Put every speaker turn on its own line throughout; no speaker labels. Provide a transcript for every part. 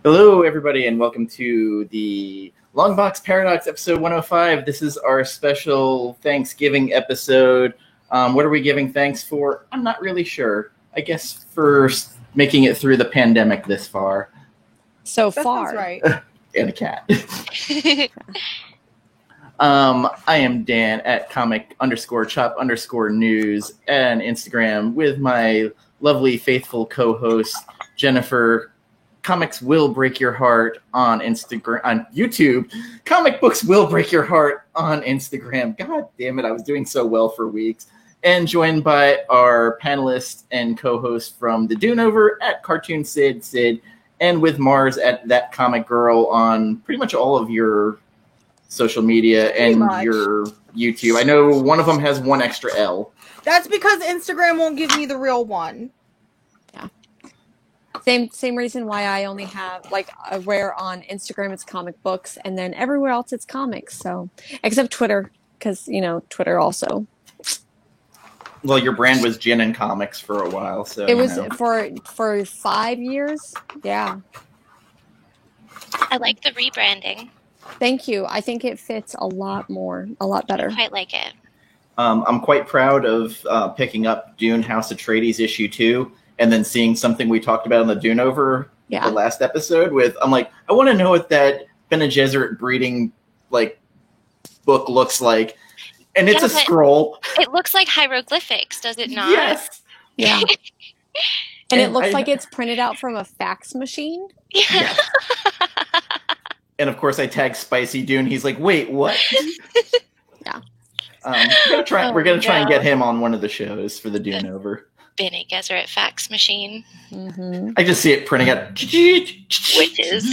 Hello, everybody, and welcome to the Longbox Paradox episode 105. This is our special Thanksgiving episode. What are we giving thanks for? I'm not really sure. I guess for making it through the pandemic this far.
So
that
far.
Sounds right.
And a cat. I am Dan at comic_chop_news and Instagram with my lovely, faithful co-host, Jennifer. Comics Will Break Your Heart on YouTube. Comic Books Will Break Your Heart on Instagram. God damn it, I was doing so well for weeks. And joined by our panelist and co-host from the Doonover at Cartoon Sid, and with Mars at That Comic Girl on pretty much all of your social media and your YouTube. I know one of them has one extra L.
That's because Instagram won't give me the real one.
Same reason why I only have where on Instagram it's comic books and then everywhere else it's comics. So except Twitter, because Twitter also.
Well, your brand was Gin and Comics for a while, so
it was for 5 years. Yeah.
I like the rebranding.
Thank you. I think it fits a lot better.
I quite like it.
I'm quite proud of picking up Dune House Atreides issue 2. And then seeing something we talked about in the Doonover the last episode I'm like, I want to know what that Bene Gesserit breeding book looks like. And it's a scroll.
It looks like hieroglyphics, does it not?
Yes.
Yeah. And it looks like it's printed out from a fax machine.
Yeah.
And of course I tag Spicy Dune. He's like, wait, what?
Yeah.
We're gonna try and get him on one of the shows for the Doonover.
Bene Gesserit fax machine.
Mm-hmm.
I just see it printing out
witches.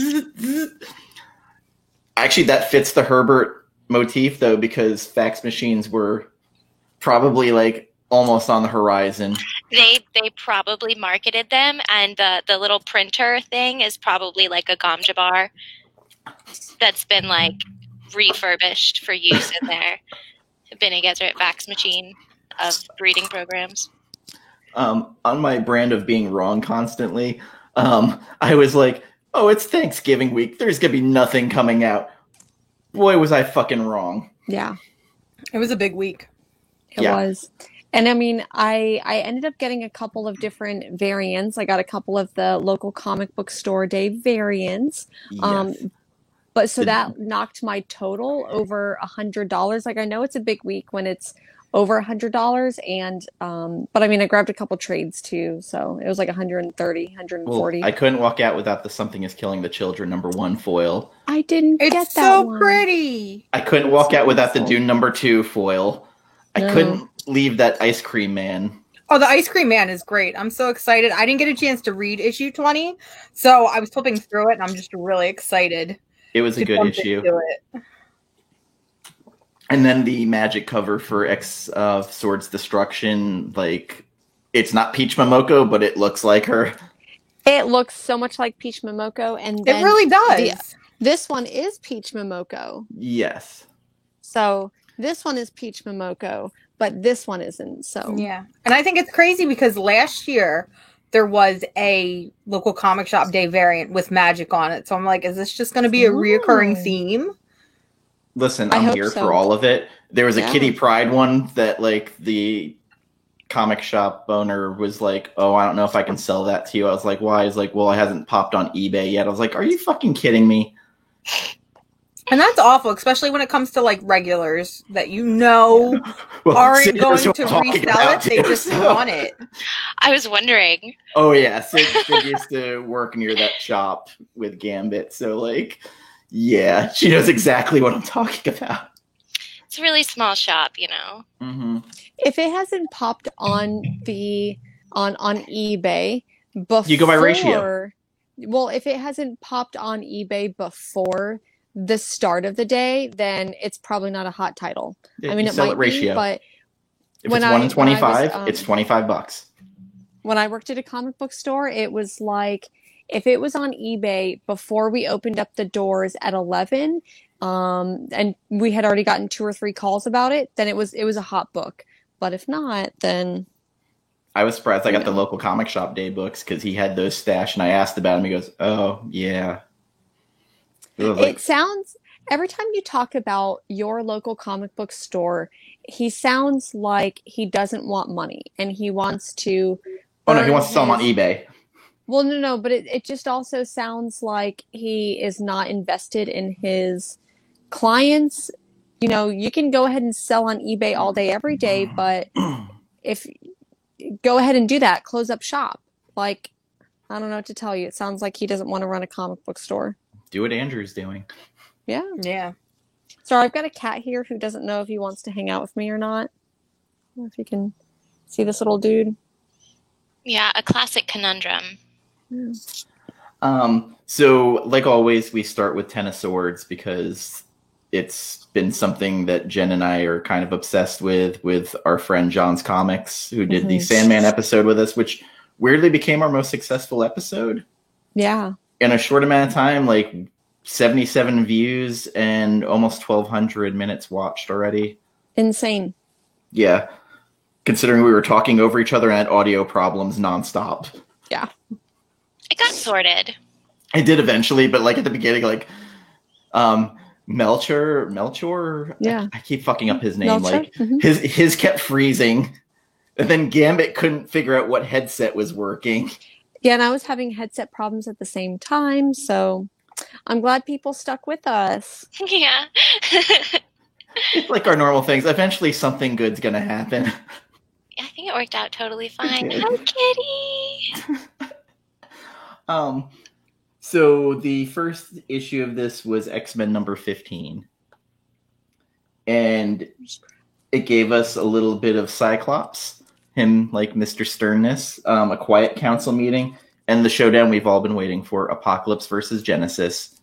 Actually, that fits the Herbert motif though, because fax machines were probably almost on the horizon.
They probably marketed them, and the little printer thing is probably like a Gamja bar that's been refurbished for use in their Bene Gesserit fax machine of breeding programs.
On my brand of being wrong constantly, I was like, oh, it's Thanksgiving week. There's going to be nothing coming out. Boy, was I fucking wrong.
Yeah.
It was a big week.
It was. And I mean, I ended up getting a couple of different variants. I got a couple of the local comic book store day variants.
Yes.
But so that knocked my total over $100. I know it's a big week when it's over $100, and but I mean, I grabbed a couple trades too, so it was $130, $140.
Well, I couldn't walk out without the Something is Killing the Children #1 foil.
I didn't get that.
It's so
one.
pretty.
I couldn't walk out without the Dune #2 foil. I couldn't leave that Ice Cream Man.
Oh, the Ice Cream Man is great. I'm so excited. I didn't get a chance to read issue 20, so I was flipping through it, and I'm just really excited.
It was a good issue. And then the magic cover for X of Swords Destruction, it's not Peach Momoko, but it looks like her.
It looks so much like Peach Momoko, and
it really does.
This one is Peach Momoko.
Yes.
So this one is Peach Momoko, but this one isn't. So
yeah, and I think it's crazy because last year there was a local comic shop day variant with magic on it. So I'm like, is this just going to be a reoccurring theme?
Listen, I'm here for all of it. There was a Kitty Pryde one that the comic shop owner was like, oh, I don't know if I can sell that to you. I was like, why? He's like, well, it hasn't popped on eBay yet. I was like, are you fucking kidding me?
And that's awful, especially when it comes to regulars that aren't going to resell it. They just want it.
I was wondering.
Oh yeah, Sid used to work near that shop with Gambit, so yeah, she knows exactly what I'm talking about.
It's a really small shop,
Mm-hmm.
If it hasn't popped on on eBay before,
you go by ratio.
Well, if it hasn't popped on eBay before the start of the day, then it's probably not a hot title. I mean, it might
ratio.
be, but
if it's 1 in 25, it's $25.
When I worked at a comic book store, it was if it was on eBay before we opened up the doors at 11, and we had already gotten 2 or 3 calls about it, then it was a hot book. But if not, then
I was surprised I got the local comic shop day books because he had those stashed, and I asked about him. He goes, "Oh yeah."
It sounds, every time you talk about your local comic book store, he sounds like he doesn't want money and he wants to
Oh no, he
burn
wants to sell them on
his,
eBay.
well, no, but it just also sounds like he is not invested in his clients. You know, you can go ahead and sell on eBay all day, every day, but if go ahead and do that, close up shop. Like, I don't know what to tell you. It sounds like he doesn't want to run a comic book store.
Do what Andrew's doing.
Yeah.
Yeah.
Sorry, I've got a cat here who doesn't know if he wants to hang out with me or not. I don't know if you can see this little dude.
Yeah, a classic conundrum.
Yeah.
So like always, we start with Ten of Swords because it's been something that Jen and I are kind of obsessed with our friend John's Comics, who did the Sandman episode with us, which weirdly became our most successful episode.
Yeah.
In a short amount of time, like 77 views and almost 1,200 minutes watched already.
Insane.
Yeah. Considering we were talking over each other and had audio problems nonstop.
Yeah.
It got sorted.
I did eventually, but like at the beginning, like Melchor.
Yeah.
I keep fucking up his name.
Melchor?
Like his kept freezing, and then Gambit couldn't figure out what headset was working.
Yeah, and I was having headset problems at the same time, so I'm glad people stuck with us.
Yeah.
It's like our normal things. Eventually, something good's gonna happen.
I think it worked out totally fine.
did.
Hi, kitty.
So the first issue of this was X-Men number 15. And it gave us a little bit of Cyclops, him like Mr. Sternness, a quiet council meeting, and the showdown we've all been waiting for, Apocalypse versus Genesis.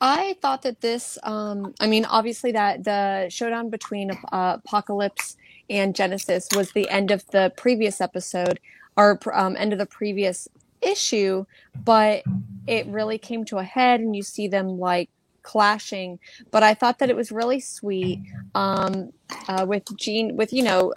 I thought that this, I mean, obviously that the showdown between Apocalypse and Genesis was the end of the previous episode, or end of the previous issue, but it really came to a head and you see them like clashing. But I thought that it was really sweet with Jean, with, you know,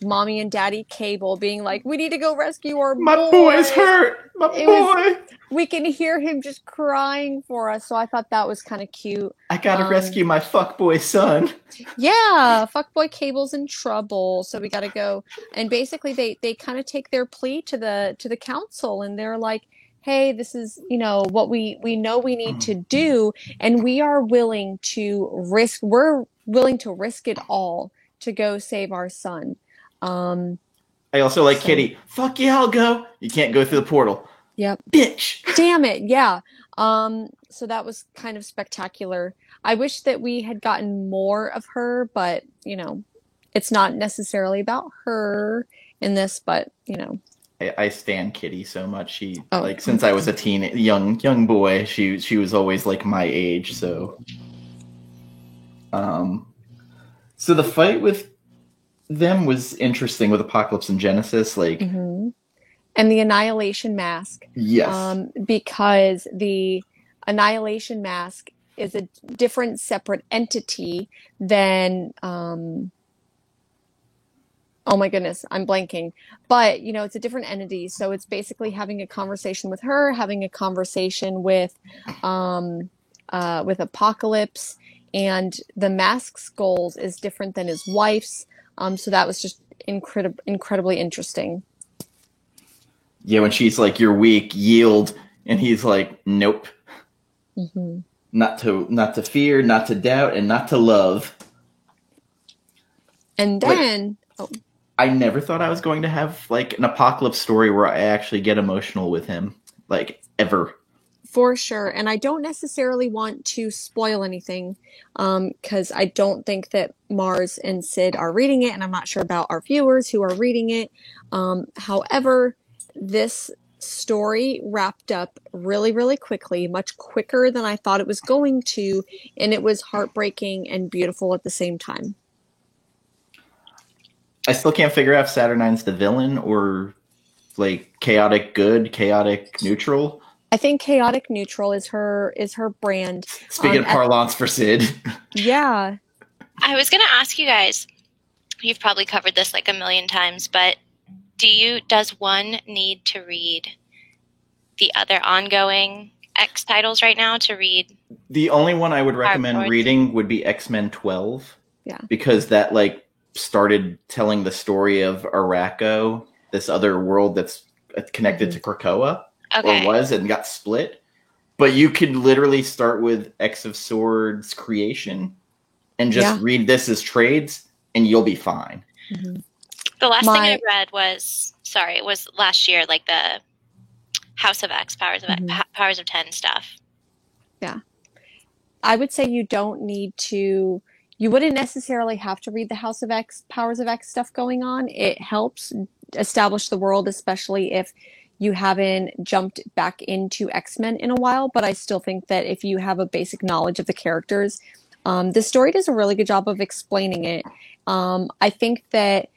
Mommy and Daddy Cable being like, we need to go rescue our
My
boy.
boy's hurt. My boy.
We can hear him just crying for us. So I thought that was kind of cute.
I gotta rescue my fuckboy son.
Yeah, fuckboy Cable's in trouble. So we gotta go. And basically they kind of take their plea to the council, and they're like, hey, this is, you know, what we know we need to do, and we're willing to risk it all to go save our son.
I also like Kitty. Fuck yeah, I'll go. You can't go through the portal.
Yep.
Bitch.
Damn it. Yeah. So that was kind of spectacular. I wish that we had gotten more of her, but you know, it's not necessarily about her in this, but you know.
I stan Kitty so much. She like since I was a young boy, she was always like my age, so so the fight with them was interesting with Apocalypse and Genesis, like
and the Annihilation Mask.
Yes.
Because the Annihilation Mask is a different separate entity than oh my goodness, I'm blanking. But, you know, it's a different entity. So it's basically having a conversation with her, having a conversation with Apocalypse, and the Mask's goals is different than his wife's. So that was just incredibly interesting.
Yeah, when she's like, "You're weak, yield," and he's like, "Nope." Not to fear, not to doubt, and not to love.
And then
I never thought I was going to have like an Apocalypse story where I actually get emotional with him, like ever.
For sure. And I don't necessarily want to spoil anything because I don't think that Mars and Sid are reading it, and I'm not sure about our viewers who are reading it. However, this story wrapped up really, really quickly, much quicker than I thought it was going to, and it was heartbreaking and beautiful at the same time.
I still can't figure out if Saturnine's the villain or like chaotic good, chaotic neutral.
I think chaotic neutral is her brand.
Speaking of parlance for Sid.
Yeah.
I was going to ask you guys, you've probably covered this like a million times, but does one need to read the other ongoing X titles right now to read?
The only one I would recommend
Power
reading would be X-Men 12.
Yeah.
Because that like started telling the story of Araco, this other world that's connected to Krakoa,
Okay.
or was, and got split. But you could literally start with X of Swords creation and just read this as trades, and you'll be fine.
Mhm.
The last thing I read was last year, like the House of X, Powers of 10 stuff.
Yeah. I would say you wouldn't necessarily have to read the House of X, Powers of X stuff going on. It helps establish the world, especially if you haven't jumped back into X-Men in a while. But I still think that if you have a basic knowledge of the characters, the story does a really good job of explaining it. I think that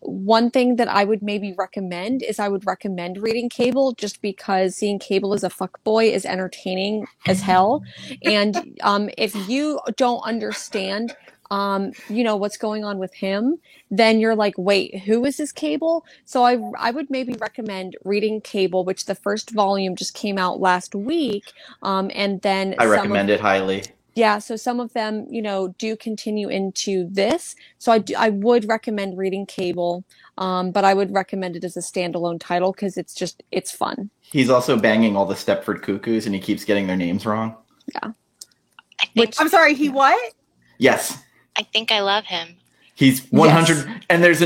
one thing that I would maybe recommend is I would recommend reading Cable, just because seeing Cable as a fuckboy is entertaining as hell. And if you don't understand, what's going on with him, then you're like, wait, who is this Cable? So I would maybe recommend reading Cable, which the first volume just came out last week. And then
I recommend it highly.
Yeah, so some of them, do continue into this. So I would recommend reading Cable, but I would recommend it as a standalone title because it's fun.
He's also banging all the Stepford Cuckoos, and he keeps getting their names wrong.
Yeah.
I'm sorry, he what?
Yes.
I think I love him.
He's 100,
Yes.
and there's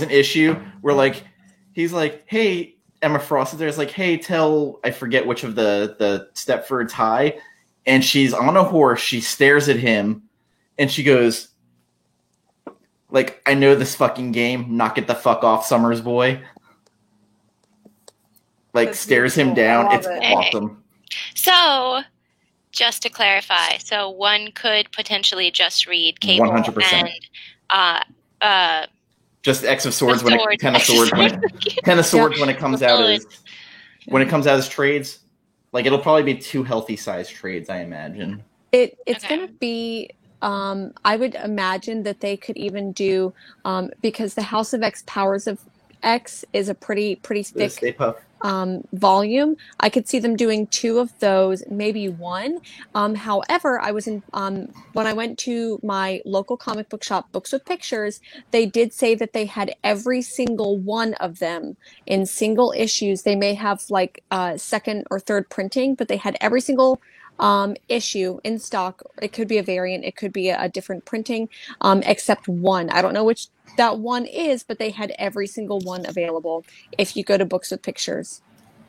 an issue where like he's like, hey, Emma Frost is there. It's like, hey, tell I forget which of the Stepfords hi. And she's on a horse. She stares at him, and she goes, like, I know this fucking game. Knock it the fuck off, Summers boy. Like,
That's
stares him
beautiful. I
down.
love
It's
it.
awesome.
So, just to clarify, so one could potentially just read Cable
100%.
and
Just X of Swords
The sword.
Ten of Swords Ten of Swords when it comes out as trades. Like, it'll probably be 2 healthy sized trades, I imagine.
It's
Okay.
going to be, I would imagine that they could even do, because the House of X, Powers of X is a pretty thick
Stay Puff.
volume. I could see them doing 2 of those, maybe 1. However, I was when I went to my local comic book shop, Books with Pictures, they did say that they had every single one of them in single issues. They may have like second or third printing, but they had every single issue in stock. It could be a variant, it could be a different printing, except one. I don't know which that one is, but they had every single one available if you go to Books with Pictures.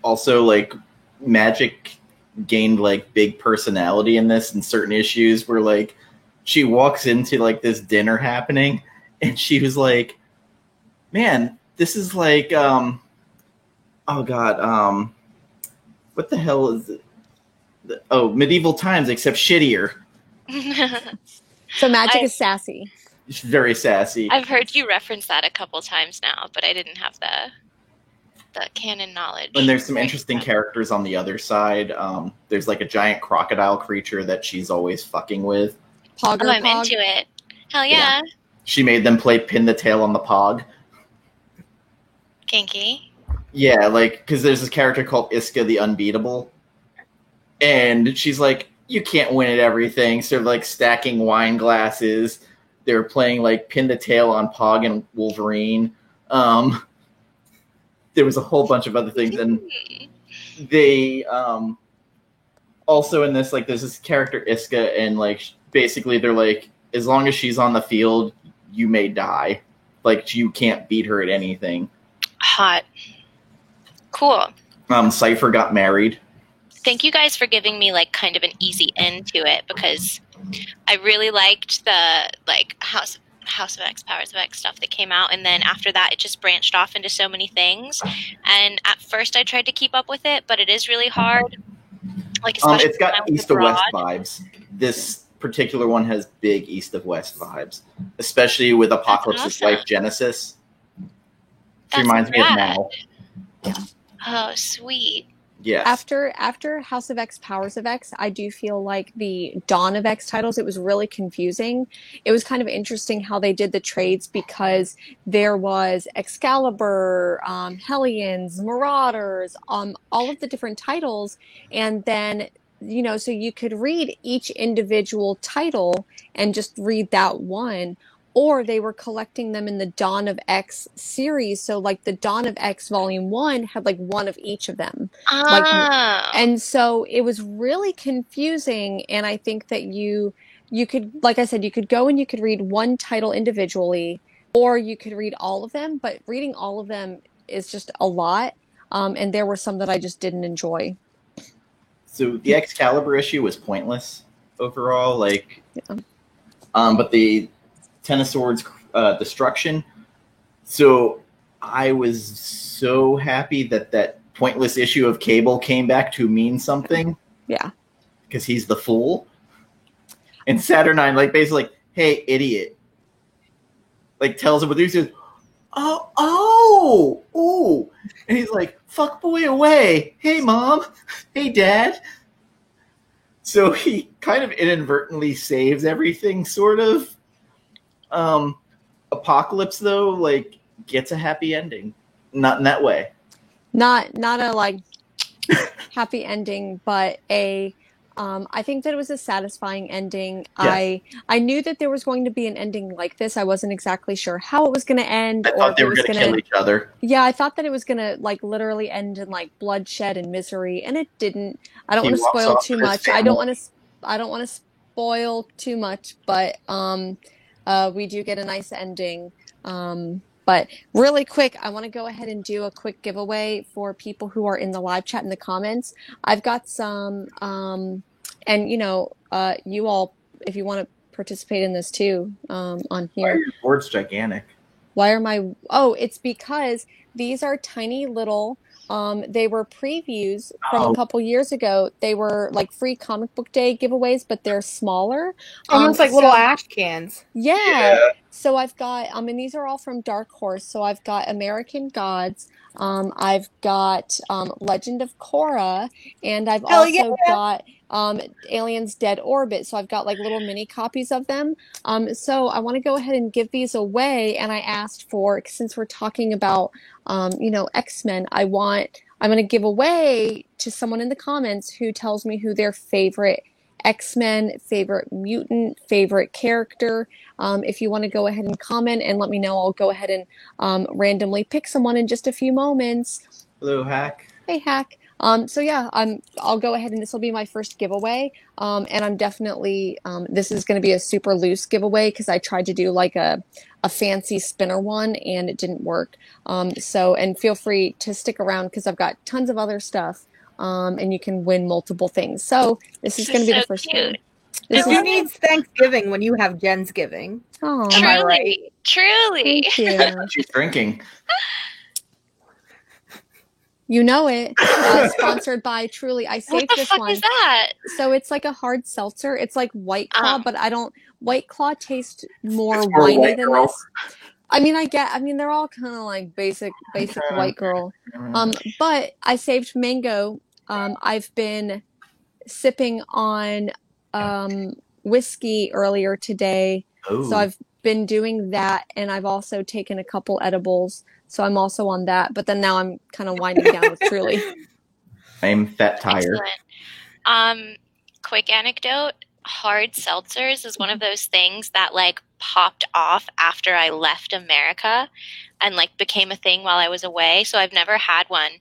Also, like, Magic gained like big personality in this in certain issues where like she walks into like this dinner happening and she was like, man, this is like oh god, what the hell is it? Medieval times except shittier.
So Magic is sassy.
It's very sassy.
I've heard you reference that a couple times now, but I didn't have the canon knowledge.
And there's some interesting characters on the other side. There's like a giant crocodile creature that she's always fucking with.
Pog.
I'm into it. Hell yeah.
She made them play pin the tail on the pog.
Kinky.
Yeah, like, because there's this character called Iska the Unbeatable. And she's like, you can't win at everything. So they're like stacking wine glasses. They're playing like pin the tail on Pog and Wolverine. There was a whole bunch of other things. And they also in this, like, there's this character Iska, and like basically they're like, as long as she's on the field, you may die. Like, you can't beat her at anything.
Hot. Cool.
Cypher got married.
Thank you guys for giving me like kind of an easy end to it, because I really liked the like House of X, Powers of X stuff that came out, and then after that it just branched off into so many things. And at first I tried to keep up with it, but it is really hard. Like, especially
It's got East of West vibes. This particular one has big East of West vibes, especially with Apocalypse's
awesome.
wife Genesis. She
That's
reminds me of
rad.
Mal.
Oh, sweet.
Yes.
After House of X, Powers of X, I do feel like the Dawn of X titles, it was really confusing. It was kind of interesting how they did the trades because there was Excalibur, Hellions, Marauders, all of the different titles, and then so you could read each individual title and just read that one, or they were collecting them in the Dawn of X series. So like the Dawn of X Volume 1 had like one of each of them. Like,
Oh.
and so it was really confusing. And I think that you could, like I said, you could go and you could read one title individually, or you could read all of them, but reading all of them is just a lot. And there were some that I just didn't enjoy.
So the Excalibur issue was pointless overall, like,
Yeah.
But the Ten of Swords destruction. So I was so happy that pointless issue of Cable came back to mean something.
Yeah.
Because he's the fool. And Saturnine, like, basically, like, hey, idiot. Like, tells him what he says, oh. And he's like, fuck boy away. Hey, mom. Hey, dad. So he kind of inadvertently saves everything, sort of. Apocalypse, though, like, gets a happy ending. Not in that way.
Not a like happy ending, but I think that it was a satisfying ending.
Yes.
I knew that there was going to be an ending like this. I wasn't exactly sure how it was going to end,
I
or
thought
if
they
it
were
was
going to
going
kill
to.
each other.
Yeah, I thought that it was going to like literally end in like bloodshed and misery, and it didn't. I don't
He
want to
walks
spoil
off
too
with his
much.
family.
I don't want to spoil too much, but we do get a nice ending. But really quick, I want to go ahead and do a quick giveaway for people who are in the live chat in the comments. I've got some, and you all, if you want to participate in this too, on
Why are
here.
your boards gigantic?
Why are my, it's because these are tiny little, they were previews from a couple years ago. They were like free comic book day giveaways, but they're smaller.
Almost like little ash cans.
Yeah. So I've got, and these are all from Dark Horse. So I've got American Gods. I've got Legend of Korra, and I've
Hell
also
yeah.
got Aliens Dead Orbit. So I've got like little mini copies of them. So I want to go ahead and give these away. And I asked for, since we're talking about, X-Men, I'm going to give away to someone in the comments who tells me who their favorite X-Men, favorite mutant, favorite character. If you want to go ahead and comment and let me know, I'll go ahead and randomly pick someone in just a few moments.
Hello, Hack.
Hey, Hack. So yeah, I'll go ahead and this will be my first giveaway. And I'm definitely, this is going to be a super loose giveaway because I tried to do like a fancy spinner one and it didn't work. And feel free to stick around because I've got tons of other stuff. And you can win multiple things. So this is going to be the first one.
Who needs Thanksgiving when you have Jen's giving?
Oh,
Am I right?
Truly.
thank you.
She's drinking.
You know it. Sponsored by Truly. I saved
What the
this
fuck
one.
is that?
So it's like a hard seltzer. It's like White Claw, but White Claw tastes more
It's more
winey
White
than
Girl.
this. They're all kind of like basic White Girl. But I saved mango. I've been sipping on whiskey earlier today.
Oh.
So I've been doing that, and I've also taken a couple edibles. So I'm also on that. But then now I'm kind of winding down with Truly.
I'm fat tired.
Excellent. Quick anecdote. Hard seltzers is one of those things that like popped off after I left America and like became a thing while I was away. So I've never had one.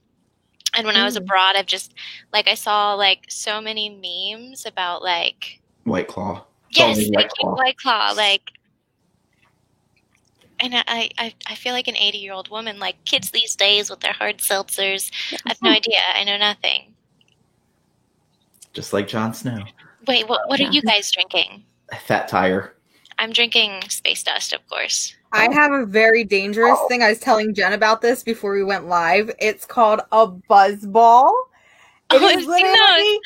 And when I was abroad, I've just like I saw like so many memes about like
White Claw.
yes,
White
thank you,
Claw.
White Claw. Like, and I feel like an 80-year-old woman. Like kids these days with their hard seltzers. I have no idea. I know nothing.
Just like Jon Snow.
Wait, what are you guys drinking?
Fat tire.
I'm drinking Space Dust, of course.
I have a very dangerous thing. I was telling Jen about this before we went live. It's called a Buzzball. It
I've
is
seen those.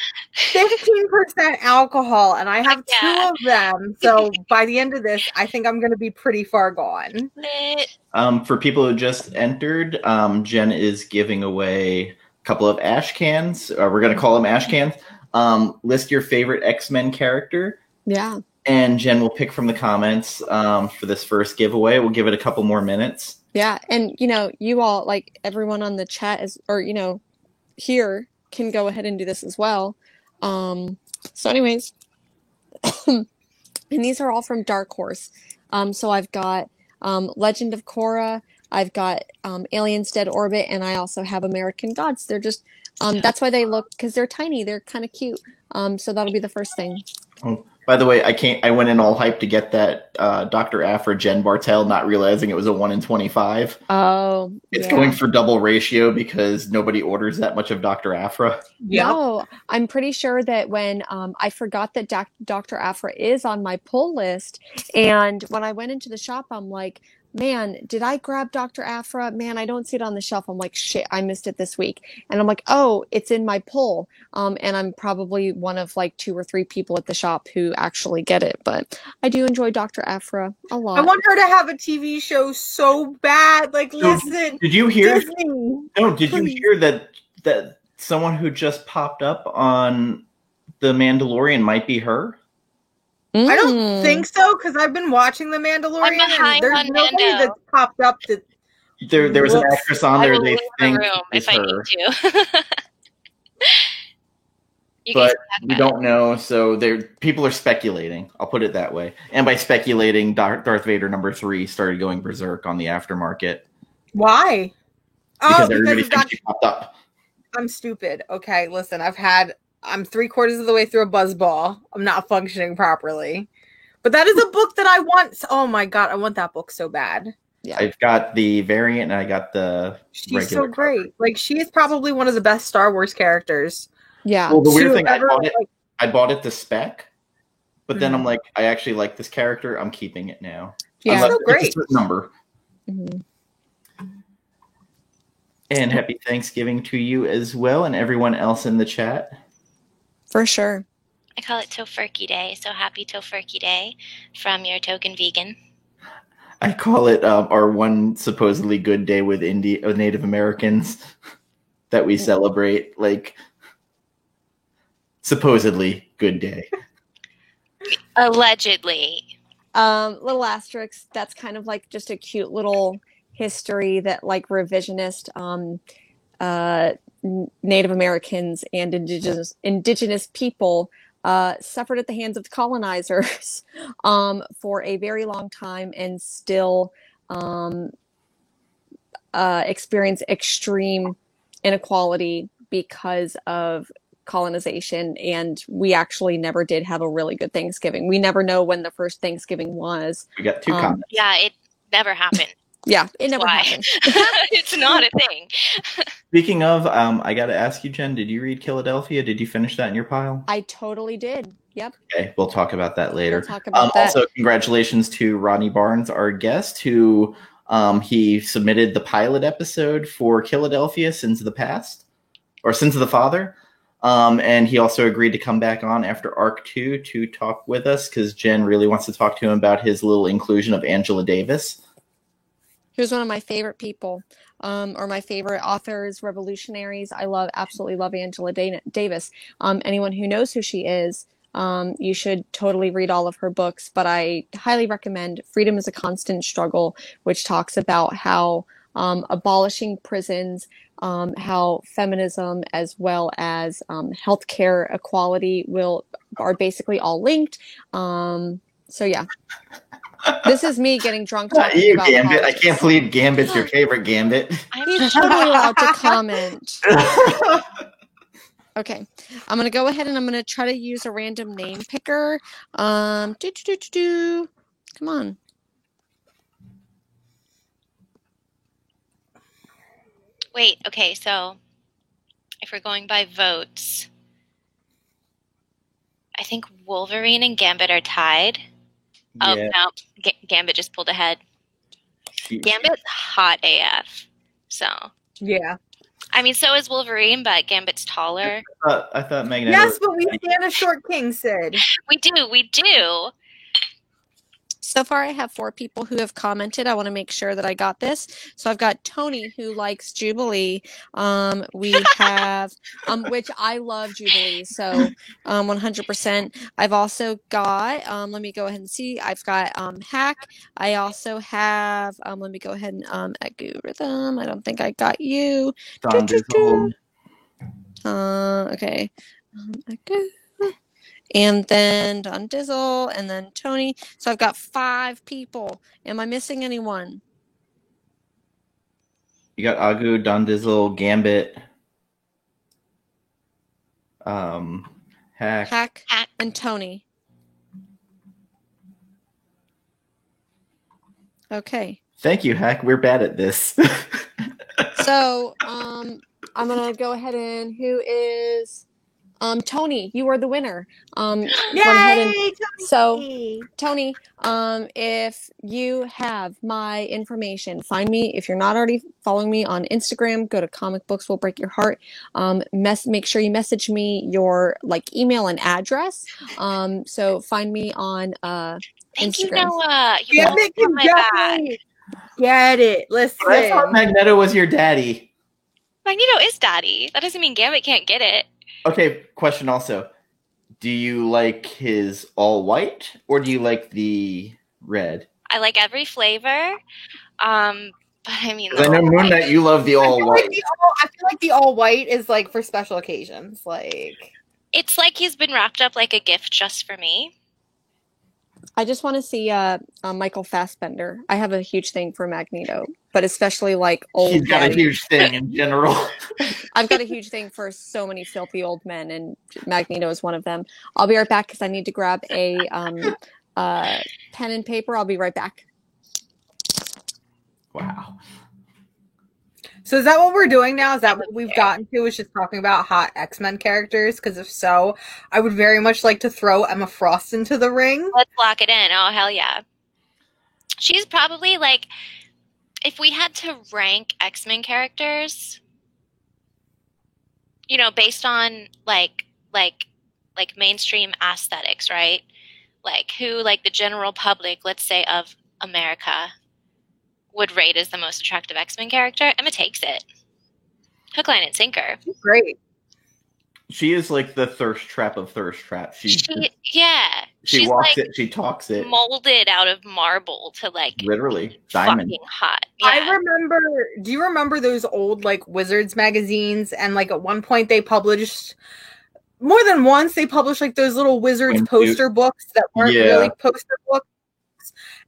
literally 15% alcohol, and I have
Yeah.
2 of them. So by the end of this, I think I'm going to be pretty far gone.
Lit.
For people who just entered, Jen is giving away couple of ash cans. We're going to call them ash cans. List your favorite X-Men character.
Yeah.
And Jen will pick from the comments for this first giveaway. We'll give it a couple more minutes.
Yeah. And, you all, like everyone on the chat here can go ahead and do this as well. So anyways, and these are all from Dark Horse. So I've got Legend of Korra. I've got Aliens Dead Orbit, and I also have American Gods. They're just, that's why they look, because they're tiny. They're kind of cute. So that'll be the first thing.
Oh, by the way, I went in all hyped to get that Dr. Aphra Jen Bartel, not realizing it was a 1 in 25.
Oh,
it's going for double ratio because nobody orders that much of Dr. Aphra.
Yeah.
No, I'm pretty sure that when I forgot that Dr. Aphra is on my pull list, and when I went into the shop, I'm like, man, did I grab Dr. Aphra? Man, I don't see it on the shelf. I'm like, shit, I missed it this week. And I'm like, oh, it's in my pull. And I'm probably one of like 2 or 3 people at the shop who actually get it. But I do enjoy Dr. Aphra a lot.
I want her to have a TV show so bad. Like, listen.
Did you hear?
Disney,
no, did you hear that someone who just popped up on The Mandalorian might be her?
I don't think so, because I've been watching The Mandalorian, and there's nobody that's popped up that...
There was an actress on there they think
is
her.
Need to.
But we don't know, so people are speculating. I'll put it that way. And by speculating, Darth Vader #3 started going berserk on the aftermarket.
Why?
Because everybody thinks she popped up.
I'm stupid. Okay, listen, I'm 3/4 of the way through a Buzzball. I'm not functioning properly. But that is a book that I want. Oh my God, I want that book so bad.
Yeah.
I've got the variant and I got the
She's so great. Like, she is probably one of the best Star Wars characters.
Yeah.
Well, the weird thing, I bought it to spec, but then I'm like, I actually like this character. I'm keeping it now.
Yeah, so great.
It's a certain number. Mm-hmm. And happy Thanksgiving to you as well, and everyone else in the chat.
For sure.
I call it Tofurkey Day, so happy Tofurkey Day from your token vegan.
I call it our one supposedly good day with Native Americans that we celebrate, like, supposedly good day.
Allegedly.
Little asterisk, that's kind of like just a cute little history that, like, revisionist Native Americans and indigenous people suffered at the hands of the colonizers for a very long time, and still experience extreme inequality because of colonization. And we actually never did have a really good Thanksgiving. We never know when the first Thanksgiving was.
We got 2 comments.
Yeah, it never happened.
Yeah, it never happened.
It's not a thing.
Speaking of, I got to ask you, Jen, did you read Philadelphia? Did you finish that in your pile?
I totally did. Yep.
Okay, we'll talk about that later.
We'll talk about that.
Also, congratulations to Rodney Barnes, our guest, who he submitted the pilot episode for Philadelphia, Sins of the Past, or Sins of the Father. And he also agreed to come back on after Arc 2 to talk with us, because Jen really wants to talk to him about his little inclusion of Angela Davis.
He was one of my favorite people, or my favorite authors, revolutionaries. I absolutely love Angela Davis. Anyone who knows who she is, you should totally read all of her books, but I highly recommend Freedom is a Constant Struggle, which talks about how abolishing prisons, how feminism as well as healthcare equality are basically all linked. So yeah. This is me getting drunk talking about
Gambit.
politics.
I can't believe Gambit's your favorite Gambit.
He's totally allowed to comment. Okay, I'm gonna go ahead and I'm gonna try to use a random name picker. Come on.
Wait, okay, so if we're going by votes, I think Wolverine and Gambit are tied. Oh,
Yeah.
no, Gambit just pulled ahead. Gambit's hot AF, so.
Yeah.
I mean, so is Wolverine, but Gambit's taller.
I thought Magneto...
Yes, but we stand a short king, Sid.
We do.
So far, I have 4 people who have commented. I want to make sure that I got this. So I've got Tony, who likes Jubilee. We have, which I love Jubilee. So 100%. I've also got, let me go ahead and see. I've got Hack. I also have, let me go ahead and algorithm. I don't think I got you.
Don Dizzle.
Okay. And then Don Dizzle, and then Tony. So I've got 5 people. Am I missing anyone?
You got Agu, Don Dizzle, Gambit, Hack,
and Tony. Okay.
Thank you, Hack. We're bad at this.
So I'm gonna go ahead and who is Tony, you are the winner.
Yay, Tony!
So Tony, if you have my information, find me. If you're not already following me on Instagram, go to Comic Books Will Break Your Heart. Make sure you message me your email and address. So find me on
Thank
Instagram.
you, Noah.
Yeah, they can definitely get it. Listen.
I thought Magneto was your daddy.
Magneto is daddy. That doesn't mean Gambit can't get it.
Okay, question also. Do you like his all white or do you like the red?
I like every flavor. But I mean,
I know Moon Knight, you love the all white.
I feel like the all white is for special occasions.
It's like he's been wrapped up like a gift just for me.
I just want to see Michael Fassbender. I have a huge thing for Magneto, but especially old.
He's got a huge thing in general.
I've got a huge thing for so many filthy old men, and Magneto is one of them. I'll be right back because I need to grab a pen and paper. I'll be right back.
Wow.
So is that what we're doing now? Is that what we've gotten to? Is just talking about hot X-Men characters? Because if so, I would very much like to throw Emma Frost into the ring.
Let's lock it in. Oh, hell yeah. She's probably if we had to rank X-Men characters, based on mainstream aesthetics, right? Who the general public, let's say, of America would rate as the most attractive X-Men character, Emma takes it. Hook, line, and sinker.
She's great.
She is the thirst trap of thirst traps. She walks it, she talks it.
Molded out of marble to
literally diamond.
Fucking hot. Yeah.
I remember. Do you remember those old Wizards magazines? And at one point they published more than once. They published those little Wizards poster books that weren't really poster books.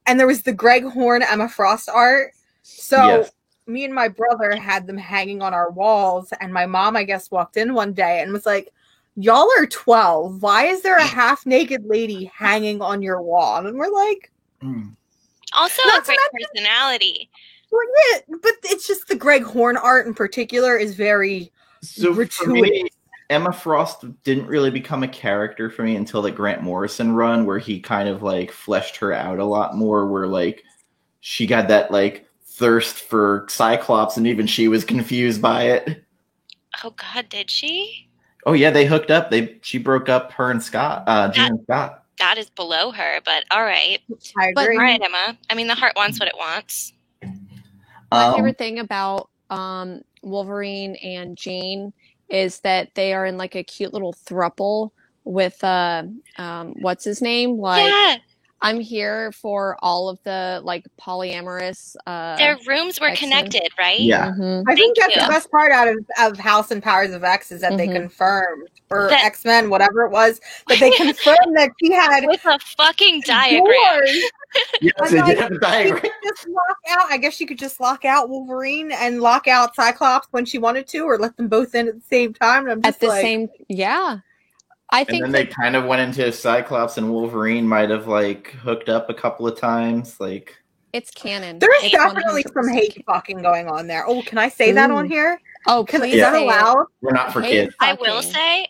And there was the Greg Horn, Emma Frost art. So me and my brother had them hanging on our walls. And my mom, I guess, walked in one day and was like, y'all are 12. Why is there a half-naked lady hanging on your wall? And we're like...
Also a great personality.
Well, yeah, but it's just the Greg Horn art in particular is very gratuitous.
For me, Emma Frost didn't really become a character for me until the Grant Morrison run, where he kind of fleshed her out a lot more, where she got that thirst for Cyclops, and even she was confused by it.
Oh God, did she?
Oh yeah, they hooked up. She broke up, her and Scott, Jean and Scott.
That is below her, but all right.
I agree.
All right, Emma. I mean, the heart wants what it wants.
My favorite thing about Wolverine and Jean is that they are in a cute little throuple with what's his name? I'm here for all of the polyamorous.
Their rooms were
X-Men.
Connected, right?
Yeah.
Mm-hmm.
I think that's the best part out of House and Powers of X is that they confirmed, or X-Men, whatever it was, that they confirmed that she had
with a fucking diagram.
Yes, they did have a diagram.
She could just lock out. I guess she could just lock out Wolverine and lock out Cyclops when she wanted to, or let them both in at the same time. And I'm just
I think
and then they kind of went into Cyclops and Wolverine might have hooked up a couple of times.
It's canon.
There's definitely some hate fucking going on there. Oh, can I say that on here?
Oh,
is that allowed?
We're not for kids.
I will say,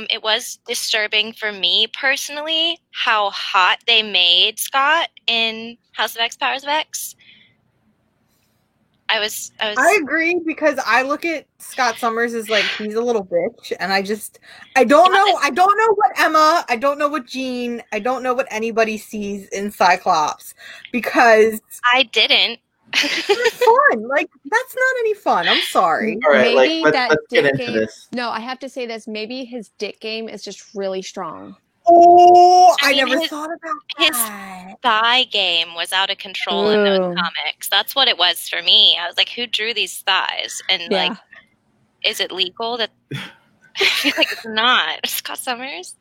it was disturbing for me personally how hot they made Scott in House of X, Powers of X.
I agree because I look at Scott Summers as like he's a little bitch, and I don't know what Emma, I don't know what Jean, I don't know what anybody sees in Cyclops because
I didn't.
It's fun. Like that's not any fun. I'm sorry.
All right,
Maybe
let's get into this.
No, I have to say this. Maybe his dick game is just really strong.
Oh, I never thought about that.
His thigh game was out of control in those comics. That's what it was for me. I was like, who drew these thighs? And like, is it legal that I feel like it's not. Scott Summers,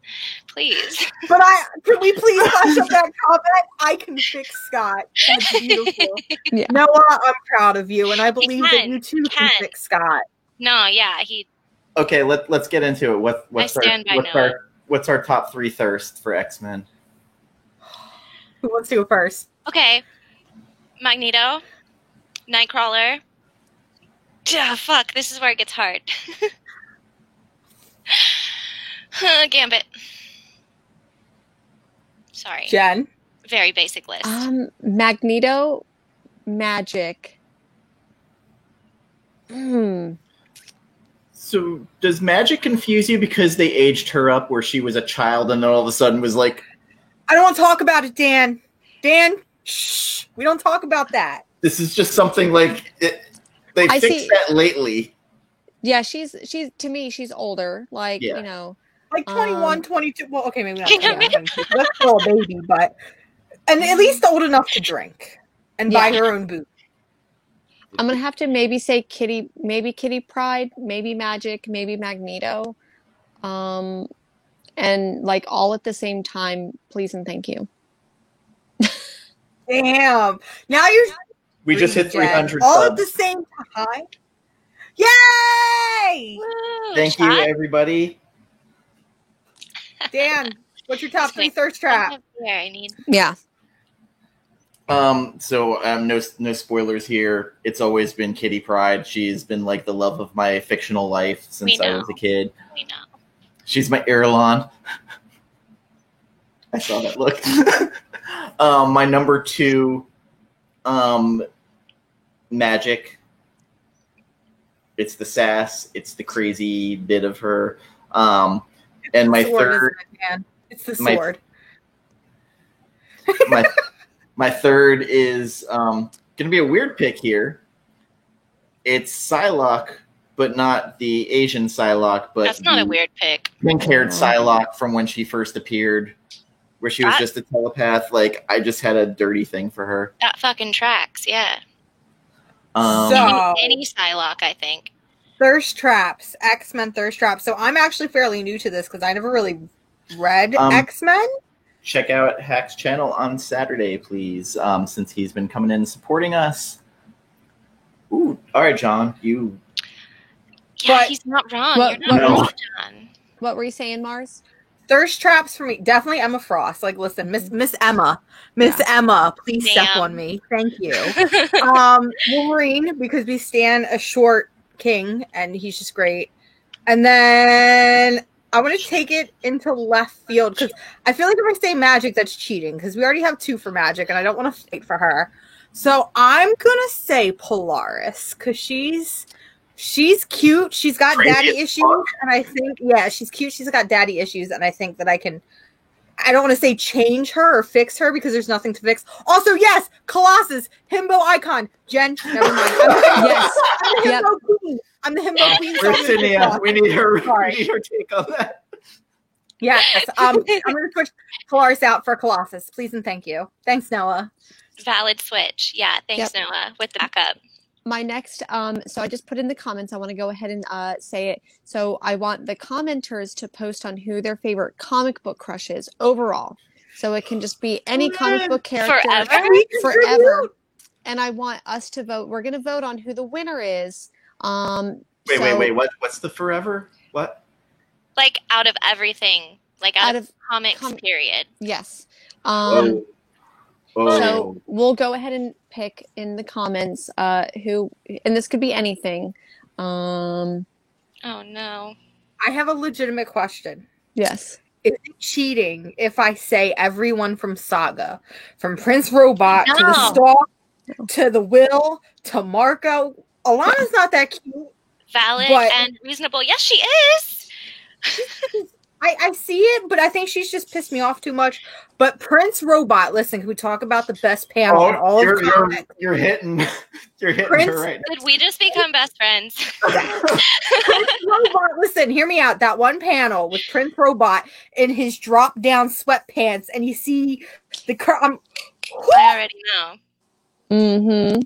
please.
But can we please flash up that comment? I can fix Scott. That's beautiful. Yeah. Noah, I'm proud of you, and I believe that you too can fix Scott.
No, yeah, he.
Okay, let's get into it. What's our top 3 thirst for X-Men?
Who wants to go first?
Okay, Magneto, Nightcrawler. Fuck, this is where it gets hard. Gambit. Sorry.
Jen?
Very basic list.
Magneto, Magic.
So does Magic confuse you because they aged her up where she was a child and then all of a sudden was like...
I don't want to talk about it, Dan. Dan, shh. We don't talk about that.
This is just something like... They fixed that lately.
Yeah, she's to me, she's older. Like, you know.
Like 21, 22. Well, okay, maybe not 21, 22. That's still a baby, but... And at least old enough to drink. And buy her own booze.
I'm going to have to maybe say Kitty Pryde, maybe Magic, maybe Magneto. And like all at the same time, please and thank you.
Damn. Now
we just hit 300
all
subs.
At the same time. Yay!
Woo, thank you, everybody.
Dan, what's your top 3 thirst trap?
I need.
Yeah.
So no spoilers here. It's always been Kitty Pryde. She's been like the love of my fictional life since I was a kid.
We know.
She's my Erlon. I saw that look. My number 2, Magic. It's the sass. It's the crazy bit of her. And my third,
it's the sword.
My third is going to be a weird pick here. It's Psylocke, but not the Asian Psylocke. But
that's not a weird pick.
Pink-haired Psylocke from when she first appeared, where she was just a telepath. Like, I just had a dirty thing for her.
That fucking tracks, yeah. Any Psylocke, I think.
Thirst traps, X-Men thirst traps. So I'm actually fairly new to this because I never really read X-Men.
Check out Hack's channel on Saturday, please, since he's been coming in and supporting us. Ooh, all right, John, you.
Yeah, but he's not wrong. You're not wrong, John.
What were you saying, Mars?
Thirst traps for me, definitely Emma Frost. Like, listen, Miss Emma, Emma, please step on me. Thank you. Wolverine, because we stand a short king, and he's just great. And then I want to take it into left field because I feel like if I say Magic, that's cheating because we already have 2 for Magic, and I don't want to fight for her. So I'm gonna say Polaris because she's cute. She's got daddy issues, and I think she's cute. She's got daddy issues, and I think that I don't want to say change her or fix her because there's nothing to fix. Also, yes, Colossus, himbo icon. Jen, never mind. I'm the himbo queen.
Virginia, we need her take on that.
Yes, I'm going to switch Polaris out for Colossus, please and thank you. Thanks, Noah.
Valid switch. Yeah, thanks, Noah, with the backup.
My next, so I just put in the comments. I want to go ahead and say it. So I want the commenters to post on who their favorite comic book crush is overall. So it can just be any comic book character forever. And I want us to vote. We're going to vote on who the winner is.
Wait. What's the forever? What?
Like out of everything, like out of comics, period.
Yes. So we'll go ahead and pick in the comments who, and this could be anything.
Oh no.
I have a legitimate question.
Yes.
Is it cheating if I say everyone from Saga, from Prince Robot to the Stalk to the Will, to Marco. Alana's not that cute.
Valid and reasonable. Yes, she is.
I see it, but I think she's just pissed me off too much. But Prince Robot, listen, can we talk about the best panel in all of comics?
You're hitting her right now.
Did we just become best friends?
Prince Robot, listen, hear me out. That one panel with Prince Robot in his drop-down sweatpants, and you see the
I already know.
Mm-hmm.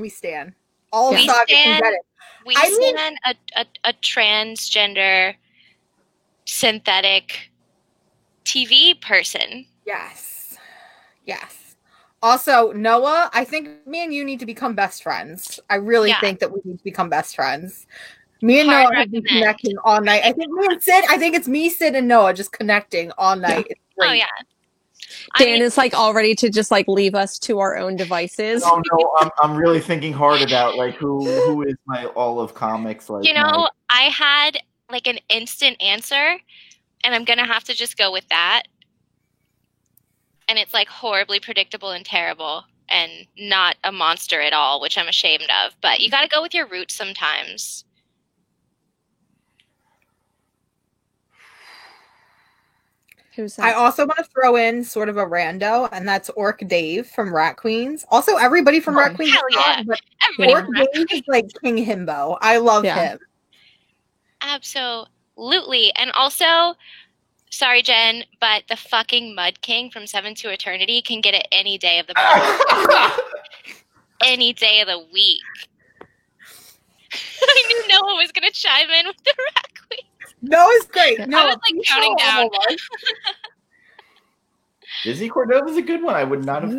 We stand. All
we
Saga
stand.
can get it.
We stand a transgender synthetic TV person.
Yes. Also, Noah, I think me and you need to become best friends. I really think that we need to become best friends. Me and Noah have been connecting all night. I think me and Sid, it's me, Sid, and Noah just connecting all night.
Yeah. Oh, yeah.
Dan is like all ready to just like leave us to our own devices.
Oh no, I'm really thinking hard about like who is my all of comics. Like,
I had like an instant answer, and I'm gonna have to just go with that. And it's like horribly predictable and terrible, and not a monster at all, which I'm ashamed of. But you got to go with your roots sometimes.
Who's that?
I also want to throw in sort of a rando, and that's Orc Dave from Rat Queens. Also, everybody from Rat Queens.
Hell yeah.
But Orc Dave is like King Himbo. I love him.
Absolutely. And also, sorry, Jen, but the fucking Mud King from Seven to Eternity can get it any day of the month. Any day of the week. I knew Noah was going to chime in with the Rat Queen.
Noah's great. No,
I was like counting down.
Dizzy Cordova's a good one. I would not have.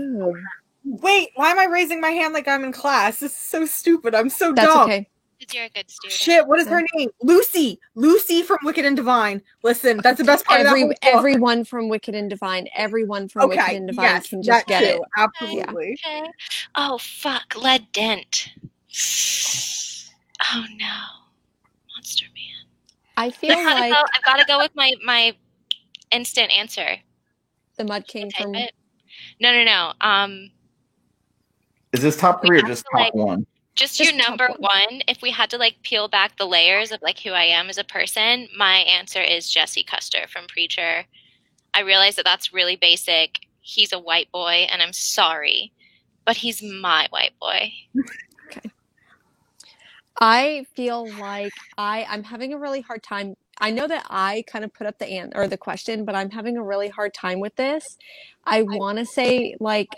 Wait, why am I raising my hand like I'm in class? This is so stupid. I'm so
That's
dumb.
Okay.
You're a good student.
Shit, what is her name? Lucy. Lucy from Wicked and Divine. Listen, that's the best part of that whole book.
Everyone from Wicked and Divine. Everyone from Wicked and Divine can just get it.
Absolutely.
Okay. Oh, fuck. Lead Dent. Oh, no. Monster Man.
I feel like
I've got to go with my instant answer.
The Mud King from.
No.
Is this top 3 or just top 1?
Just your number 1. If we had to like peel back the layers of like who I am as a person, my answer is Jesse Custer from Preacher. I realize that that's really basic. He's a white boy, and I'm sorry, but he's my white boy.
Okay. I feel like I'm having a really hard time. I know that I kind of put up the question, but I'm having a really hard time with this. I want to say like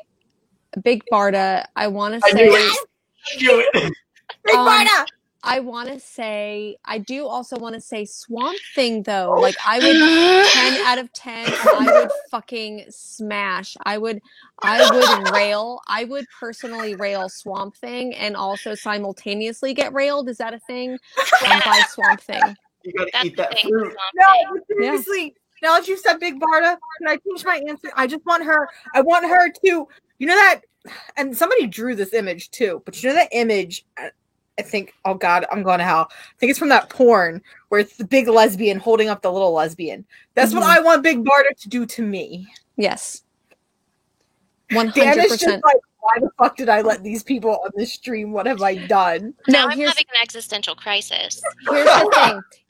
Big Barda. I want to say
Big Barda.
I want to say, I do also want to say Swamp Thing though. Like I would 10 out of 10. I would fucking smash. I would personally rail Swamp Thing and also simultaneously get railed. Is that a thing? By Swamp Thing.
You gotta eat that fruit.
No, seriously. Now that you said Big Barda, can I change my answer? I want her to, you know that, and somebody drew this image too, but you know that image, I think, oh God, I'm going to hell. I think it's from that porn where it's the big lesbian holding up the little lesbian. That's what I want Big Barda to do to me.
Yes. 100%.
Dan is just like, why the fuck did I let these people on this stream? What have I done?
Now I'm having an existential crisis.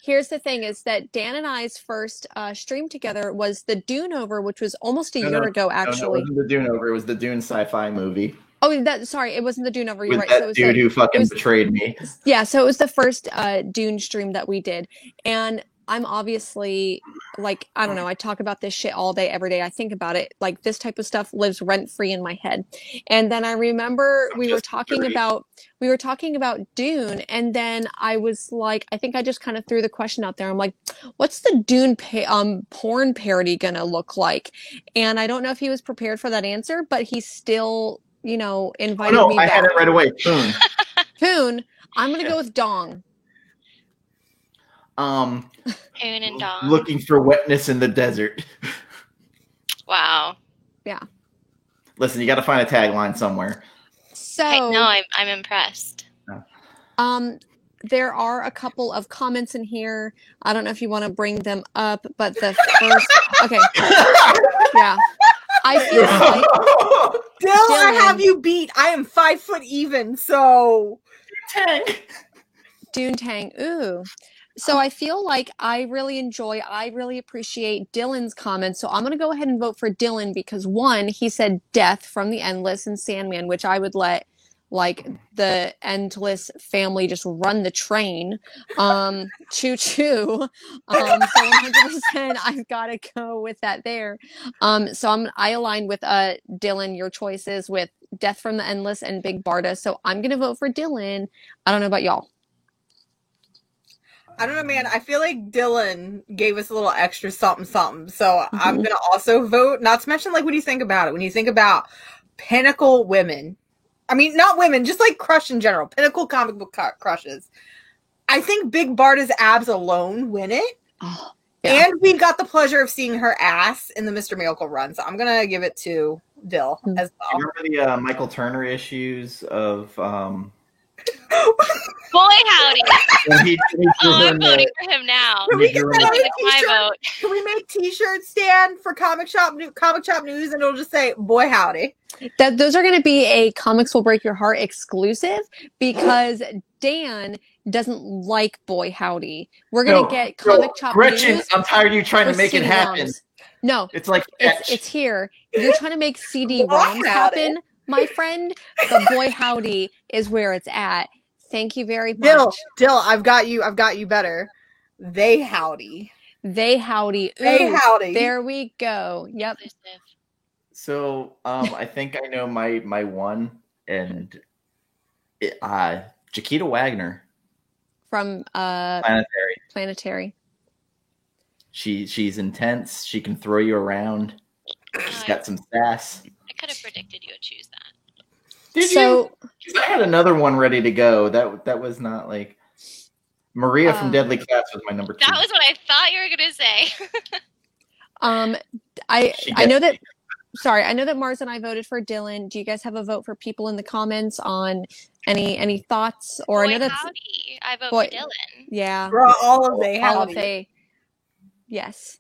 Here's the thing is that Dan and I's first stream together was the Dune Over, which was almost a year ago, actually.
No, it wasn't the Dune Over. It was the Dune sci-fi movie.
Oh, sorry, it wasn't the Dune Over. You're right.
That
so it was
dude who fucking betrayed me.
Yeah, so it was the first Dune stream that we did. And I'm obviously, like, I don't know, I talk about this shit all day, every day. I think about it. Like, this type of stuff lives rent-free in my head. And then I remember we were talking about Dune, and then I was like, I think I just kind of threw the question out there. I'm like, what's the Dune porn parody gonna look like? And I don't know if he was prepared for that answer, but he still, invited me back.
I had it right away.
Poon. I'm gonna go with Dong.
Poon and Dong.
Looking for wetness in the desert.
Wow.
Yeah.
Listen, you got to find a tagline somewhere.
So
I'm impressed.
There are a couple of comments in here. I don't know if you want to bring them up, but the first, okay, yeah. I feel like
Dill, I have you beat. I am 5 foot even, so
Doontang. Ooh. So I feel like I really appreciate Dylan's comments. So I'm going to go ahead and vote for Dylan because one, he said Death from the Endless and Sandman, which I would let like the Endless family just run the train. Choo choo. So 100% I've got to go with that there. So I align with Dylan, your choices with Death from the Endless and Big Barda. So I'm going to vote for Dylan. I don't know about y'all.
I don't know, man. I feel like Dylan gave us a little extra something. So I'm going to also vote. Not to mention, like, when you think about it, when you think about pinnacle women, I mean, not women, just like crush in general, pinnacle comic book crushes. I think Big Barda's abs alone win it.
Oh, yeah.
And we got the pleasure of seeing her ass in the Mr. Miracle run. So I'm going to give it to Dill as well.
Remember the Michael Turner issues of...
Boy, howdy. I'm voting for him now.
Can we make t-shirts, Stan, for Comic Shop News, and it'll just say, boy, howdy.
Those are going to be a Comics Will Break Your Heart exclusive because Dan doesn't like Boy Howdy. We're going to get Comic Shop
Gretchen,
News.
I'm tired of you trying to make it happen.
No.
It's like
it's here. You're trying to make CD-ROMs happen, my friend, but Boy Howdy is where it's at. Thank you very much.
Dill, I've got you better. They howdy.
They howdy. Ooh,
they howdy.
There we go. Yep.
So I think I know my one, and Chiquita Wagner
from Planetary.
She's intense. She can throw you around. She's got some sass.
I could have predicted you would choose that.
Did you? I had another one ready to go. That was not like Maria from Deadly Cats was my number 2.
That was what I thought you were gonna say.
I know that. Sorry, I know that Mars and I voted for Dylan. Do you guys have a vote for people in the comments on any thoughts? Or
Boy,
I know that's
howdy. I vote for Dylan.
Yeah,
all of they howdy.
Yes.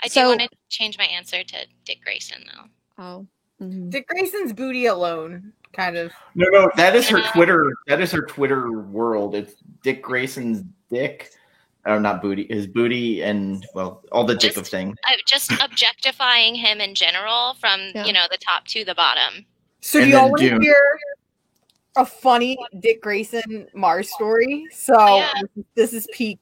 I
do want to change my answer to Dick Grayson though.
Oh.
Mm-hmm. Dick Grayson's booty alone, kind of.
No, that is her Twitter. That is her Twitter world. It's Dick Grayson's dick, or not booty. His booty and all the dick of things.
Just objectifying him in general, from the top to the bottom.
So do y'all want to hear a funny Dick Grayson Mars story? So this is peak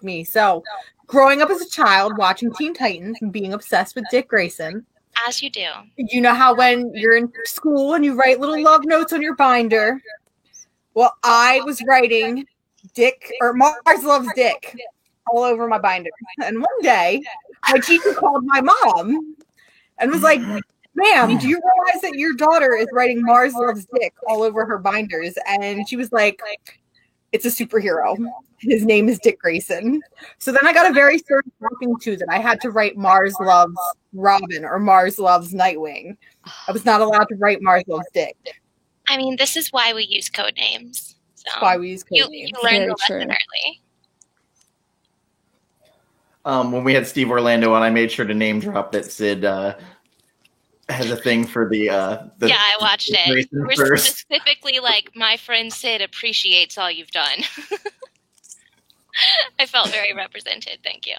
me. So growing up as a child, watching Teen Titans and being obsessed with Dick Grayson.
As you do.
You know how when you're in school and you write little love notes on your binder? Well, I was writing Mars loves Dick all over my binder. And one day, my teacher called my mom and was like, ma'am, do you realize that your daughter is writing Mars loves Dick all over her binders? And she was like, it's a superhero. His name is Dick Grayson. So then I got a very certain talking to that I had to write Mars loves Robin or Mars loves Nightwing. I was not allowed to write Mars loves Dick.
I mean, this is why we use code names. So
that's why we use code names.
You learned the lesson early.
When we had Steve Orlando on, I made sure to name drop that Sid has a thing for the
yeah, I watched it. We're
first.
Specifically like, my friend Sid appreciates all you've done. I felt very represented. Thank you.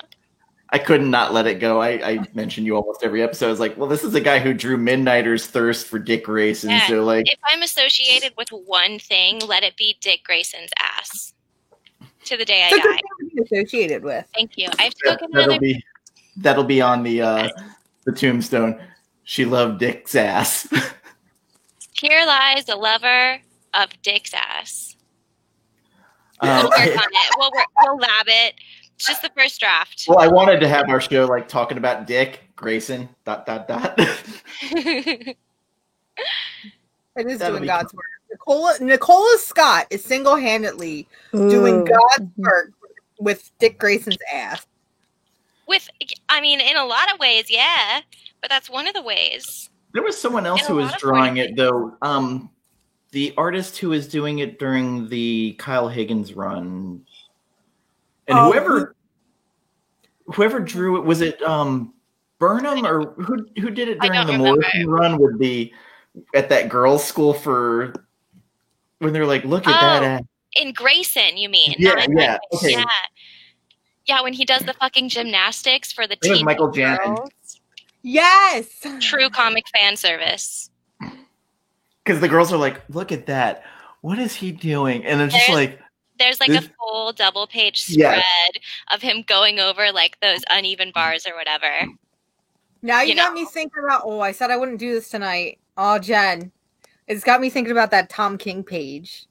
I couldn't not let it go. I mentioned you almost every episode. I was like, well, this is a guy who drew Midnighter's thirst for Dick Grayson.
Yeah.
So like,
if I'm associated with one thing, let it be Dick Grayson's ass. To the day I die.
To be associated with.
Thank you. I have to go get another.
That'll be on the tombstone. She loved Dick's ass.
Here lies the lover of Dick's ass. We'll work on it. We'll lab it. It's just the first draft.
Well, I wanted to have our show like talking about Dick Grayson. ...
It is doing God's work. Nicola Scott is single-handedly doing God's work with Dick Grayson's ass.
In a lot of ways, yeah, but that's one of the ways.
There was someone else who was drawing it, though. The artist who was doing it during the Kyle Higgins run, and whoever drew it, was it Burnham or who did it
I
during
don't
the
remember.
Morrison run would be at that girls' school for when they're like, look at that ass.
In Grayson, you mean?
Yeah, yeah. Okay.
Yeah. Yeah, when he does the fucking gymnastics for the
It was
teen
Michael
girls.
Janin.
Yes.
True comic fan service.
Because the girls are like, look at that. What is he doing? And it's just like
there's like a full double page spread of him going over like those uneven bars or whatever.
Now you got me thinking about, I said I wouldn't do this tonight. Oh, Jen. It's got me thinking about that Tom King page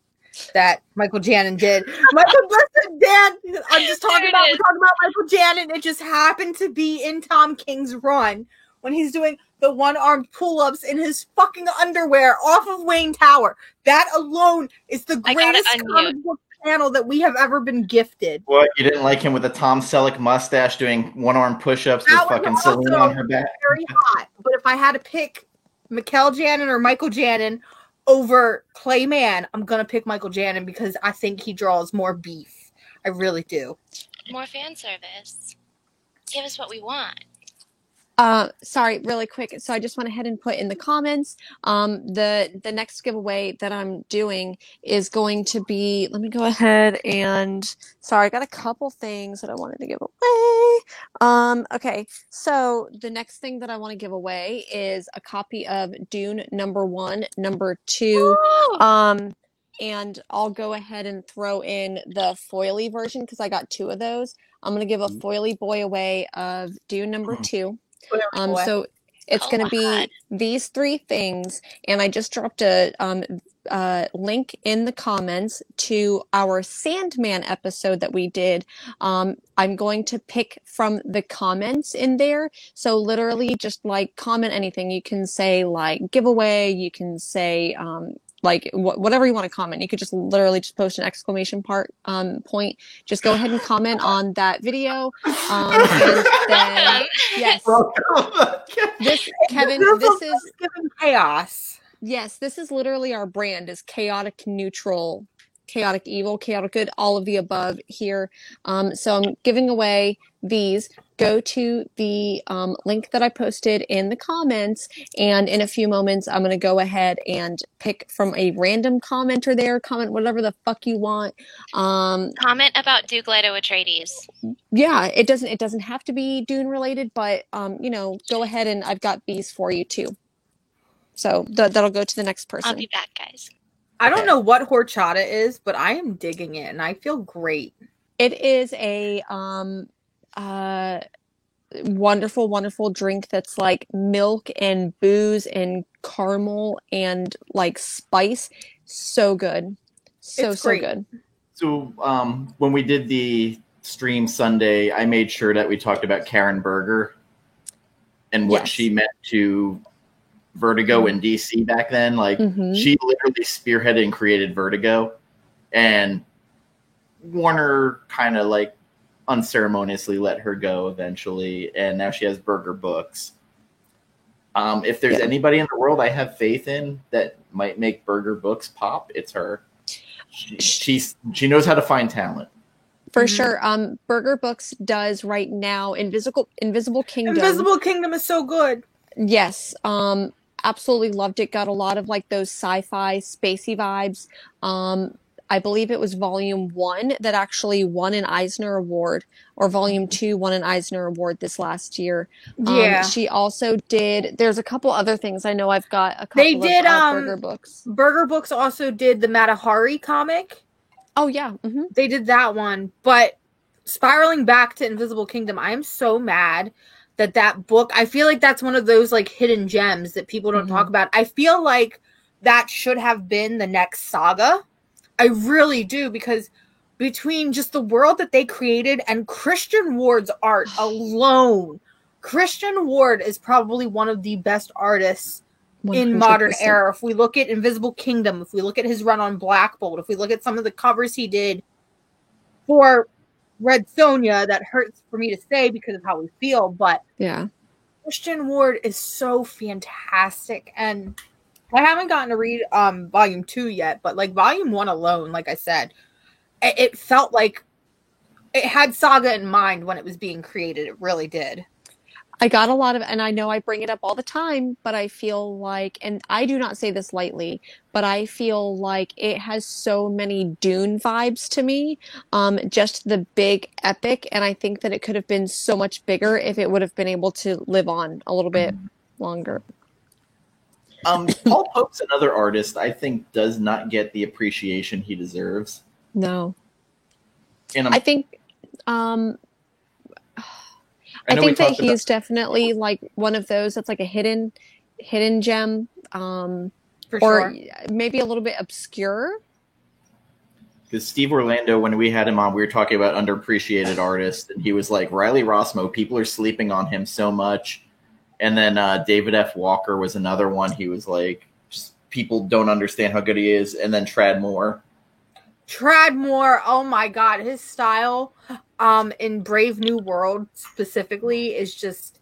that Michael Janin did. Listen, Dan, I'm just talking about, we're talking about Michael Janin. It just happened to be in Tom King's run when he's doing the one-armed pull-ups in his fucking underwear off of Wayne Tower. That alone is the greatest comic book panel that we have ever been gifted.
What? You didn't like him with a Tom Selleck mustache doing one-arm push-ups with fucking Selena on her back?
Very hot. But if I had to pick Mikkel Janin or Michael Janin over Clay Mann, I'm going to pick Michael Janin because I think he draws more beef. I really do.
More fan service. Give us what we want.
Sorry, really quick. So I just went ahead and put in the comments. The next giveaway that I'm doing is going to be, let me go ahead and, sorry, I got a couple things that I wanted to give away. Okay. So the next thing that I want to give away is a copy of Dune #1, #2. And I'll go ahead and throw in the foily version because I got 2 of those. I'm going to give a foily boy away of Dune #2. So it's going to be these 3 things, and I just dropped a link in the comments to our Sandman episode that we did. I'm going to pick from the comments in there. So literally just like comment anything. You can say like giveaway, you can say like whatever you want to comment. You could just literally just post an exclamation point. Just go ahead and comment on that video. And then yes, Kevin, this is
chaos.
Yes, this is literally our brand, is chaotic neutral, chaotic evil, chaotic good, all of the above here. So I'm giving away these. Go to the link that I posted in the comments, and in a few moments, I'm going to go ahead and pick from a random commenter there. Comment whatever the fuck you want.
Comment about Duke Leto Atreides.
Yeah, it doesn't have to be Dune related, but go ahead, and I've got these for you too. So that'll go to the next person.
I'll be back, guys.
I don't know what horchata is, but I am digging it, and I feel great.
It is a wonderful, wonderful drink that's like milk and booze and caramel and like spice. So good. So good.
So when we did the stream Sunday, I made sure that we talked about Karen Berger and what she meant to Vertigo in DC back then. Like she literally spearheaded and created Vertigo, and Warner kind of like unceremoniously let her go eventually, and now she has Berger Books. If there's anybody in the world I have faith in that might make Berger Books pop, it's her. She knows how to find talent.
For sure. Berger Books does right now Invisible Kingdom.
Invisible Kingdom is so good.
Yes. Absolutely loved it. Got a lot of like those sci-fi spacey vibes. I believe it was volume 1 that actually won an Eisner Award, or volume 2 won an Eisner Award this last year. She also did, there's a couple other things. I know I've got a couple of Berger Books.
Berger Books also did the Matahari comic.
Oh, yeah.
They did that one. But spiraling back to Invisible Kingdom, I'm so mad that book, I feel like that's one of those like hidden gems that people don't talk about. I feel like that should have been the next saga. I really do, because between just the world that they created and Christian Ward's art alone, Christian Ward is probably one of the best artists 100%. In modern era. If we look at Invisible Kingdom, if we look at his run on Black Bolt, if we look at some of the covers he did for Red Sonja, that hurts for me to say because of how we feel, but
yeah,
Christian Ward is so fantastic. And I haven't gotten to read volume 2 yet, but like volume 1 alone, like I said, it felt like it had Saga in mind when it was being created. It really did.
I got a lot of, and I know I bring it up all the time, but I feel like, and I do not say this lightly, but I feel like it has so many Dune vibes to me. Just the big epic, and I think that it could have been so much bigger if it would have been able to live on a little bit longer.
Paul Pope's another artist I think does not get the appreciation he deserves.
No.
And
I think I think that he's definitely like one of those that's like a hidden gem,
For
or
sure.
maybe a little bit obscure.
Because Steve Orlando, when we had him on, we were talking about underappreciated artists, and he was like, Riley Rossmo, people are sleeping on him so much. And then David F. Walker was another one. He was like, just people don't understand how good he is. And then Tradd Moore.
Tradd Moore, oh my God, his style in Brave New World specifically is just,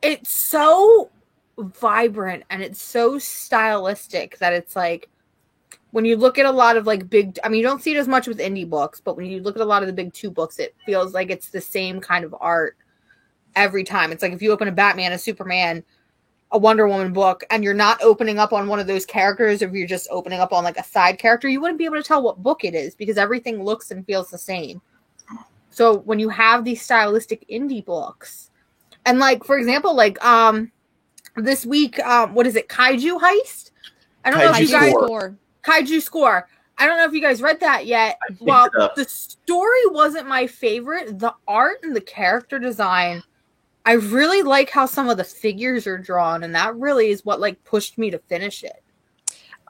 it's so vibrant and it's so stylistic that it's like, when you look at a lot of like big, I mean, you don't see it as much with indie books, but when you look at a lot of the big 2 books, it feels like it's the same kind of art every time. It's like if you open a Batman, a Superman, a Wonder Woman book, and you're not opening up on one of those characters, or if you're just opening up on like a side character, you wouldn't be able to tell what book it is because everything looks and feels the same. So when you have these stylistic indie books, and like, for example, like this week, what is it, Kaiju Heist? I don't know if you guys... Kaiju Score. I don't know if you guys read that yet. Well, the story wasn't my favorite. The art and the character design, I really like how some of the figures are drawn, and that really is what like pushed me to finish it.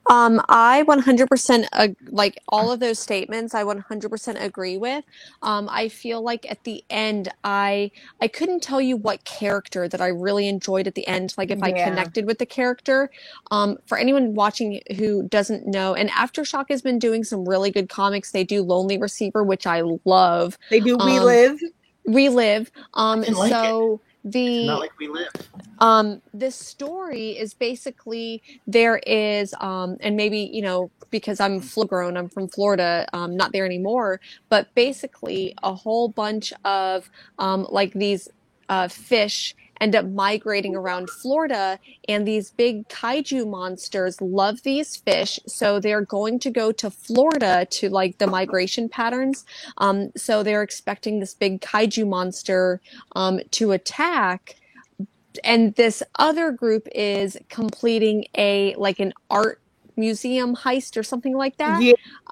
I 100% like all of those statements. I 100% agree with. I feel like at the end, I couldn't tell you what character that I really enjoyed at the end. Like if I connected with the character. For anyone watching who doesn't know, and Aftershock has been doing some really good comics. They do Lonely Receiver, which I love.
They do Relive.
So.
It's not like We Live.
This story is basically there is, and maybe, you know, because I'm full grown, I'm from Florida, not there anymore, but basically a whole bunch of, like these, fish end up migrating around Florida, and these big kaiju monsters love these fish, so they're going to go to Florida to like the migration patterns. So they're expecting this big kaiju monster to attack, and this other group is completing an art museum heist or something like that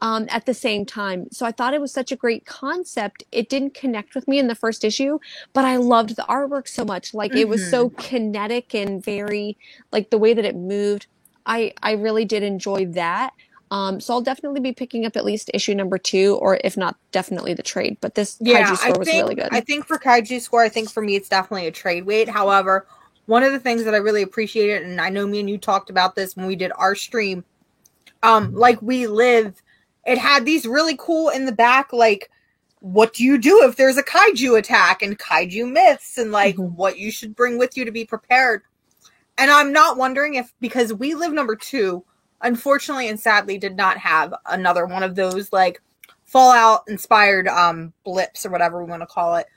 at the same time. So I thought it was such a great concept. It didn't connect with me in the first issue, but I loved the artwork so much. Like it was so kinetic and very like the way that it moved. I really did enjoy that. So I'll definitely be picking up at least issue number 2, or if not, definitely the trade. But this Kaiju Score was really good.
I think for Kaiju Score, I think for me it's definitely a trade weight. However, one of the things that I really appreciated, and I know me and you talked about this when we did our stream, like We Live, it had these really cool in the back, like, what do you do if there's a kaiju attack, and kaiju myths, and like what you should bring with you to be prepared. And I'm not wondering if, because We Live number 2, unfortunately and sadly, did not have another one of those like Fallout inspired blips or whatever we want to call it.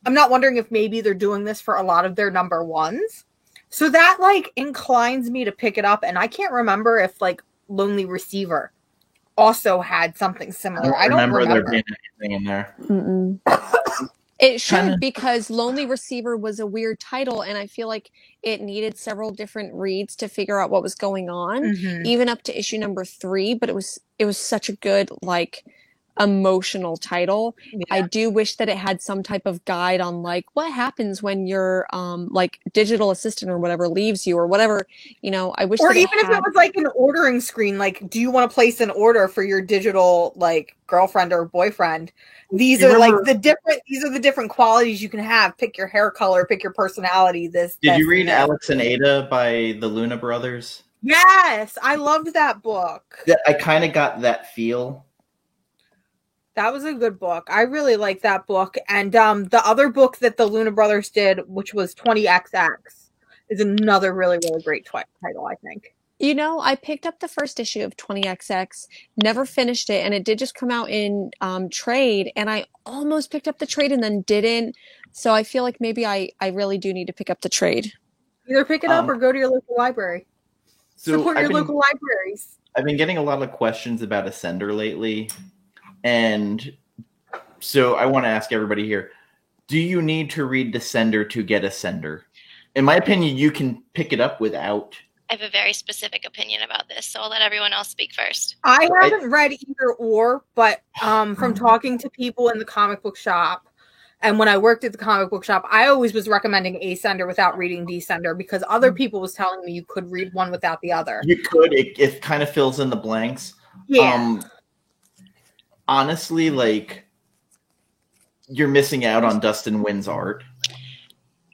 I'm not wondering if maybe they're doing this for a lot of their number 1s. So that like inclines me to pick it up. And I can't remember if like Lonely Receiver also had something similar. I don't remember
there being anything in there.
It should, because Lonely Receiver was a weird title, and I feel like it needed several different reads to figure out what was going on, even up to issue number 3. But it was such a good like emotional title. I do wish that it had some type of guide on like what happens when your like digital assistant or whatever leaves you or whatever, you know. I wish, or
even if it was like an ordering screen, like, do you want to place an order for your digital like girlfriend or boyfriend? These are the different qualities you can have. Pick your hair color, pick your personality. Did
you read Alex and Ada by the Luna Brothers?
Yes, I loved that book.
I kind of got that feel.
That was a good book. I really liked that book. And the other book that the Luna Brothers did, which was 20XX, is another really, really great title, I think.
You know, I picked up the first issue of 20XX, never finished it, and it did just come out in trade, and I almost picked up the trade and then didn't. So I feel like maybe I really do need to pick up the trade.
Either pick it up or go to your local library. Support your local libraries.
I've been getting a lot of questions about Ascender lately. And so I want to ask everybody here, do you need to read Descender to get Ascender? In my opinion, you can pick it up without.
I have a very specific opinion about this, so I'll let everyone else speak first.
I haven't read either or, but from talking to people in the comic book shop, and when I worked at the comic book shop, I always was recommending Ascender without reading Descender because other people was telling me you could read one without the other.
You could. It kind of fills in the blanks.
Yeah.
Honestly, like, you're missing out on Dustin Nguyen's art.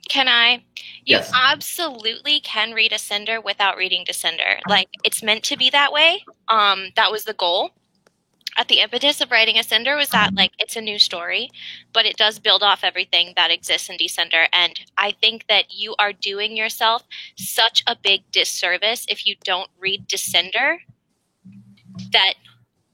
Can I? You
Yes.
absolutely can read Ascender without reading Descender. Like, it's meant to be that way. That was the goal. At the impetus of writing Ascender was that, like, it's a new story, but it does build off everything that exists in Descender. And I think that you are doing yourself such a big disservice if you don't read Descender that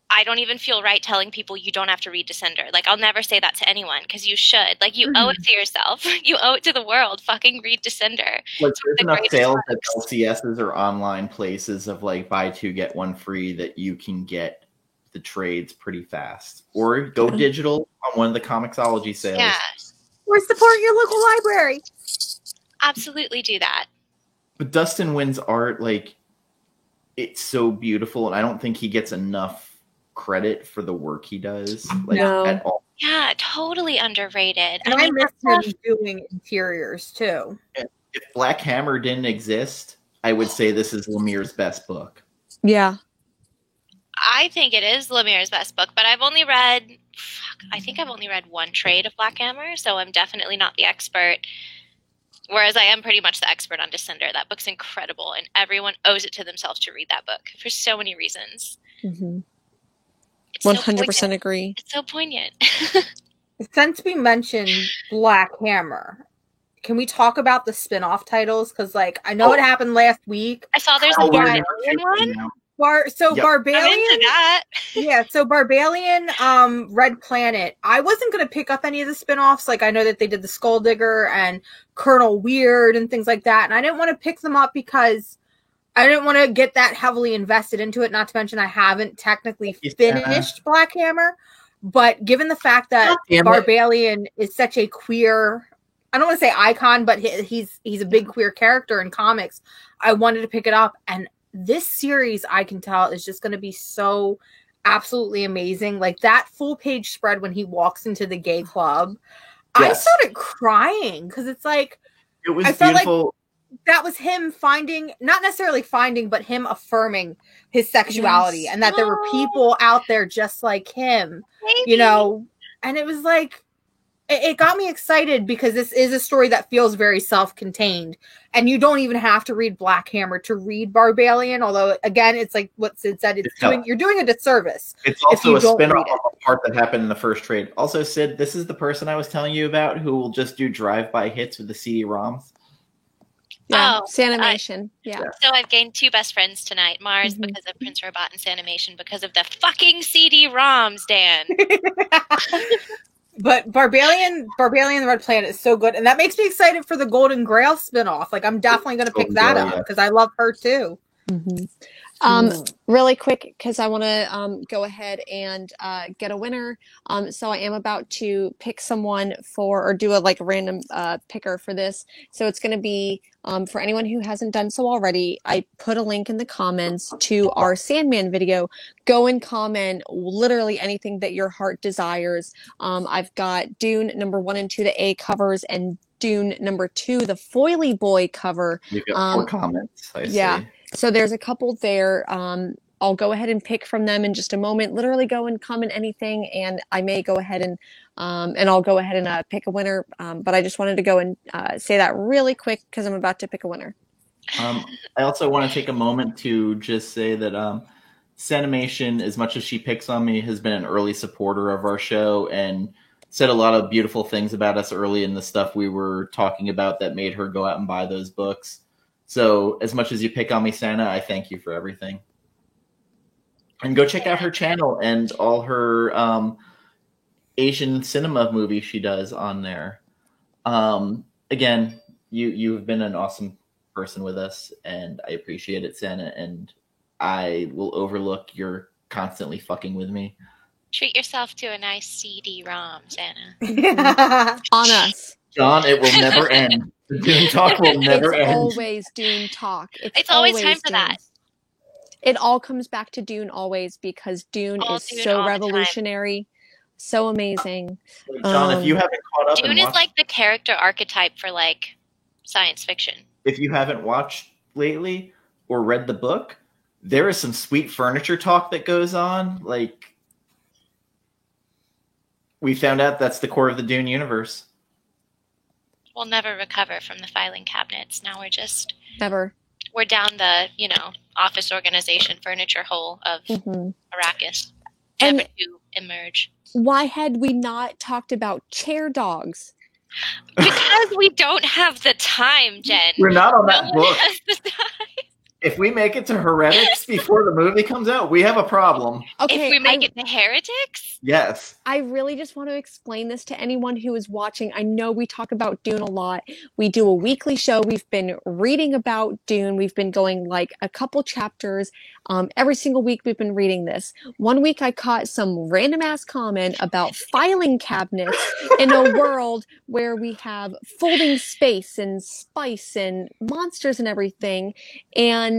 I don't even feel right telling people you don't have to read Descender. Like, I'll never say that to anyone because you should. Like, you owe it to yourself. You owe it to the world. Fucking read Descender.
Like, there's enough sales at LCSs or online places of, like, buy two, get one free that you can get the trades pretty fast. Or go digital on one of the Comixology sales.
Yeah.
Or support your local library.
Absolutely do that.
But Dustin Nguyen's art, like, it's so beautiful, and I don't think he gets enough credit for the work he does, like, at all.
Yeah, totally underrated.
And I miss him doing interiors too.
If Black Hammer didn't exist, I would say this is Lemire's best book.
Yeah.
I think it is Lemire's best book, but I've only read one trade of Black Hammer, so I'm definitely not the expert. Whereas I am pretty much the expert on Descender. That book's incredible, and everyone owes it to themselves to read that book for so many reasons.
100% agree.
It's so poignant.
Since we mentioned Black Hammer, can we talk about the spin-off titles? Because, like, I know it happened last week.
I saw there's a Barbalian one.
Barbalian.
I'm into that.
Yeah, so Barbalian, Red Planet. I wasn't going to pick up any of the spin-offs. Like, I know that they did the Skulldigger and Colonel Weird and things like that. And I didn't want to pick them up because I didn't want to get that heavily invested into it. Not to mention I haven't technically finished Black Hammer. But given the fact that Barbalian is such a queer, I don't want to say icon, but he's a big queer character in comics, I wanted to pick it up. And this series, I can tell, is just going to be so absolutely amazing. Like, that full page spread when he walks into the gay club, I started crying because it's like,
it was
I felt
beautiful.
like that was him not necessarily finding, but him affirming his sexuality and that there were people out there just like him, you know, and it was like, it got me excited because this is a story that feels very self-contained, and you don't even have to read Black Hammer to read Barbalian. Although, again, it's like what Sid said, you're doing a disservice.
It's also a spin-off of a part that happened in the first trade. Also, Sid, this is the person I was telling you about who will just do drive-by hits with the CD-ROMs.
Yeah, Sanimation.
So I've gained two best friends tonight. Mars because of Prince Robot, and Sanimation because of the fucking CD-ROMs, Dan.
But Barbalian the Red Planet is so good. And that makes me excited for the Golden Grail spinoff. Like, I'm definitely going to pick that up because I love her too.
Really quick, because I want to go ahead and get a winner. So I am about to pick someone or do a random picker for this. So it's going to be for anyone who hasn't done so already. I put a link in the comments to our Sandman video. Go and comment literally anything that your heart desires. I've got Dune #1 and 2, the A covers, and Dune #2, the Foily Boy cover.
You've got 4 comments. I see.
So there's a couple there. I'll go ahead and pick from them in just a moment. Literally go and comment anything, and I may go ahead and I'll go ahead and pick a winner. But I just wanted to go and say that really quick because I'm about to pick a winner.
I also want to take a moment to just say that Sanimation, as much as she picks on me, has been an early supporter of our show and said a lot of beautiful things about us early in the stuff we were talking about that made her go out and buy those books. So as much as you pick on me, Santa, I thank you for everything. And go check out her channel and all her Asian cinema movies she does on there. Again, you've been an awesome person with us, and I appreciate it, Santa, and I will overlook your constantly fucking with me.
Treat yourself to a nice CD-ROM, Santa.
On us.
John, it will never end. The Dune talk will never end.
It's always Dune talk.
It's always time for
Dune.
that.
It all comes back to Dune always, because Dune is so revolutionary, so amazing.
John, if you haven't caught up,
Dune is like the character archetype for like science fiction.
If you haven't watched lately or read the book, there is some sweet furniture talk that goes on. Like, we found out that's the core of the Dune universe.
We'll never recover from the filing cabinets. Now
never.
We're down the, office organization furniture hole of Arrakis. Never to emerge.
Why had we not talked about chair dogs?
Because we don't have the time, Jen.
We're not on that book. If we make it to Heretics before the movie comes out, we have a problem.
Okay, if we make it to Heretics?
Yes.
I really just want to explain this to anyone who is watching. I know we talk about Dune a lot. We do a weekly show. We've been reading about Dune. We've been going like a couple chapters. Every single week we've been reading this. One week I caught some random ass comment about filing cabinets in a world where we have folding space and spice and monsters and everything. And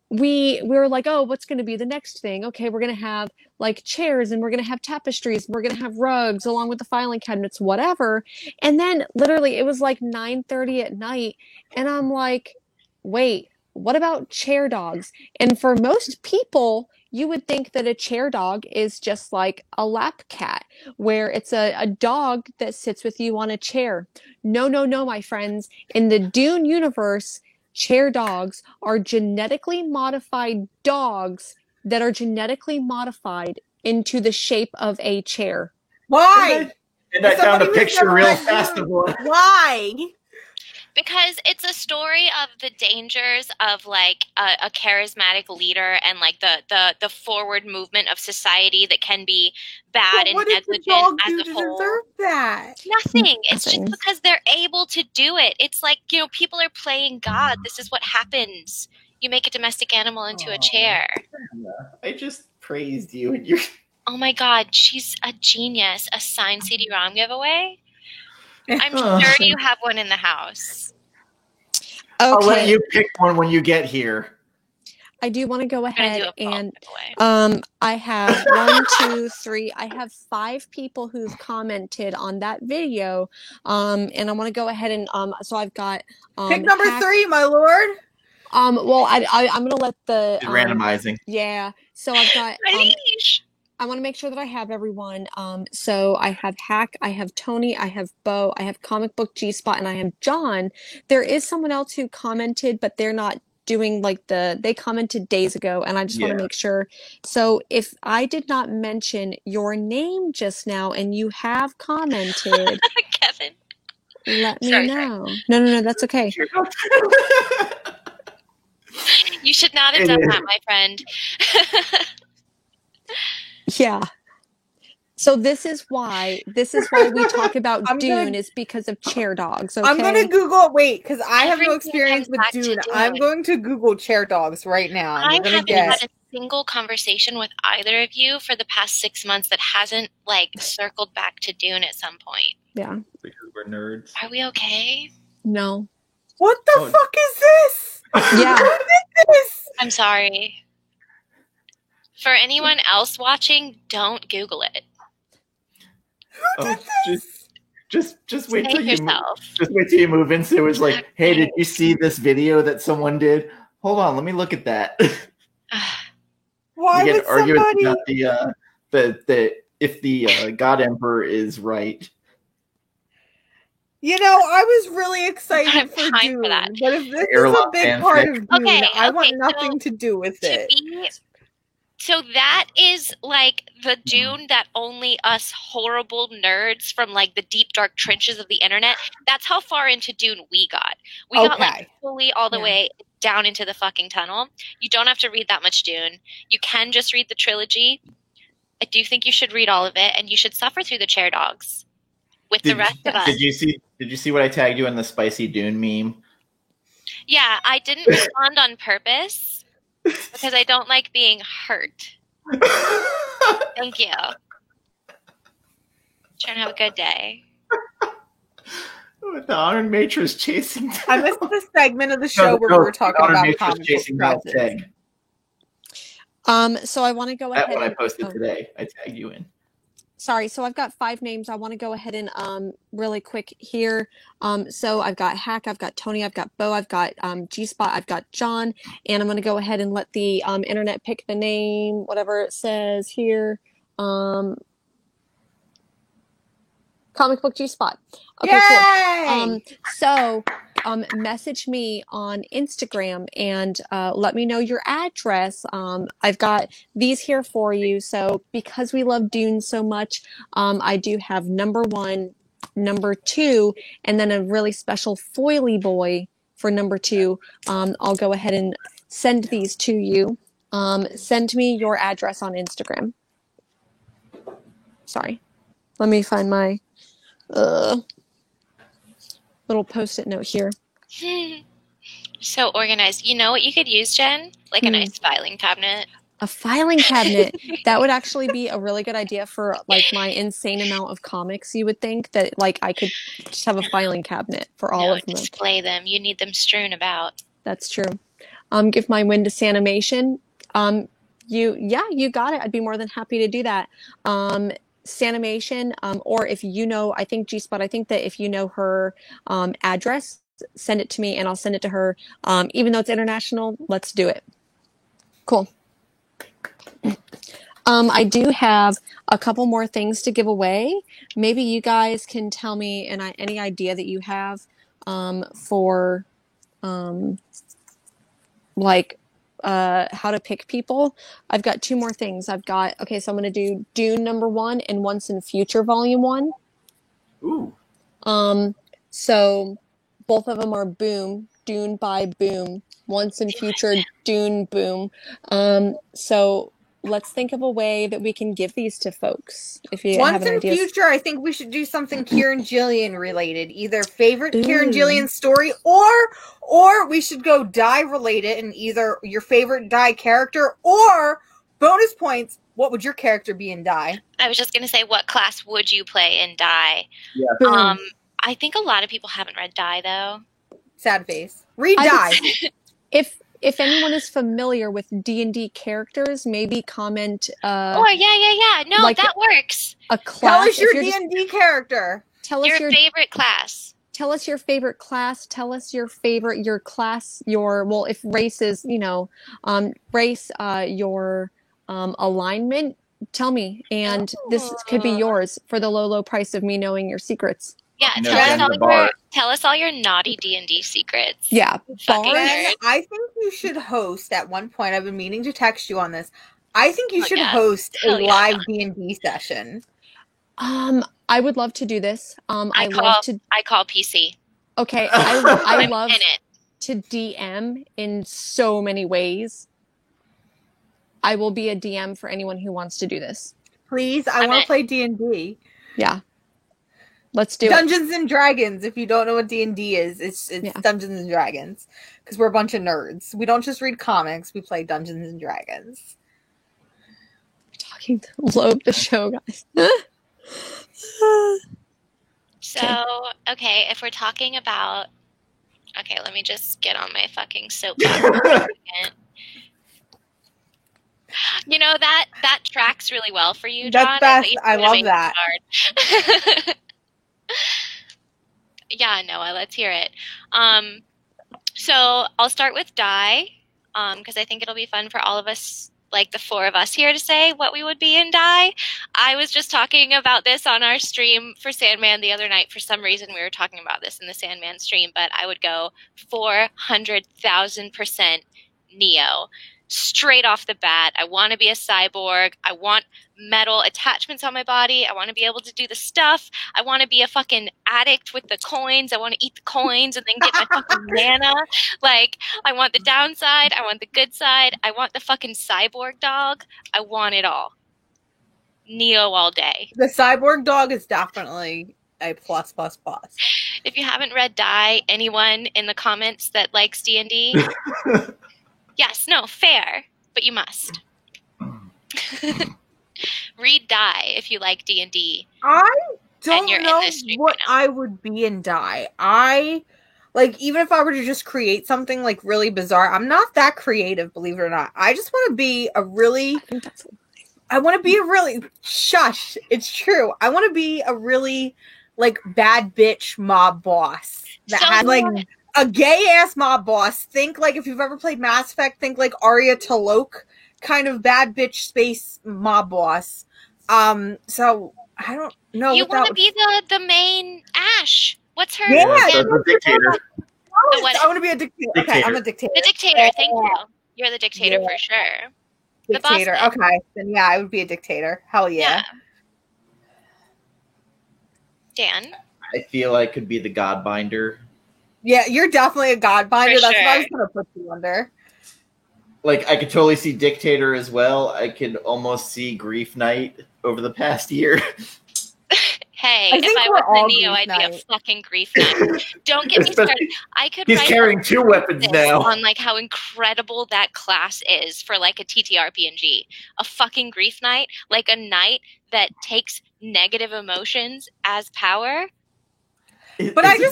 we were like, oh, what's going to be the next thing? Okay, we're going to have like chairs, and we're going to have tapestries, and we're going to have rugs along with the filing cabinets, whatever. And then literally it was like 9:30 at night, and I'm like, wait, what about chair dogs? And for most people, you would think that a chair dog is just like a lap cat, where it's a dog that sits with you on a chair. No, my friends. In the Dune universe, chair dogs are genetically modified dogs that are genetically modified into the shape of a chair.
Why?
And I found a picture real fast of one.
Why?
Because it's a story of the dangers of like a charismatic leader and like the forward movement of society that can be bad and negligent as a whole.
Deserve that?
Nothing. It's just because they're able to do it. It's like, people are playing God. This is what happens. You make a domestic animal into a chair.
I just praised you, and you're.
Oh my God, she's a genius. A signed CD-ROM giveaway. I'm sure you have one in the house.
Okay.
I'll let you pick one when you get here.
I do want to go ahead and I have 1, 2, 3. I have 5 people who've commented on that video. And I want to go ahead and so I've got
pick number 3, my lord.
Well, I'm gonna let the
randomizing.
Yeah. So I've got I want to make sure that I have everyone. So I have Hack, I have Tony, I have Bo, I have Comic Book G-Spot, and I have John. There is someone else who commented, but they're not doing like they commented days ago, and I just want to make sure. So if I did not mention your name just now and you have commented,
Kevin,
let me know. No, that's okay.
You should not have done that, my friend.
Yeah. So this is why we talk about Dune is because of chair dogs. Okay?
I'm gonna Google. Wait, because I have no experience with Dune. I'm going to Google chair dogs right now.
I haven't had a single conversation with either of you for the past 6 months that hasn't like circled back to Dune at some point.
Yeah,
because we're nerds.
Are we okay?
No.
What the fuck is this?
Yeah.
What is this?
I'm sorry. For anyone else watching, don't Google it.
Just wait till you move into it. It's like, hey, did you see this video that someone did? Hold on, let me look at that.
Why would somebody?
About if the God Emperor is right.
I was really excited for Dune, but if this is a big part of Dune, I want nothing to do with it.
So that is like the Dune that only us horrible nerds from like the deep dark trenches of the internet. That's how far into Dune we got. We got like fully all the way down into the fucking tunnel. You don't have to read that much Dune. You can just read the trilogy. I do think you should read all of it, and you should suffer through the chair dogs with the rest of us.
Did you see what I tagged you in the spicy Dune meme?
Yeah, I didn't respond on purpose because I don't like being hurt. Thank you. Trying to have a good day.
With the Honored Matrix chasing.
I missed the segment of the show where we were talking about comic
chasing
book
tag.
So I want to go ahead.
That one I posted today. I tagged you in.
Sorry, so I've got 5 names. I want to go ahead and really quick here. So I've got Hack, I've got Tony, I've got Bo, I've got G-Spot, I've got John, and I'm going to go ahead and let the internet pick the name, whatever it says here. Comic Book G-Spot. Okay,
Yay!
cool. So message me on Instagram and let me know your address. I've got these here for you. So because we love Dune so much, I do have number 1, number 2, and then a really special foily boy for number 2. I'll go ahead and send these to you. Send me your address on Instagram. Sorry. Let me find my little post-it note here.
So organized. You know what you could use, Jen? Like a nice filing cabinet.
A filing cabinet. That would actually be a really good idea for like my insane amount of comics. You would think that like I could just have a filing cabinet for all of them.
Display them. You need them strewn about.
That's true. Give my win to Sanimation. You got it. I'd be more than happy to do that. Sanimation, or if you know, I think G-Spot, I think that if you know her address, send it to me and I'll send it to her. Even though it's international, let's do it. Cool. I do have a couple more things to give away. Maybe you guys can tell me any idea that you have for how to pick people. I've got 2 more things. So I'm going to do Dune number 1 and Once and Future volume 1.
Ooh.
So both of them are Boom, Dune by Boom. Once and Future, Dune, Boom. So let's think of a way that we can give these to folks. If you have an idea.
Once in Future, I think we should do something Kieran Gillian related. Either favorite Kieran Gillian story or we should go Die related and either your favorite Die character or bonus points. What would your character be in Die?
I was just going to say, what class would you play in Die?
Yeah.
I think a lot of people haven't read Die though.
Sad face. Read Die.
If anyone is familiar with D&D characters, maybe comment.
Yeah. No, like that works.
A class.
Tell us your D&D character.
Tell us your favorite class.
Tell us your favorite class. Tell us your class. If race is, race, your alignment. Tell me, and this could be yours for the low price of me knowing your secrets.
Yeah, tell us all your naughty D&D secrets.
Yeah.
I think you should host at one point. I've been meaning to text you on this. I think you should host a live D&D session.
I would love to do this. I
call PC.
Okay, I love to DM in so many ways. I will be a DM for anyone who wants to do this.
Please, I want to play D&D.
Yeah. Let's do
Dungeons and Dragons. If you don't know what D&D is, it's Dungeons and Dragons. Because we're a bunch of nerds. We don't just read comics. We play Dungeons and Dragons.
We're talking low the show, guys.
If we're talking about... Okay, let me just get on my fucking soapbox for a second. You know, that tracks really well for you, John.
That's best. I love that.
Yeah, Noah, let's hear it. So I'll start with Die, because I think it'll be fun for all of us, like the 4 of us here, to say what we would be in Die. I was just talking about this on our stream for Sandman the other night. For some reason, we were talking about this in the Sandman stream, but I would go 400,000% Neo. Straight off the bat, I want to be a cyborg. I want metal attachments on my body. I want to be able to do the stuff. I want to be a fucking addict with the coins. I want to eat the coins and then get my fucking mana. Like, I want the downside. I want the good side. I want the fucking cyborg dog. I want it all. Neo all day.
The cyborg dog is definitely A plus.
If you haven't read Die, anyone in the comments that likes D&D, yes, no, fair, but you must. Read Die if you like D&D.
I don't know what I would be in Die. Even if I were to just create something like really bizarre, I'm not that creative, believe it or not. I just want to be shush, it's true. I want to be a really like bad bitch mob boss that has like a gay ass mob boss. Think like if you've ever played Mass Effect, think like Arya T'Loak kind of bad bitch space mob boss. So I don't know.
You want to be the main Ash. What's her
name?
The dictator.
I want to be a dictator. Okay, I'm a dictator.
The dictator, thank you. You're the dictator for sure.
Dictator. Okay, then yeah, I would be a dictator. Hell yeah.
Dan?
I feel I could be the Godbinder.
Yeah, you're definitely a Godbinder.
For
That's
sure.
what I was going to put you under.
Like, I could totally see Dictator as well. I could almost see Grief Knight over the past year.
Hey, if I was the Neo, I'd be a fucking Grief Knight. Don't get me started.
He's carrying 2 weapons now.
On like how incredible that class is for like a TTRPG. A fucking Grief Knight, like a knight that takes negative emotions as power.
But I just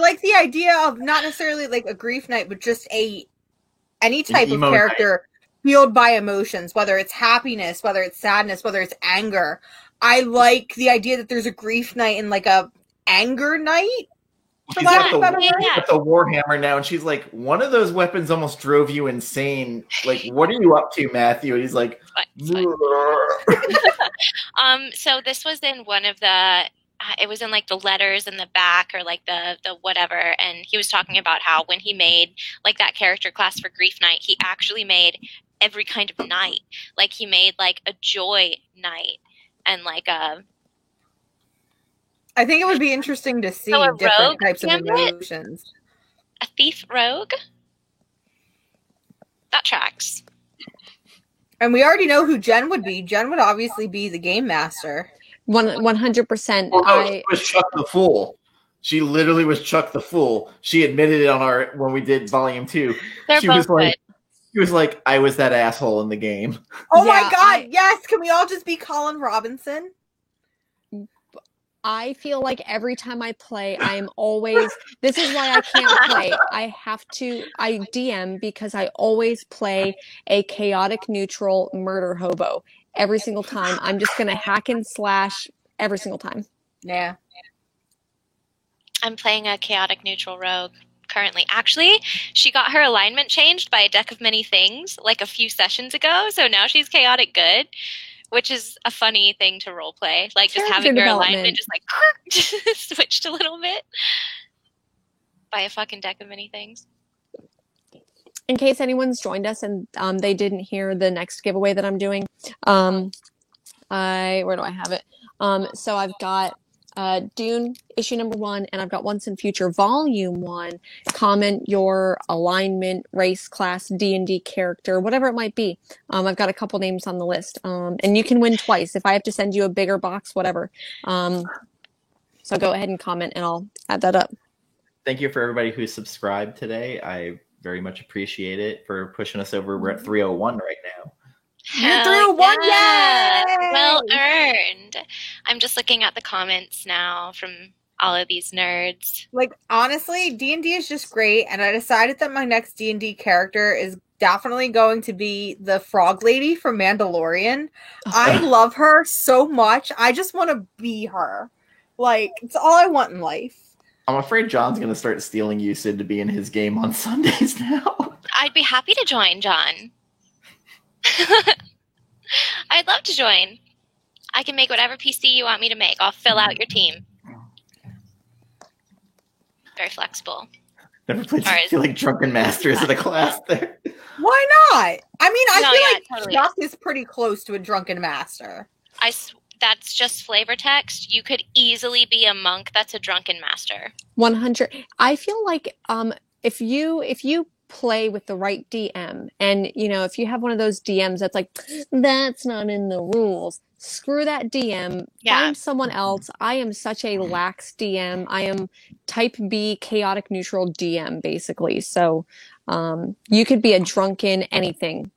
like the idea of not necessarily like a Grief Knight, but just any type of character fueled by emotions, whether it's happiness, whether it's sadness, whether it's anger. I like the idea that there's a Grief Knight and like a anger knight.
She's got the Warhammer now, and she's like, one of those weapons almost drove you insane. Like, what are you up to, Matthew? And he's like,
so this was in one of the it was in like the letters in the back or like the whatever, and he was talking about how when he made like that character class for Grief Knight, he actually made every kind of knight. Like he made like a joy knight and like a
I think it would be interesting to see different types of emotions.
A thief rogue? That tracks.
And we already know who Jen would be. Jen would obviously be the game master.
100%.
Well, no, she was Chuck the Fool. She literally was Chuck the Fool. She admitted it on when we did Volume 2. She was like, I was that asshole in the game.
Oh my god, yes! Can we all just be Colin Robinson?
I feel like every time I play, I'm always, this is why I can't play. I DM because I always play a chaotic neutral murder hobo. Every single time. I'm just going to hack and slash every single time.
Yeah.
I'm playing a chaotic neutral rogue currently. Actually, she got her alignment changed by a deck of many things like a few sessions ago, so now she's chaotic good. Which is a funny thing to roleplay. Like just having your alignment just like switched a little bit by a fucking deck of many things.
In case anyone's joined us and they didn't hear the next giveaway that I'm doing, where do I have it? So I've got Dune issue number 1, and I've got Once and Future volume 1. Comment your alignment, race, class, D&D character, whatever it might be. I've got a couple names on the list, and you can win twice if I have to send you a bigger box, whatever. So go ahead and comment, and I'll add that up.
Thank you for everybody who subscribed today. I very much appreciate it for pushing us over. We're at 301 right now.
You're 301,
yeah! Well earned. I'm just looking at the comments now from all of these nerds.
Like, honestly, D&D is just great, and I decided that my next D&D character is definitely going to be the frog lady from Mandalorian. I love her so much. I just want to be her. Like, it's all I want in life.
I'm afraid John's going to start stealing you, Sid, to be in his game on Sundays now.
I'd be happy to join, John. I'd love to join. I can make whatever PC you want me to make. I'll fill out your team. Very flexible.
Never played feel like Drunken Masters of the class there.
Why not? I mean, I feel like Chuck is pretty close to a Drunken Master.
That's just flavor text. You could easily be a monk that's a Drunken Master.
100. I feel like if you play with the right DM. And, you know, if you have one of those DMs that's like, that's not in the rules, screw that DM, find someone else. I am such a lax DM. I am type B chaotic neutral DM, basically. So you could be a drunken anything.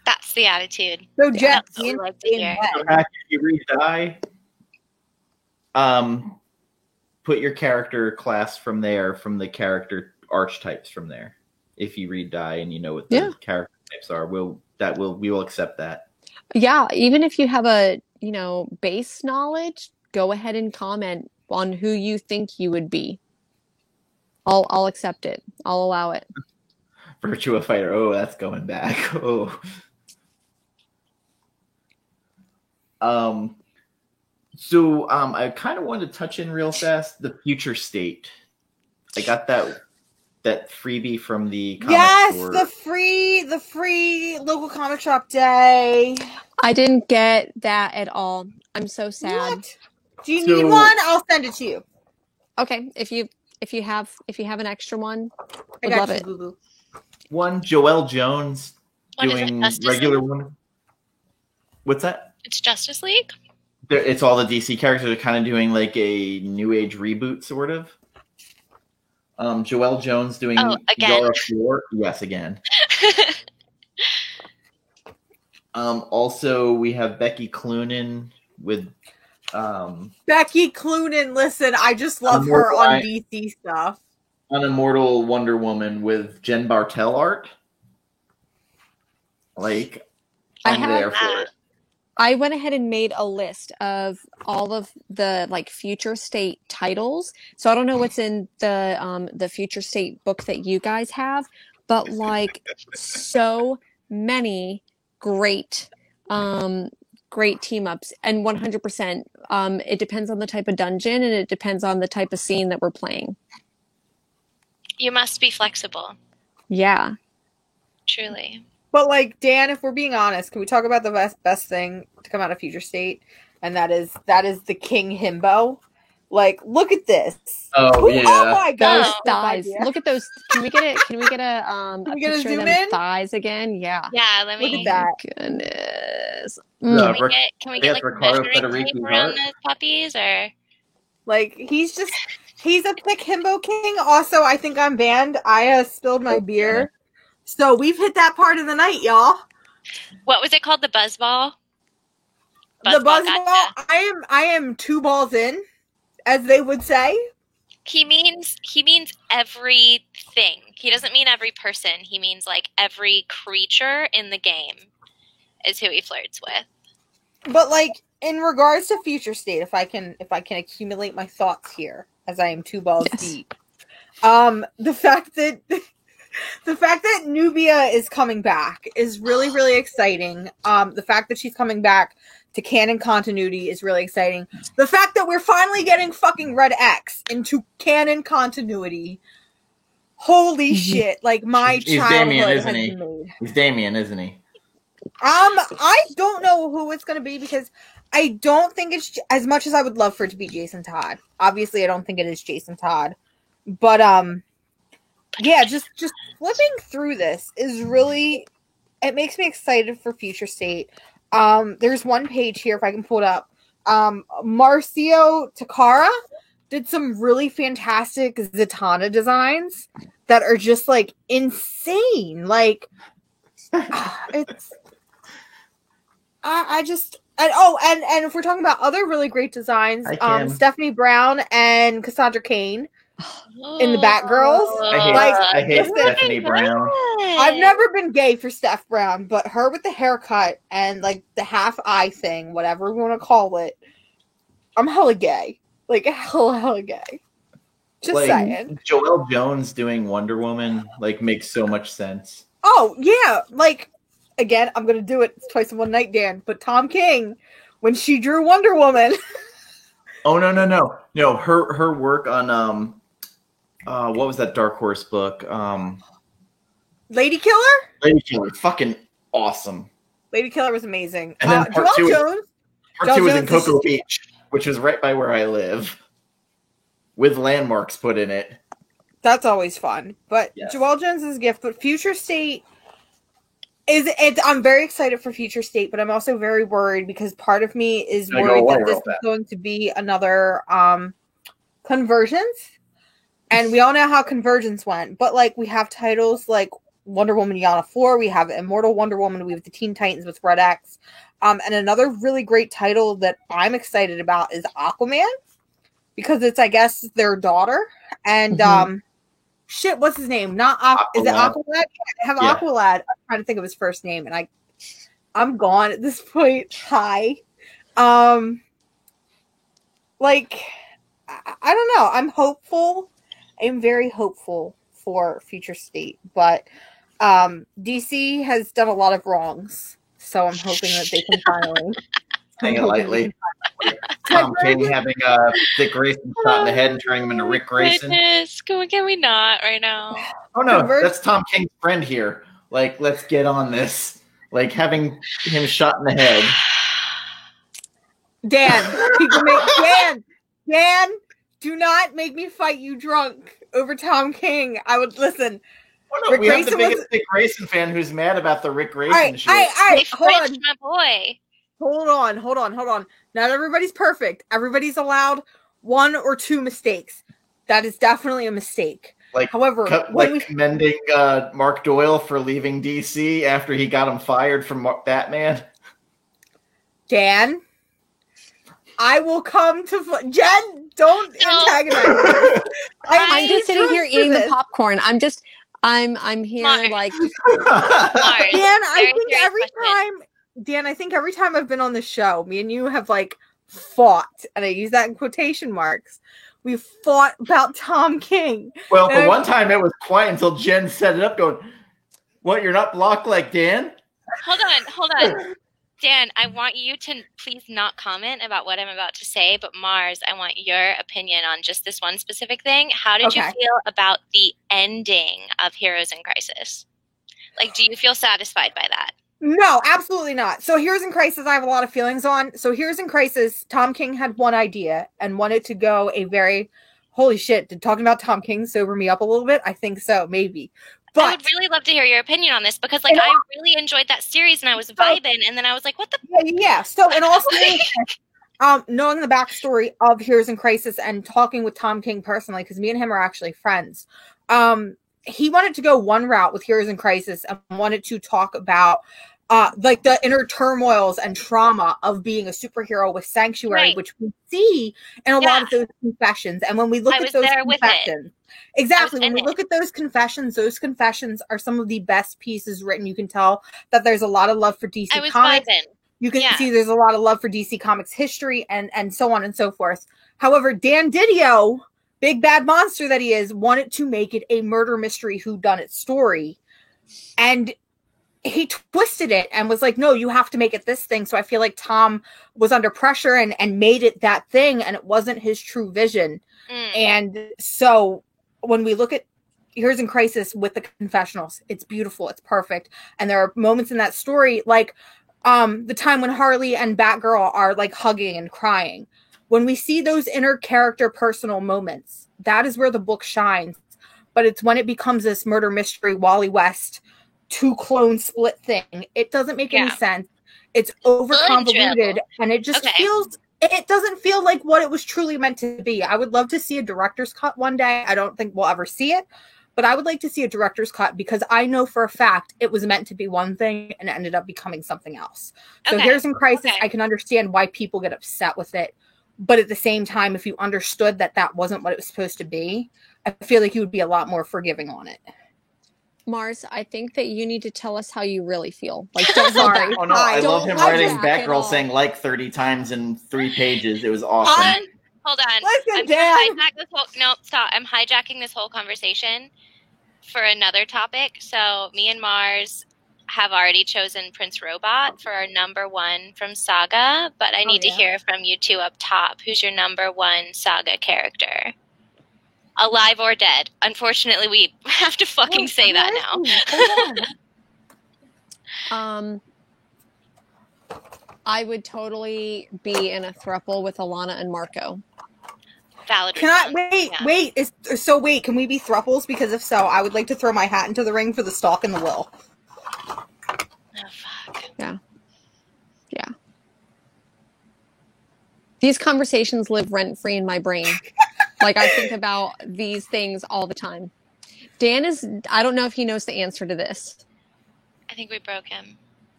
That's the attitude.
So, Jeff,
if you read die, put your character class from there, from the character archetypes from there. If you read die and you know what the character types are, we will accept that. Yeah,
even if you have a, you know, base knowledge, go ahead and comment on who you think you would be. I'll accept it. I'll allow it.
Virtua Fighter. Oh, that's going back. Oh. So I kind of wanted to touch in real fast the future state. I got that freebie from the comic store.
the free local comic shop day.
I didn't get that at all. I'm so sad.
What? Do you need one? I'll send it to you.
Okay, if you have an extra one, I'd love it.
Boo-boo.
One Joelle Jones doing regular one. What's that?
It's Justice League.
It's all the DC characters are kind of doing like a new age reboot, sort of. Joelle Jones doing
again.
Yes, again. Also, we have Becky Cloonan with.
Becky Cloonan, listen, I just love her on DC stuff.
On Immortal Wonder Woman with Jen Bartel art. Like, I'm there for it.
I went ahead and made a list of all of the like future state titles. So I don't know what's in the future state book that you guys have, but like so many great team ups, and 100%. It depends on the type of dungeon and it depends on the type of scene that we're playing.
You must be flexible.
Yeah.
Truly.
But like, Dan, if we're being honest, can we talk about the best thing to come out of Future State? And that is the King Himbo. Like, look at this.
Oh yeah.
Oh my god.
Those thighs. Look at those. Can we get a picture of them thighs again? Yeah.
Yeah, let me
look at that.
Goodness.
Can we get like a measuring tape around those puppies, or
like he's a thick himbo king. Also, I think I'm banned. I spilled my beer. So we've hit that part of the night, y'all.
What was it called? The buzzball?
The buzzball. I am 2 balls in, as they would say.
He means everything. He doesn't mean every person. He means like every creature in the game is who he flirts with.
But like in regards to Future State, if I can accumulate my thoughts here, as I am 2 balls deep, the fact that Nubia is coming back is really, really exciting. The fact that she's coming back to canon continuity is really exciting. The fact that we're finally getting fucking Red X into canon continuity. Holy shit. Like, my childhood has been made.
He's Damien, isn't he?
I don't know who it's going to be because I don't think it's as much as I would love for it to be Jason Todd. Obviously, I don't think it is Jason Todd. But, yeah, just flipping through this is really, it makes me excited for Future State. There's one page here, if I can pull it up. Marcio Takara did some really fantastic Zatanna designs that are just like insane. Like, it's, and if we're talking about other really great designs, Stephanie Brown and Cassandra Cain in the Batgirls.
I hate Stephanie Brown.
I've never been gay for Steph Brown, but her with the haircut and like the half eye thing, whatever we want to call it, I'm hella gay. Like hella gay. Just like, saying.
Joelle Jones doing Wonder Woman like makes so much sense.
Oh yeah, like again, I'm gonna do it twice in one night, Dan. But Tom King, when she drew Wonder Woman.
Oh no! Her work on what was that Dark Horse book?
Lady Killer?
Lady Killer. Fucking awesome.
Lady Killer was amazing.
And then part two was in Cocoa Beach, which is right by where I live, with landmarks put in it.
That's always fun. But
Yes.
Joelle Jones's Gift, but Future State I'm very excited for Future State, but I'm also very worried because part of me is worried that this is going to be another Convergence. And we all know how Convergence went. But like we have titles like Wonder Woman Yana 4, we have Immortal Wonder Woman, we have the Teen Titans with Red X. And another really great title that I'm excited about is Aquaman. Because it's, I guess, their daughter. And shit, what's his name? Not Is it Aqualad? Yeah, I have Aqualad. I'm trying to think of his first name, and I'm gone at this point. Hi. Like, I don't know. I'm hopeful. I'm very hopeful for Future State, but DC has done a lot of wrongs, so I'm hoping that they can finally.
Saying it lightly. Tom King having Dick Grayson shot in the head and turning him into Rick Grayson.
Goodness. Can we not right now?
Oh no, that's Tom King's friend here. Like, let's get on this. Like having him shot in the head.
Dan, do not make me fight you drunk over Tom King. I would listen.
Oh no, we have the biggest Dick Grayson fan who's mad about the Rick Grayson shit.
All right, hold on.
My boy.
Hold on. Not everybody's perfect. Everybody's allowed 1 or 2 mistakes. That is definitely a mistake. However,
commending Mark Doyle for leaving DC after he got him fired from Batman.
Dan, I will come to Jen. Don't antagonize.
I'm just sitting here eating the popcorn. I'm here like.
Dan, I think every time I've been on the show, me and you have like fought, and I use that in quotation marks. We fought about Tom King.
Well, the one time it was quiet until Jen set it up going, what, you're not blocked like Dan?
Hold on. Dan, I want you to please not comment about what I'm about to say, but Mars, I want your opinion on just this one specific thing. How did you feel about the ending of Heroes in Crisis? Like, do you feel satisfied by that?
No, absolutely not. So Heroes in Crisis, I have a lot of feelings on. So Heroes in Crisis, Tom King had one idea and wanted to go a very, holy shit, did talking about Tom King sober me up a little bit? I think so, maybe. But
I would really love to hear your opinion on this because, like, I really enjoyed that series and I was vibing, and then I was like, what the?
Yeah. So, and also, knowing the backstory of Heroes in Crisis and talking with Tom King personally, because me and him are actually friends, he wanted to go one route with Heroes in Crisis and wanted to talk about like the inner turmoils and trauma of being a superhero with Sanctuary, which we see in a lot of those confessions. And when we look at those confessions, when we look at those confessions are some of the best pieces written. You can tell that there's a lot of love for DC Comics. You can see there's a lot of love for DC Comics history and so on and so forth. However, Dan Didio, big bad monster that he is, wanted to make it a murder mystery whodunit story. And he twisted it and was like, no, you have to make it this thing. So I feel like Tom was under pressure and made it that thing, and it wasn't his true vision. And so when we look at Heroes in Crisis with the confessionals, it's beautiful, it's perfect. And there are moments in that story, like the time when Harley and Batgirl are like hugging and crying. When we see those inner character personal moments, that is where the book shines. But it's when it becomes this murder mystery, Wally West, 2 clone split thing. It doesn't make any sense. It's over convoluted, and it just it doesn't feel like what it was truly meant to be. I would love to see a director's cut one day. I don't think we'll ever see it, but I would like to see a director's cut because I know for a fact it was meant to be one thing and it ended up becoming something else. So Heroes in Crisis, I can understand why people get upset with it. But at the same time, if you understood that that wasn't what it was supposed to be, I feel like you would be a lot more forgiving on it.
Mars, I think that you need to tell us how you really feel. Like, don't sorry.
Oh no, I love him writing Batgirl saying like 30 times in 3 pages. It was awesome.
Hold on.
Listen, Dan.
I'm hijacking this whole conversation for another topic. So me and Mars have already chosen Prince Robot for our number 1 from Saga, but I need to hear from you two up top. Who's your number 1 Saga character? Alive or dead. Unfortunately, we have to fucking say that
now. I would totally be in a throuple with Alana and Marco.
valid.
Can I
response.
wait? Wait. Can we be thruples? Because if so, I would like to throw my hat into the ring for the stalk and the will.
Oh fuck.
Yeah. These conversations live rent-free in my brain. Like, I think about these things all the time. Dan I don't know if he knows the answer to this.
I think we broke him.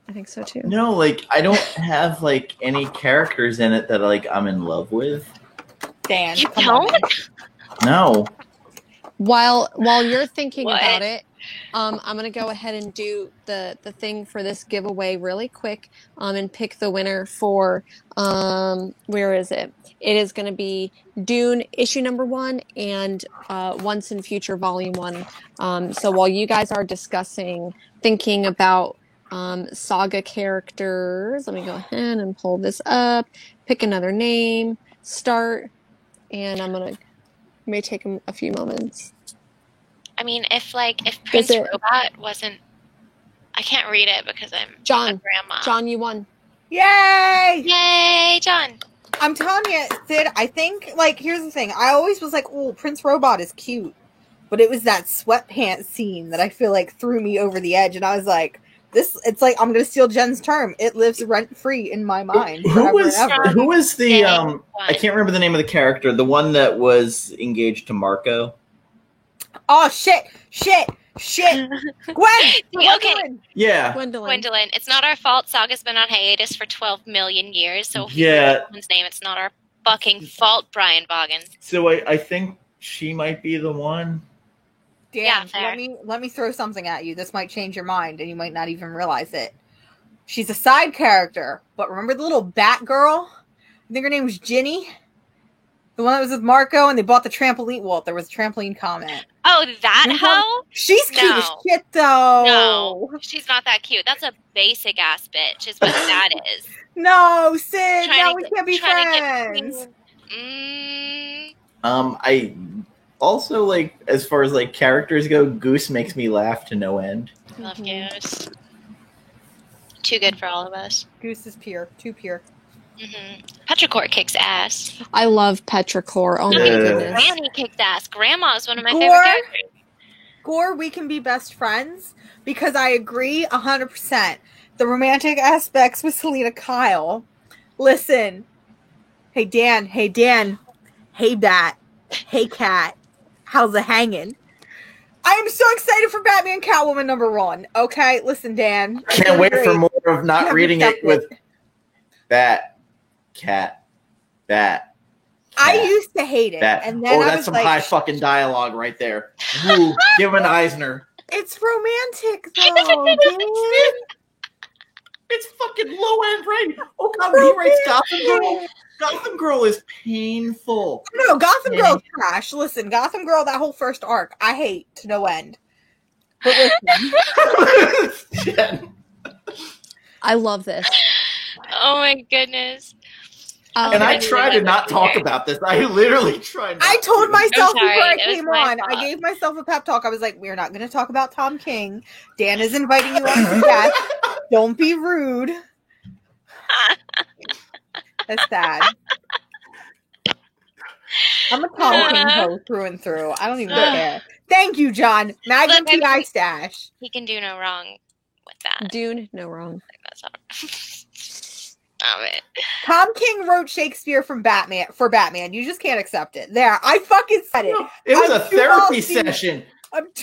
I think so too.
No, like, I don't have, like, any characters in it that, like, I'm in love with.
Dan,
You
come
don't?
on.
No.
While you're thinking
What?
about it, I'm gonna go ahead and do the thing for this giveaway really quick, and pick the winner for where is it? It is gonna be Dune issue number 1 and Once and Future Volume 1. So while you guys are thinking about saga characters, let me go ahead and pull this up, pick another name, start, and may take a few moments.
I mean, if Prince Robot wasn't, I can't read it because I'm a grandma.
John, you won.
Yay!
Yay, John!
I'm telling you, Sid, I think, like, here's the thing. I always was like, oh, Prince Robot is cute. But it was that sweatpants scene that I feel like threw me over the edge. And I was like, it's like, I'm going to steal Jen's term. It lives rent-free in my mind.
Who was the, I can't remember the name of the character, the one that was engaged to Marco?
Oh, shit. Gwen!
Okay.
Yeah.
Gwendolyn. It's not our fault. Saga's been on hiatus for 12 million years, so if
yeah.
His name, it's not our fucking fault, Brian Boggin.
So I think she might be the one.
Dan, let me throw something at you. This might change your mind, and you might not even realize it. She's a side character, but remember the little bat girl? I think her name was Ginny? The one that was with Marco, and they bought the trampoline. Well, there was a trampoline comment.
Oh, that hoe?
She's cute as shit, though.
No, she's not that cute. That's a basic ass bitch, is what that is.
No, Sid. Now we can't be friends.
I also, like, as far as like characters go, Goose makes me laugh to no end.
Love Goose. Too good for all of us.
Goose is pure. Too pure.
Mm-hmm. Petrichor kicks ass.
I love Petrichor. Oh my goodness.
Granny kicks ass. Grandma is one of my favorite characters.
Gore, we can be best friends because I agree 100%. The romantic aspects with Selena Kyle. Listen. Hey, Dan. Hey, Bat. Hey, Cat. How's it hanging? I am so excited for Batman Catwoman #1. Okay, listen, Dan.
Can't wait for more of not reading it with Bat. Cat. Bat.
I used to hate it.
Bat.
And then
that's some high fucking dialogue right there. Ooh, give an Eisner.
It's romantic, though, dude.
It's fucking low end, right? Oh, God, when he writes Gotham Girl. Gotham Girl is painful.
No, Gotham Girl trash. Listen, Gotham Girl, that whole first arc, I hate to no end. But
listen.
I love this.
Oh my goodness.
And I try to not talk about this. I literally try not
I told myself before I
it
came on, I gave myself a pep talk. I was like, we're not going to talk about Tom King. Dan is inviting you on to death. Don't be rude. That's sad. I'm a Tom King hoe through and through. I don't even care. Thank you, John. Magnum TI stash.
He can do no wrong with that.
Dune, no wrong.
That's all right.
Tom King wrote Shakespeare for Batman. You just can't accept it. There, I fucking said it.
It was a therapy session.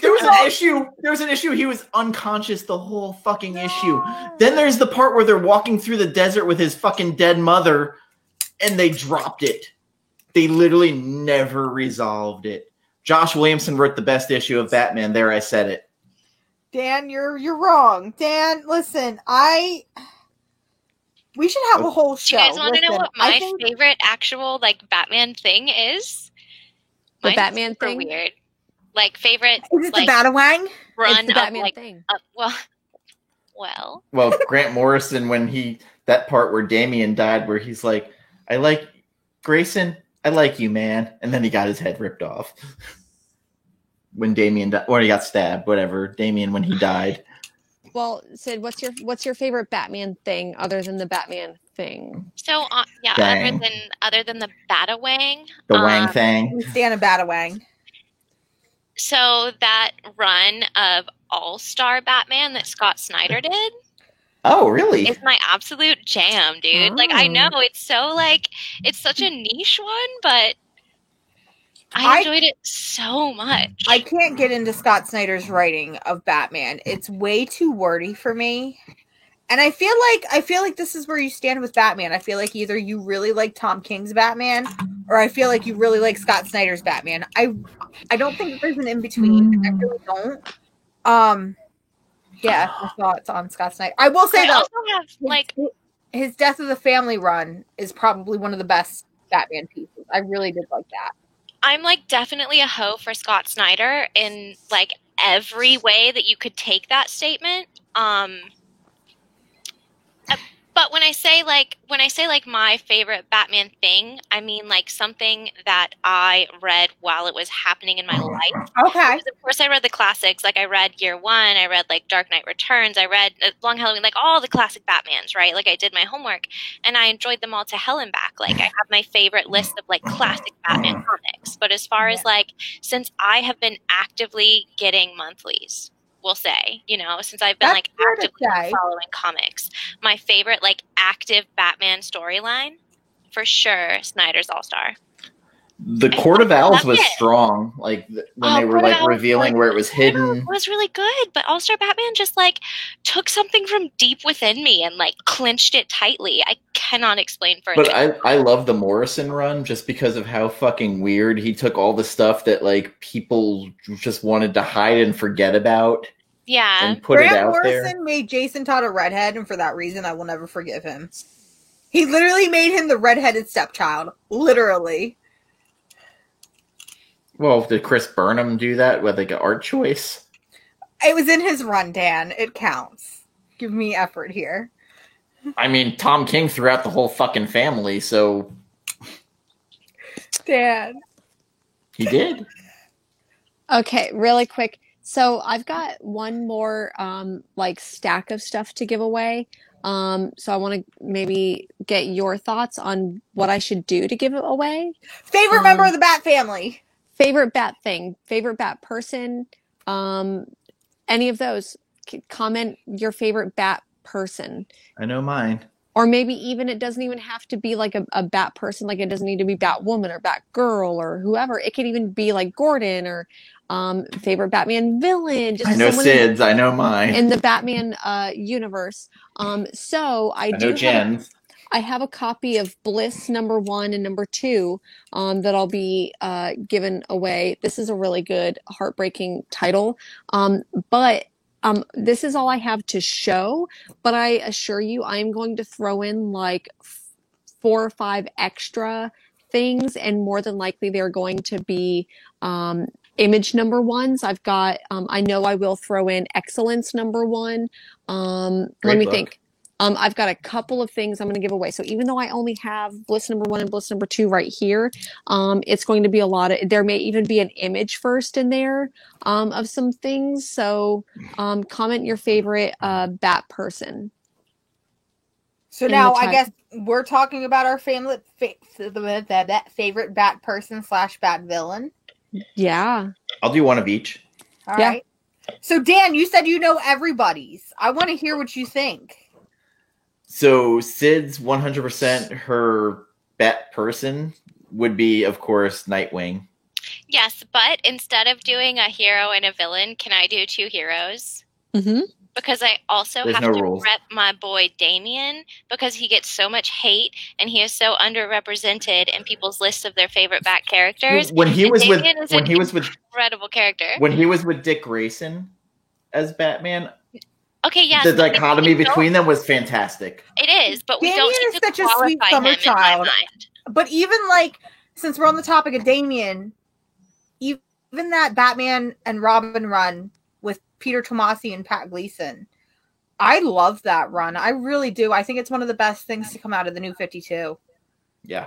There was an issue. He was unconscious the whole fucking issue. Then there's the part where they're walking through the desert with his fucking dead mother, and they dropped it. They literally never resolved it. Josh Williamson wrote the best issue of Batman. There, I said it.
Dan, you're wrong. Dan, listen, we should have a whole show.
Do you guys want to know what my favorite actual Batman thing is?
The Batman thing?
Weird. Favorite.
Is it the Batawang?
Run
it's the Batman thing.
Well,
Grant Morrison, when that part where Damian died, where he's like, I like Grayson, I like you, man. And then he got his head ripped off. When Damian died, or he got stabbed, whatever. Damian, when he died.
Well, Sid, what's your favorite Batman thing other than the Batman thing?
So yeah,
Dang.
other than the Batawang,
The Wang thing.
We stand a Batawang.
so that run of All-Star Batman that Scott Snyder did
Oh, really?
is my absolute jam, dude. Like, I know it's so like it's such a niche one, but I enjoyed it so much.
I can't get into Scott Snyder's writing of Batman. It's way too wordy for me. And I feel like this is where you stand with Batman. I feel like either you really like Tom King's Batman, or I feel like you really like Scott Snyder's Batman. I don't think there's an in between. I really don't. Yeah, my thoughts on Scott Snyder. I will say though, his Death of the Family run is probably one of the best Batman pieces. I really did like that.
I'm like definitely a hoe for Scott Snyder in like every way that you could take that statement. But when I say like my favorite Batman thing, I mean like something that I read while it was happening in my life.
Okay.
Because of course I read the classics. Like I read Year One, I read like Dark Knight Returns, I read Long Halloween, like all the classic Batmans, right? Like I did my homework and I enjoyed them all to hell and back. Like I have my favorite list of like classic Batman comics. But as far as like since I have been actively getting monthlies, we'll say, you know, since I've been like actively following comics, my favorite like active Batman storyline for sure, Snyder's All-Star.
The Court of Owls was strong, like when they were like revealing where it was hidden.
It was really good, but All-Star Batman just like took something from deep within me and like clinched it tightly. I cannot explain for it.
But I love the Morrison run just because of how fucking weird he took all the stuff that like people just wanted to hide and forget about.
Yeah.
And put it out there.
Morrison made Jason Todd a redhead, and for that reason, I will never forgive him. He literally made him the redheaded stepchild. Literally.
Well, did Chris Burnham do that with like an art choice?
It was in his run, Dan. It counts. Give me effort here.
I mean, Tom King threw out the whole fucking family, so...
Dan.
He did.
Okay, really quick. So I've got one more like stack of stuff to give away. So I want to maybe get your thoughts on what I should do to give it away.
Favorite member of the Bat family.
Favorite Bat thing. Favorite Bat person. Any of those. Comment your favorite Bat person.
I know mine.
Or maybe even it doesn't even have to be like a Bat person. Like it doesn't need to be Batwoman or Batgirl or whoever. It could even be like Gordon or favorite Batman villain. Just
I know Sid's. I know mine.
In the Batman universe. So I do.
Jen's.
I have a copy of Bliss #1 and #2 that I'll be giving away. This is a really good, heartbreaking title. But this is all I have to show. But I assure you, I am going to throw in like 4 or 5 extra things, and more than likely they're going to be Image #1s. I've got. I know I will throw in Excellence #1. Let me think. I've got a couple of things I'm going to give away. So even though I only have Bliss #1 and Bliss #2 right here, it's going to be a lot of, there may even be an image first in there, of some things. So, comment your favorite, Bat person.
So now I guess we're talking about our favorite Bat person / Bat villain.
Yeah.
I'll do one of each.
All right. So Dan, you said you know everybody's. I want to hear what you think.
So Sid's 100% her Bat person would be, of course, Nightwing.
Yes, but instead of doing a hero and a villain, can I do 2 heroes?
Mm-hmm.
Because I also have to rep my boy Damian, because he gets so much hate and he is so underrepresented in people's lists of their favorite Bat characters.
When he was with
incredible character.
When he was with Dick Grayson as Batman.
Okay, yes.
The dichotomy between them was fantastic.
It is, but we
Damian
don't need to
such a sweet summer child. But even like, since we're on the topic of Damian, even that Batman and Robin run with Peter Tomasi and Pat Gleason, I love that run. I really do. I think it's one of the best things to come out of the New 52.
Yeah.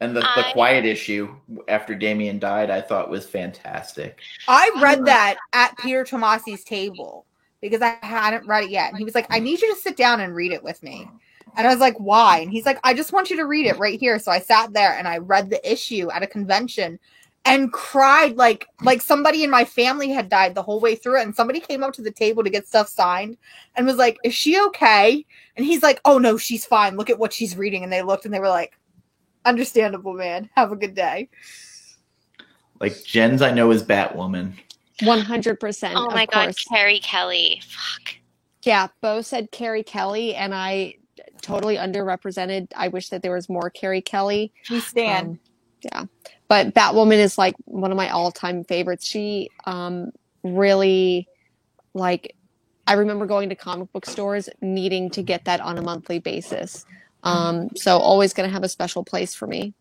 And the quiet issue after Damian died, I thought was fantastic.
I read that at Peter Tomasi's table, because I hadn't read it yet. And he was like, I need you to sit down and read it with me. And I was like, why? And he's like, I just want you to read it right here. So I sat there and I read the issue at a convention and cried like somebody in my family had died the whole way through it. And somebody came up to the table to get stuff signed and was like, is she okay? And he's like, oh no, she's fine. Look at what she's reading. And they looked and they were like, understandable, man. Have a good day.
Like Jen's, I know, is Batwoman.
100%.
Oh my God, Carrie Kelly. Fuck.
Yeah, Bo said Carrie Kelly, and I totally underrepresented. I wish that there was more Carrie Kelly.
We stand.
Yeah. But Batwoman is like one of my all-time favorites. She really, like, I remember going to comic book stores needing to get that on a monthly basis. So always going to have a special place for me.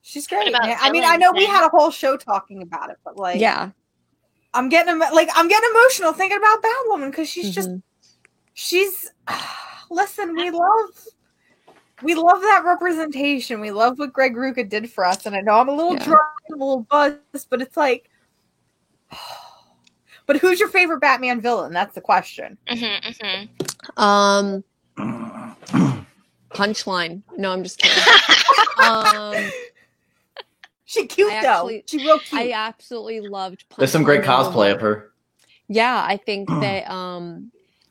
She's great. I mean, I know we had a whole show talking about it, but like,
yeah,
I'm getting emotional thinking about Batwoman because she's listen, we love that representation. We love what Greg Rucka did for us. And I know I'm a little drunk, a little buzzed, but it's like, but who's your favorite Batman villain? That's the question.
Punchline. No, I'm just kidding.
She's cute though. She's real cute.
I absolutely loved Punchline.
There's some great cosplay of her.
Yeah, I think that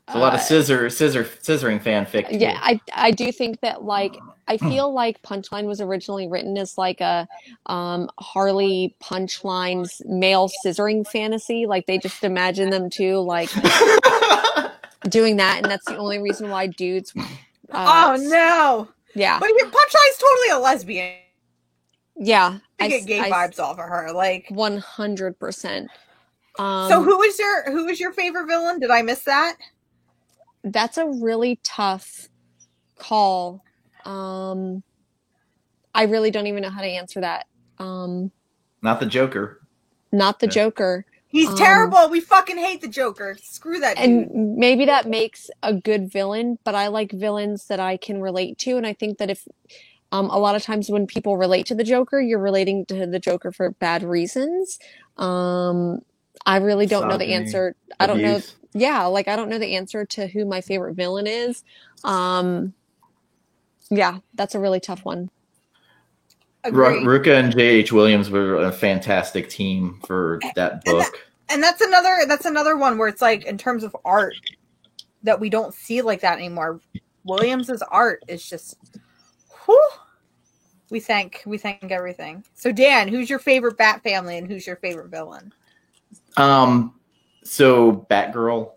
There's a lot of scissoring fanfic.
Yeah, I do think that, like, I feel like Punchline was originally written as like a Harley Punchline's male scissoring fantasy. Like they just imagine them two like doing that, and that's the only reason why dudes.
Oh no!
Yeah,
but Punchline's totally a lesbian.
Yeah,
I get gay vibes off of her, like
100%.
So who was your favorite villain? Did I miss that?
That's a really tough call. I really don't even know how to answer that.
Not the Joker.
Not the Joker.
He's terrible. We fucking hate the Joker. Screw that dude.
And maybe that makes a good villain, but I like villains that I can relate to. And I think that if a lot of times when people relate to the Joker, you're relating to the Joker for bad reasons. I really don't know the answer. I don't know. Yeah, like I don't know the answer to who my favorite villain is. Yeah, that's a really tough one.
Rucka and J.H. Williams were a fantastic team for that book.
And that's another one where it's like, in terms of art, that we don't see like that anymore. Williams's art is just, whew. We thank everything. So Dan, who's your favorite Bat family and who's your favorite villain?
So Batgirl.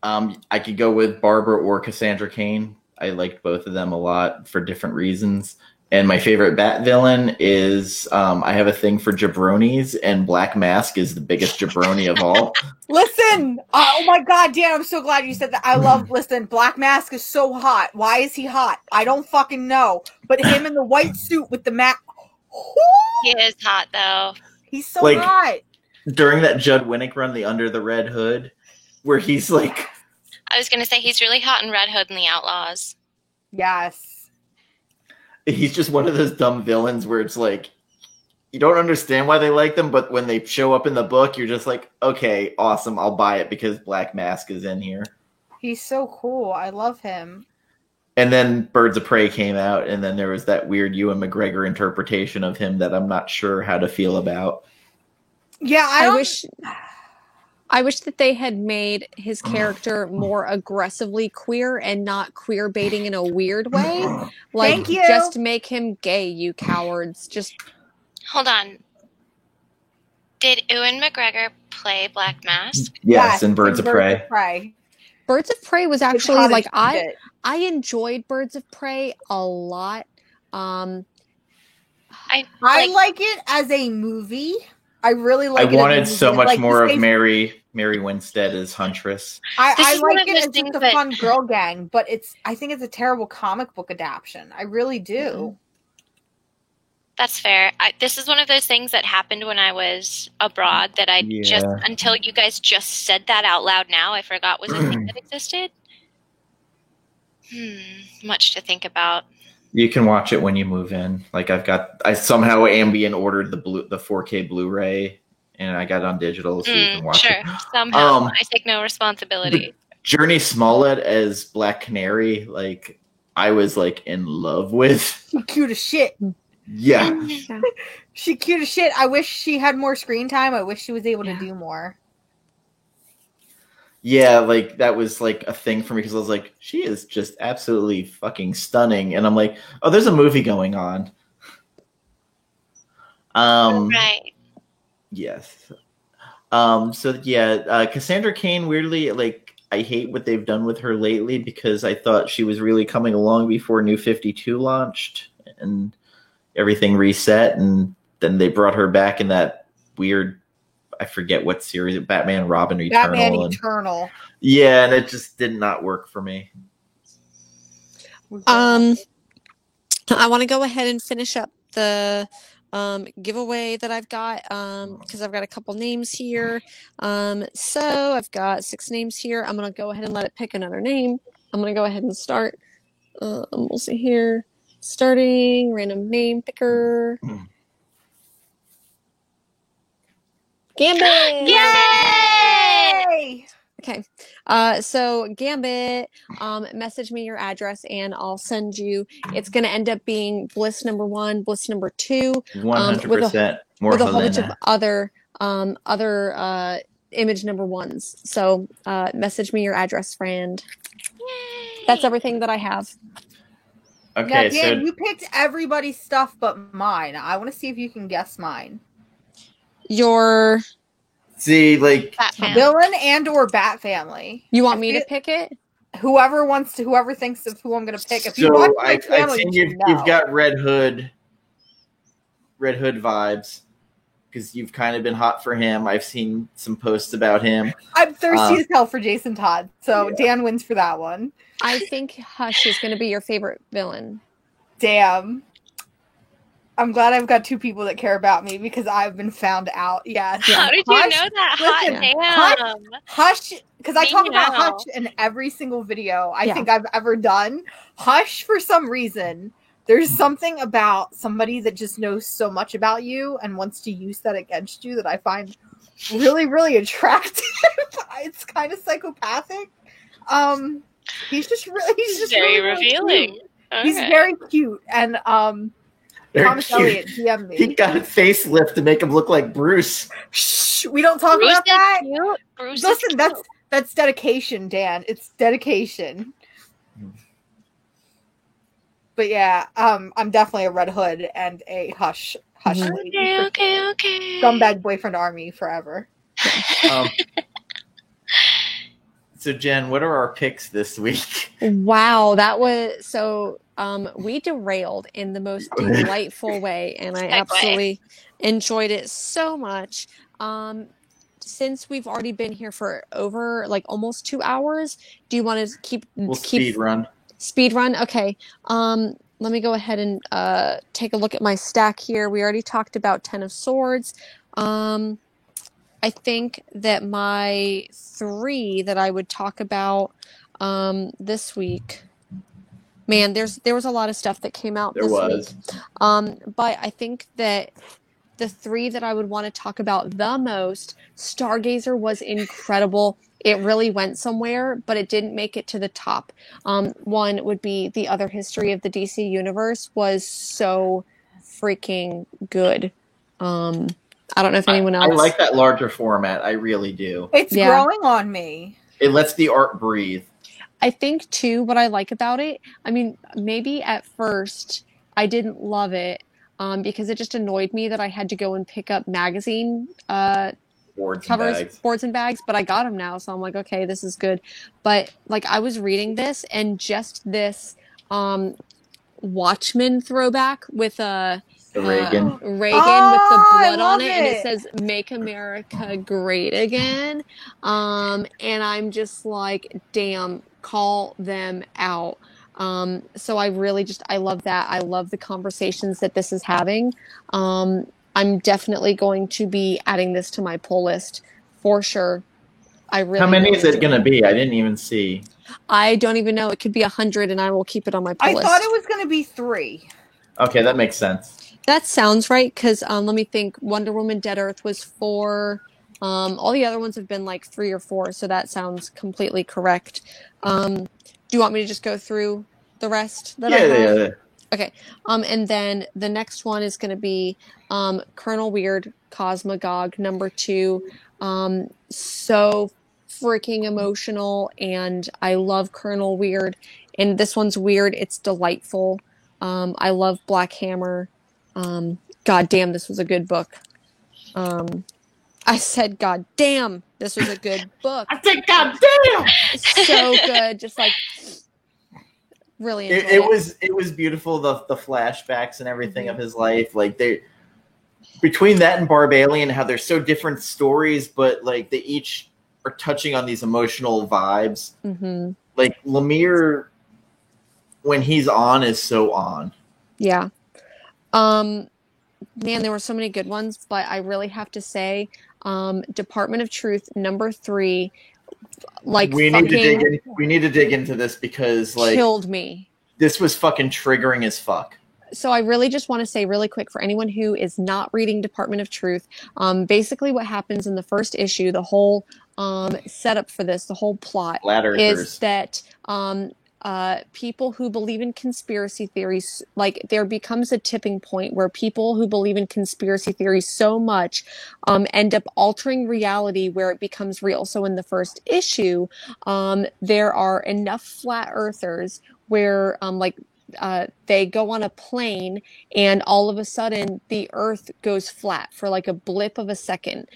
I could go with Barbara or Cassandra Cain. I liked both of them a lot for different reasons. And my favorite Bat villain is I have a thing for jabronis, and Black Mask is the biggest jabroni of all.
Listen, oh my God, Dan, I'm so glad you said that. Listen, Black Mask is so hot. Why is he hot? I don't fucking know. But him in the white suit with the mask.
He is hot, though.
He's so hot.
During that Judd Winnick run, the Under the Red Hood, where he's like...
I was going to say he's really hot in Red Hood and the Outlaws.
Yes.
He's just one of those dumb villains where it's like, you don't understand why they like them, but when they show up in the book, you're just like, okay, awesome, I'll buy it because Black Mask is in here.
He's so cool. I love him.
And then Birds of Prey came out, and then there was that weird Ewan McGregor interpretation of him that I'm not sure how to feel about.
Yeah,
I wish that they had made his character more aggressively queer and not queer baiting in a weird way. Like,
Thank you.
Just make him gay, you cowards. Just
hold on. Did Ewan McGregor play Black Mask?
Yes, in Birds of Prey.
Birds of Prey was actually like I enjoyed Birds of Prey a lot.
I
like it as a movie. I really like it.
I wanted so much more of Mary Winstead as Huntress.
I like it as just a fun girl gang, but I think it's a terrible comic book adaptation. I really do.
That's fair. This is one of those things that happened when I was abroad that I just, until you guys just said that out loud now, I forgot was a thing that existed. Much to think about.
You can watch it when you move in. Like I somehow ambient ordered the 4K Blu-ray, and I got it on digital, so you can watch
sure.
it.
Somehow, I take no responsibility.
Journey Smollett as Black Canary, like I was like in love with.
She cute as shit.
Yeah.
She cute as shit. I wish she had more screen time. I wish she was able to do more.
Yeah, like that was like a thing for me because I was like, she is just absolutely fucking stunning, and I'm like, oh, there's a movie going on.
Right.
Yes. So yeah, Cassandra Cain, weirdly, like I hate what they've done with her lately because I thought she was really coming along before New 52 launched and everything reset, and then they brought her back in that weird, I forget what series, Batman, Robin, Eternal.
Batman Eternal.
Yeah, and it just did not work for me.
I want to go ahead and finish up the giveaway that I've got because I've got a couple names here. So I've got 6 names here. I'm going to go ahead and let it pick another name. I'm going to go ahead and start. We'll see here. Starting random name picker. Gambit!
Yay!
Okay. So Gambit, message me your address and I'll send you. It's going to end up being Bliss number 1, Bliss number 2.
100% more
with a whole bunch
Helena.
of other image number 1s. So message me your address, friend.
Yay.
That's everything that I have.
Okay,
now, Dan,
so
you picked everybody's stuff but mine. I want to see if you can guess mine.
Your
see, like
Batman.
Villain and or Bat Family.
You want me to pick it?
Whoever thinks of who I'm going to pick. If you watch
so
my
I've seen you've got Red Hood vibes because you've kind of been hot for him. I've seen some posts about him.
I'm thirsty as hell for Jason Todd, so
yeah.
Dan wins for that one.
I think Hush is going to be your favorite villain.
Damn. I'm glad I've got 2 people that care about me because I've been found out. Yeah.
How did you know that?
Listen,
Hot damn.
Hush, because I talk about Hush in every single video I think I've ever done. Hush, for some reason, there's something about somebody that just knows so much about you and wants to use that against you that I find really, really attractive. It's kind of psychopathic. He's just
very
really
revealing.
Cute. Okay. He's very cute, and Thomas Elliott DM'd me.
He got a facelift to make him look like Bruce.
Shh, we don't talk
Bruce
about that.
Cute. Bruce
Listen, that's dedication, Dan. It's dedication. But yeah, I'm definitely a Red Hood and a Hush lady.
Okay.
Scumbag boyfriend army forever.
So Jen, what are our picks this week?
Wow, that was so. We derailed in the most delightful way, and I absolutely enjoyed it so much. Since we've already been here for over almost 2 hours, do you want to keep
speed run?
Speed run, okay. Let me go ahead and take a look at my stack here. We already talked about 10 of Swords. I think that my 3 that I would talk about this week. Man, there was a lot of stuff that came out this week. But I think that the 3 that I would want to talk about the most, Stargazer was incredible. It really went somewhere, but it didn't make it to the top. One would be The Other History of the DC Universe was so freaking good. I don't know if anyone else.
I like that larger format. I really do.
It's growing on me.
It lets the art breathe.
I think, too, what I like about it, I mean, maybe at first I didn't love it because it just annoyed me that I had to go and pick up magazine
boards
and bags, but I got them now, so I'm like, okay, this is good. But, I was reading this, and just this Watchmen throwback with
Reagan
with the blood on it, and it says "Make America Great Again," and I'm just like, damn, call them out. So I really I love that. I love the conversations that this is having. I'm definitely going to be adding this to my pull list for sure. How
many is it going to be? I didn't even see.
I don't even know. It could be 100, and I will keep it on my pull list.
I thought it was going to be 3.
Okay, that makes sense.
That sounds right, because let me think. Wonder Woman Dead Earth was 4. All the other ones have been like 3 or 4, so that sounds completely correct. Do you want me to just go through the rest that I have?
Yeah.
Okay. And then the next one is going to be Colonel Weird, Cosmagog, number 2. So freaking emotional, and I love Colonel Weird. And this one's weird. It's delightful. I love Black Hammer. God damn, this was a good book. I said, God damn, this was a good book.
I said, God damn,
so good. Just like really enjoyed it.
It was beautiful. The flashbacks and everything of his life, like they between that and Barbalian, how they're so different stories, but like they each are touching on these emotional vibes.
Mm-hmm.
Like Lemire, when he's on, is so on.
Yeah. Man, there were so many good ones, but I really have to say, Department of Truth number 3, like
we need to dig into this because like
killed me.
This was fucking triggering as fuck.
So I really just want to say really quick for anyone who is not reading Department of Truth, basically what happens in the first issue, the whole setup for this, the whole plot is that people who believe in conspiracy theories, like there becomes a tipping point where people who believe in conspiracy theories so much end up altering reality where it becomes real. So in the first issue, there are enough flat earthers where they go on a plane and all of a sudden the earth goes flat for like a blip of a second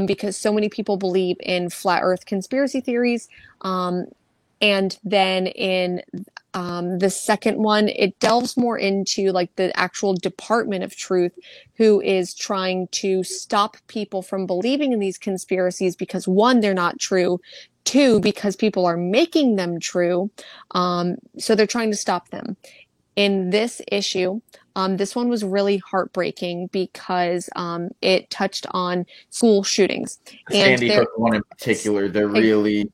because so many people believe in flat earth conspiracy theories. And then in the second one, it delves more into like the actual Department of Truth, who is trying to stop people from believing in these conspiracies because 1, they're not true. 2, because people are making them true. So they're trying to stop them. In this issue, this one was really heartbreaking because it touched on school shootings.
Sandy Hook one in particular, they're really...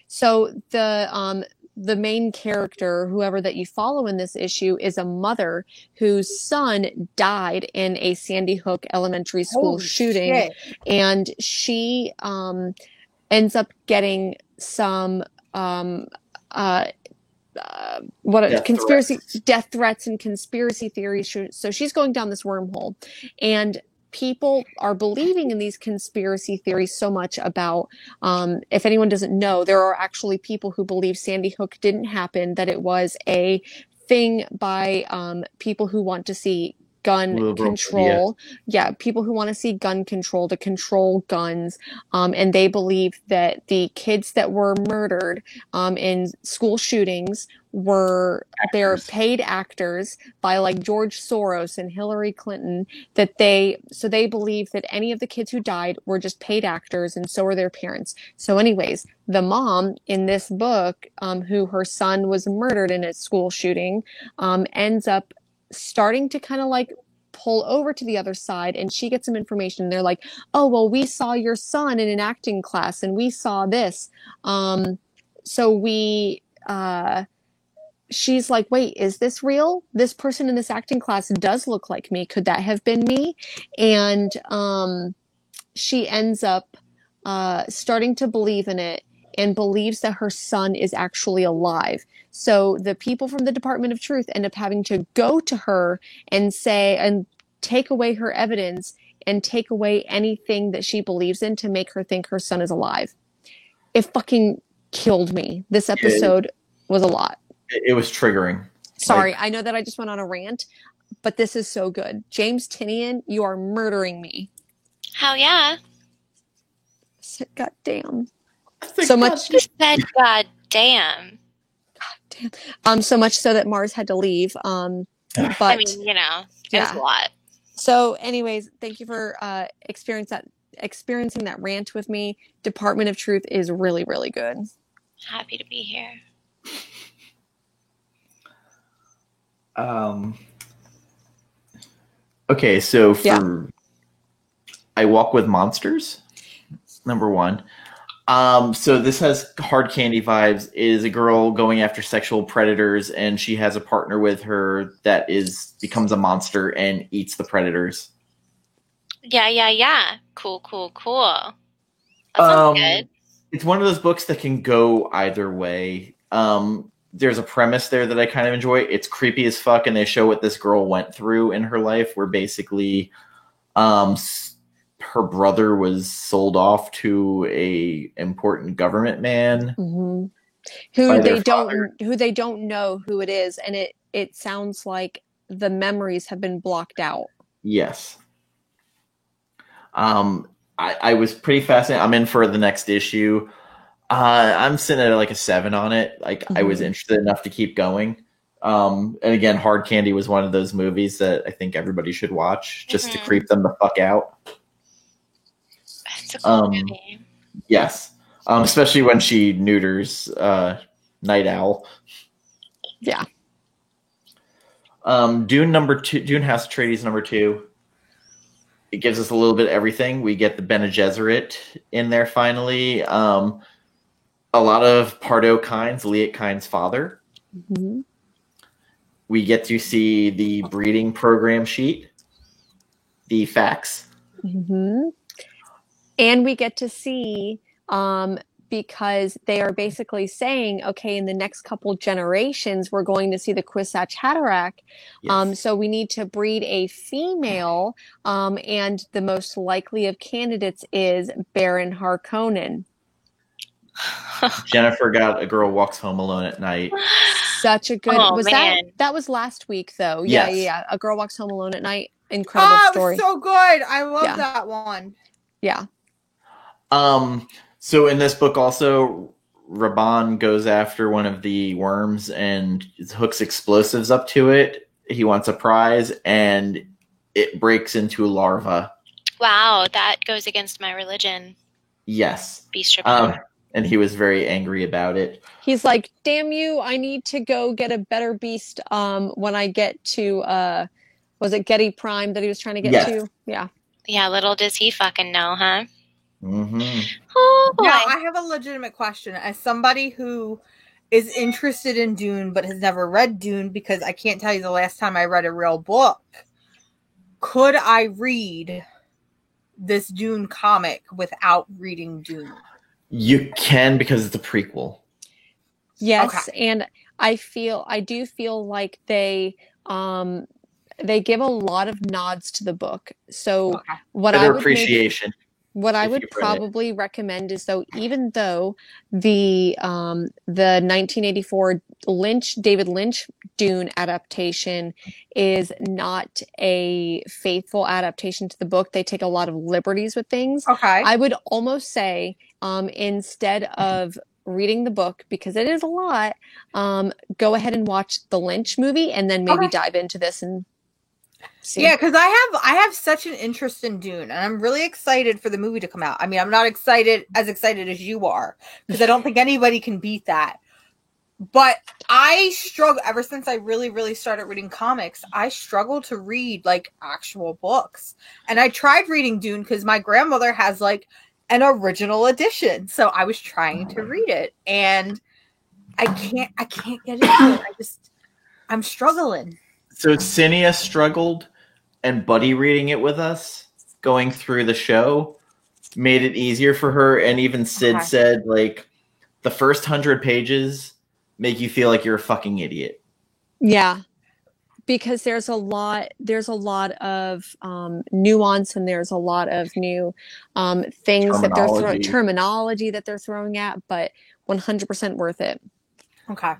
So the main character, whoever that you follow in this issue, is a mother whose son died in a Sandy Hook elementary school shooting. Shit. And she ends up getting some death threats and conspiracy theories. So she's going down this wormhole, and people are believing in these conspiracy theories so much about, if anyone doesn't know, there are actually people who believe Sandy Hook didn't happen, that it was a thing by people who want to see gun control. Yeah, people who want to see gun control, to control guns. And they believe that the kids that were murdered in school shootings they're paid actors by like George Soros and Hillary Clinton, so they believe that any of the kids who died were just paid actors, and so are their parents. So anyways, the mom in this book, who her son was murdered in a school shooting, ends up starting to kind of like pull over to the other side, and she gets some information. They're like, oh, well, we saw your son in an acting class and we saw this. She's like, wait, is this real? This person in this acting class does look like me. Could that have been me? And she ends up starting to believe in it and believes that her son is actually alive. So the people from the Department of Truth end up having to go to her and take away her evidence and take away anything that she believes in to make her think her son is alive. It fucking killed me. This episode was a lot.
It was triggering.
Sorry, I know that I just went on a rant, but this is so good. James Tynion, you are murdering me.
Hell yeah.
God damn.
So much. You said God damn.
God damn. So much so that Mars had to leave. But
I mean, it's a lot.
So anyways, thank you for experiencing that rant with me. Department of Truth is really, really good.
Happy to be here.
Okay, so I Walk with Monsters, number 1. So this has hard candy vibes. It is a girl going after sexual predators, and she has a partner with her that becomes a monster and eats the predators.
Yeah. Cool. That sounds good.
It's one of those books that can go either way. There's a premise there that I kind of enjoy. It's creepy as fuck, and they show what this girl went through in her life, where basically her brother was sold off to a important government man,
who they don't know who it is, and it sounds like the memories have been blocked out.
Yes. I was pretty fascinated. I'm in for the next issue. I'm sitting at like a 7 on it. Like I was interested enough to keep going. And again, Hard Candy was one of those movies that I think everybody should watch just to creep them the fuck out.
It's a cool movie.
Yes. Especially when she neuters Night Owl.
Yeah.
Dune House Atreides number 2. It gives us a little bit of everything. We get the Bene Gesserit in there finally. A lot of Pardo Kynes, Liet Kynes' father.
Mm-hmm.
We get to see the breeding program sheet, the facts.
Mm-hmm. And we get to see, because they are basically saying, okay, in the next couple generations, we're going to see the Kwisatz Haderach.
Yes.
So we need to breed a female, and the most likely of candidates is Baron Harkonnen.
Jennifer got A Girl Walks Home Alone at Night.
Such a good. That was last week though?
Yes.
Yeah. A Girl Walks Home Alone at Night. Incredible story.
It was so good. I love that one.
Yeah.
So in this book also, Raban goes after one of the worms and hooks explosives up to it. He wants a prize, and it breaks into a larva.
Wow, that goes against my religion.
Yes.
Beast tripping.
And he was very angry about it.
He's like, damn you, I need to go get a better beast when I get to, was it Getty Prime that he was trying to get to? Yeah.
Yeah, little does he fucking know, huh?
Mm-hmm.
Oh, boy.
Now, I have a legitimate question. As somebody who is interested in Dune but has never read Dune, because I can't tell you the last time I read a real book, could I read this Dune comic without reading Dune?
You can, because it's a prequel.
Yes, okay. And I do feel like they give a lot of nods to the book. So what I would probably recommend is, though, even though the 1984 David Lynch Dune adaptation is not a faithful adaptation to the book, they take a lot of liberties with things.
Okay.
I would almost say, instead of reading the book, because it is a lot, go ahead and watch the Lynch movie and then maybe dive into this and see.
Yeah, because I have such an interest in Dune, and I'm really excited for the movie to come out. I mean, I'm not as excited as you are, because I don't think anybody can beat that. But I struggle ever since I really, really started reading comics. I struggle to read like actual books, and I tried reading Dune because my grandmother has like an original edition, so I was trying to read it, and I can't get into it. I'm struggling.
So Cinia struggled, and Buddy reading it with us, going through the show, made it easier for her. And even Sid said, like, the first 100 pages make you feel like you're a fucking idiot.
Yeah, because there's a lot of nuance, and there's a lot of new things that they're terminology that they're throwing at, but 100% worth it.
Okay.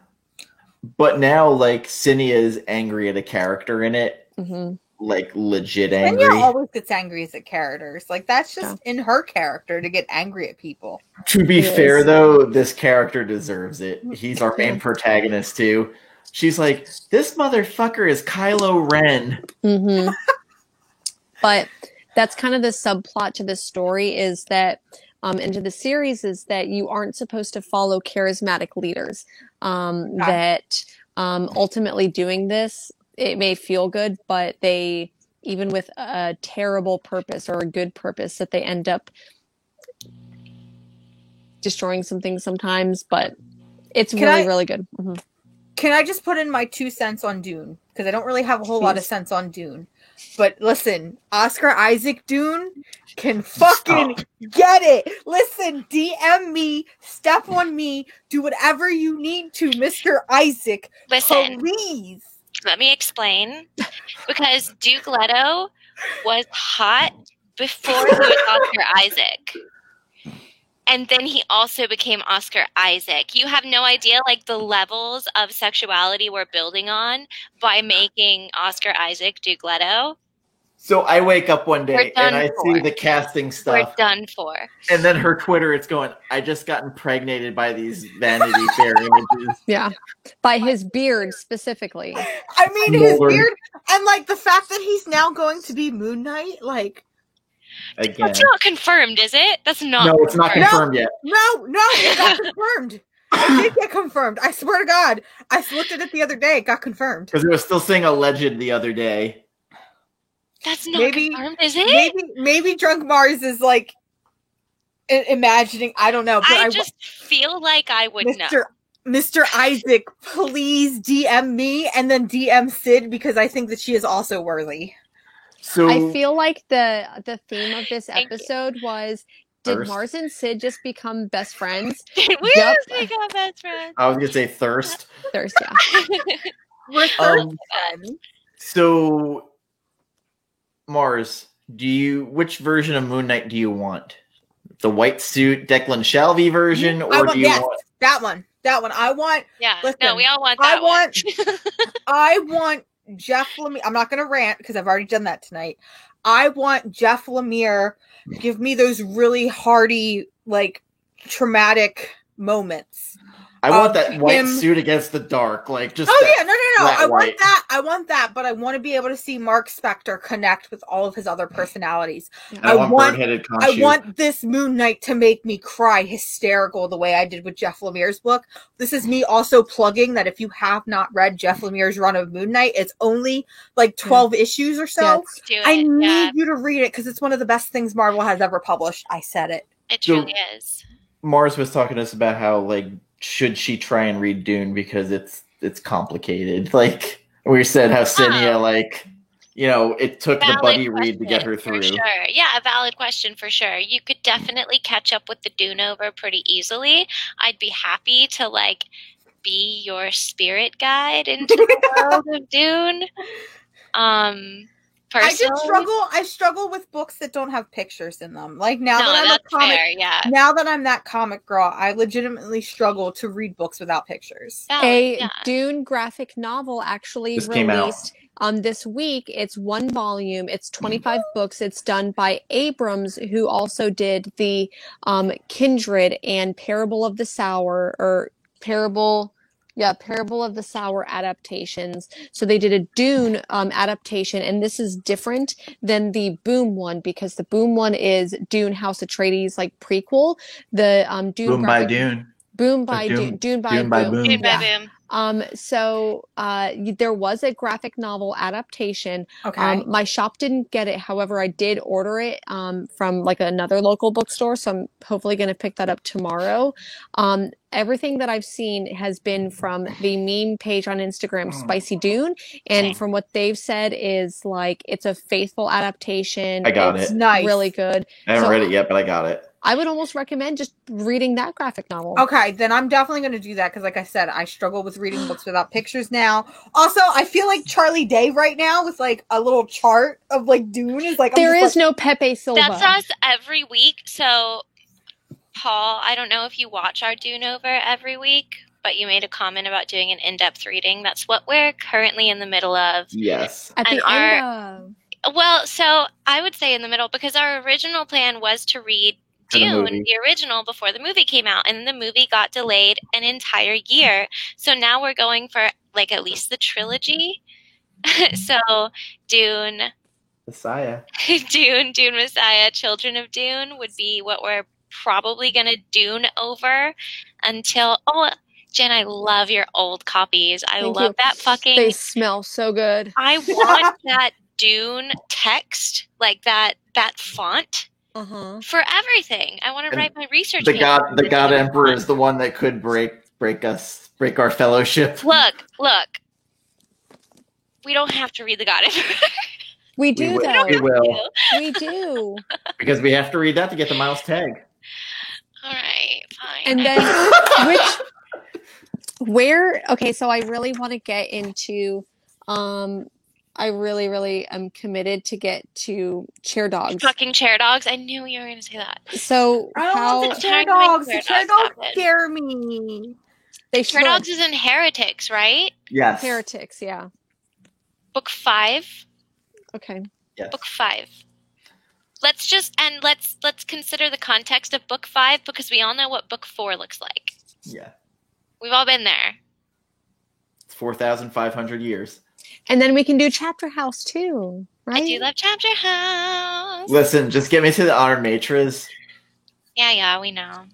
But now, like, Cinia is angry at a character in it.
Mm-hmm.
Like, legit angry.
Cinia always gets angry at characters. Like, that's just in her character to get angry at people.
To be fair, though, this character deserves it. He's our main protagonist, too. She's like, this motherfucker is Kylo Ren.
Mm-hmm. But that's kind of the subplot to this story, is that into the series, is that you aren't supposed to follow charismatic leaders. That ultimately doing this, it may feel good, but they, even with a terrible purpose or a good purpose, that they end up destroying some things sometimes, but it's really good. Mm-hmm.
Can I just put in my 2 cents on Dune? Because I don't really have a whole lot of sense on Dune. But listen, Oscar Isaac Dune can fucking get it. Listen, DM me, step on me, do whatever you need to, Mr. Isaac.
Listen,
please.
Let me explain. Because Duke Leto was hot before he was Oscar Isaac. And then he also became Oscar Isaac. You have no idea, like, the levels of sexuality we're building on by making Oscar Isaac Duke Leto.
So I wake up one day and I see the casting stuff.
We're done for.
And then her Twitter, it's going, I just got impregnated by these Vanity Fair images.
Yeah. By his beard specifically.
I mean, his beard. And, like, the fact that he's now going to be Moon Knight, like.
Again.
That's not confirmed, is it? That's not.
No, it's not confirmed yet.
No, it got confirmed. It did get confirmed. I swear to God. I looked at it the other day. It got confirmed.
Because it was still saying alleged the other day.
That's not confirmed, is it?
Maybe Drunk Mars is like imagining. I don't know. But
I just feel like I would know.
Mr. Isaac, please DM me and then DM Sid because I think that she is also worthy.
So
I feel like the theme of this episode was, did Mars and Sid just become best friends?
Did we just become best friends?
I was going to say thirst.
Thirst, yeah.
We're thirst friends.
So, Mars, which version of Moon Knight do you want? The white suit Declan Shalvey version? Or do you want...
that one. That one. I want...
Yeah, listen, no, we all want that one.
I want Jeff Lemire. I'm not going to rant because I've already done that tonight. I want Jeff Lemire. Give me those really hearty, like, traumatic moments.
I want that white suit against the dark, like just.
Oh yeah, no. I want that. I want that, but I want to be able to see Mark Spector connect with all of his other personalities.
I
want this Moon Knight to make me cry hysterical the way I did with Jeff Lemire's book. This is me also plugging that if you have not read Jeff Lemire's run of Moon Knight, it's only like 12 issues or so. I need you to read it because it's one of the best things Marvel has ever published. I said it.
It truly is.
Mars was talking to us about how, like, should she try and read Dune because it's complicated. Like we said, how Senia, like, you know, it took the buddy read to get her through.
For sure. Yeah, a valid question for sure. You could definitely catch up with the Dune over pretty easily. I'd be happy to, like, be your spirit guide into the world of Dune. Personally,
I struggle with books that don't have pictures in them. Like now
now
that I'm that comic girl, I legitimately struggle to read books without pictures.
Dune graphic novel actually released this week. It's 1 volume. It's 25 books. It's done by Abrams, who also did the Kindred and Parable of the Sour Parable of the Sour adaptations. So they did a Dune adaptation, and this is different than the Boom one because the Boom one is Dune House Atreides, like, prequel. The Dune
Boom by Dune.
Boom by Dune. Dune by Boom.
Dune by Boom.
So there was a graphic novel adaptation.
Okay.
My shop didn't get it. However, I did order it from like another local bookstore. So I'm hopefully going to pick that up tomorrow. Everything that I've seen has been from the meme page on Instagram, Spicy Dune. And from what they've said is, like, it's a faithful adaptation.
I got it.
Nice.
Really good.
I haven't read it yet, but I got it.
I would almost recommend just reading that graphic novel.
Okay, then I'm definitely going to do that because, like I said, I struggle with reading books without pictures now. Also, I feel like Charlie Day right now with, like, a little chart of, like, Dune is like...
There is no Pepe Silva.
That's us every week. So, Paul, I don't know if you watch our Dune over every week, but you made a comment about doing an in-depth reading. That's what we're currently in the middle of.
Yes.
At the end of...
Well, so I would say in the middle because our original plan was to read Dune, the original, before the movie came out, and the movie got delayed an entire year. So now we're going for, like, at least the trilogy. So Dune
Messiah,
Dune Messiah, Children of Dune would be what we're probably going to Dune over until... Oh, Jen, I love your old copies. I love that fucking...
They smell so good.
I want that Dune text, like that font. for everything. I want to write my research.
The God Emperor is the one that could break our fellowship.
Look. We don't have to read the God Emperor.
We do, though.
We will.
We do.
Because we have to read that to get the Miles tag.
All right, fine.
And then okay, so I really want to get into, I really, really am committed to get to chair dogs.
Fucking chair dogs. I knew you were going to say that.
So
I don't want the chair dogs. The chair dogs scare me.
Chair dogs is in Heretics, right?
Yes.
Heretics, yeah.
Book 5.
Okay.
Yes.
Book 5. Let's consider the context of book 5 because we all know what book 4 looks like.
Yeah.
We've all been there.
It's 4,500 years.
And then we can do Chapter House too, right?
I do love Chapter House.
Listen, just get me to the Honored Matras.
Yeah, we know.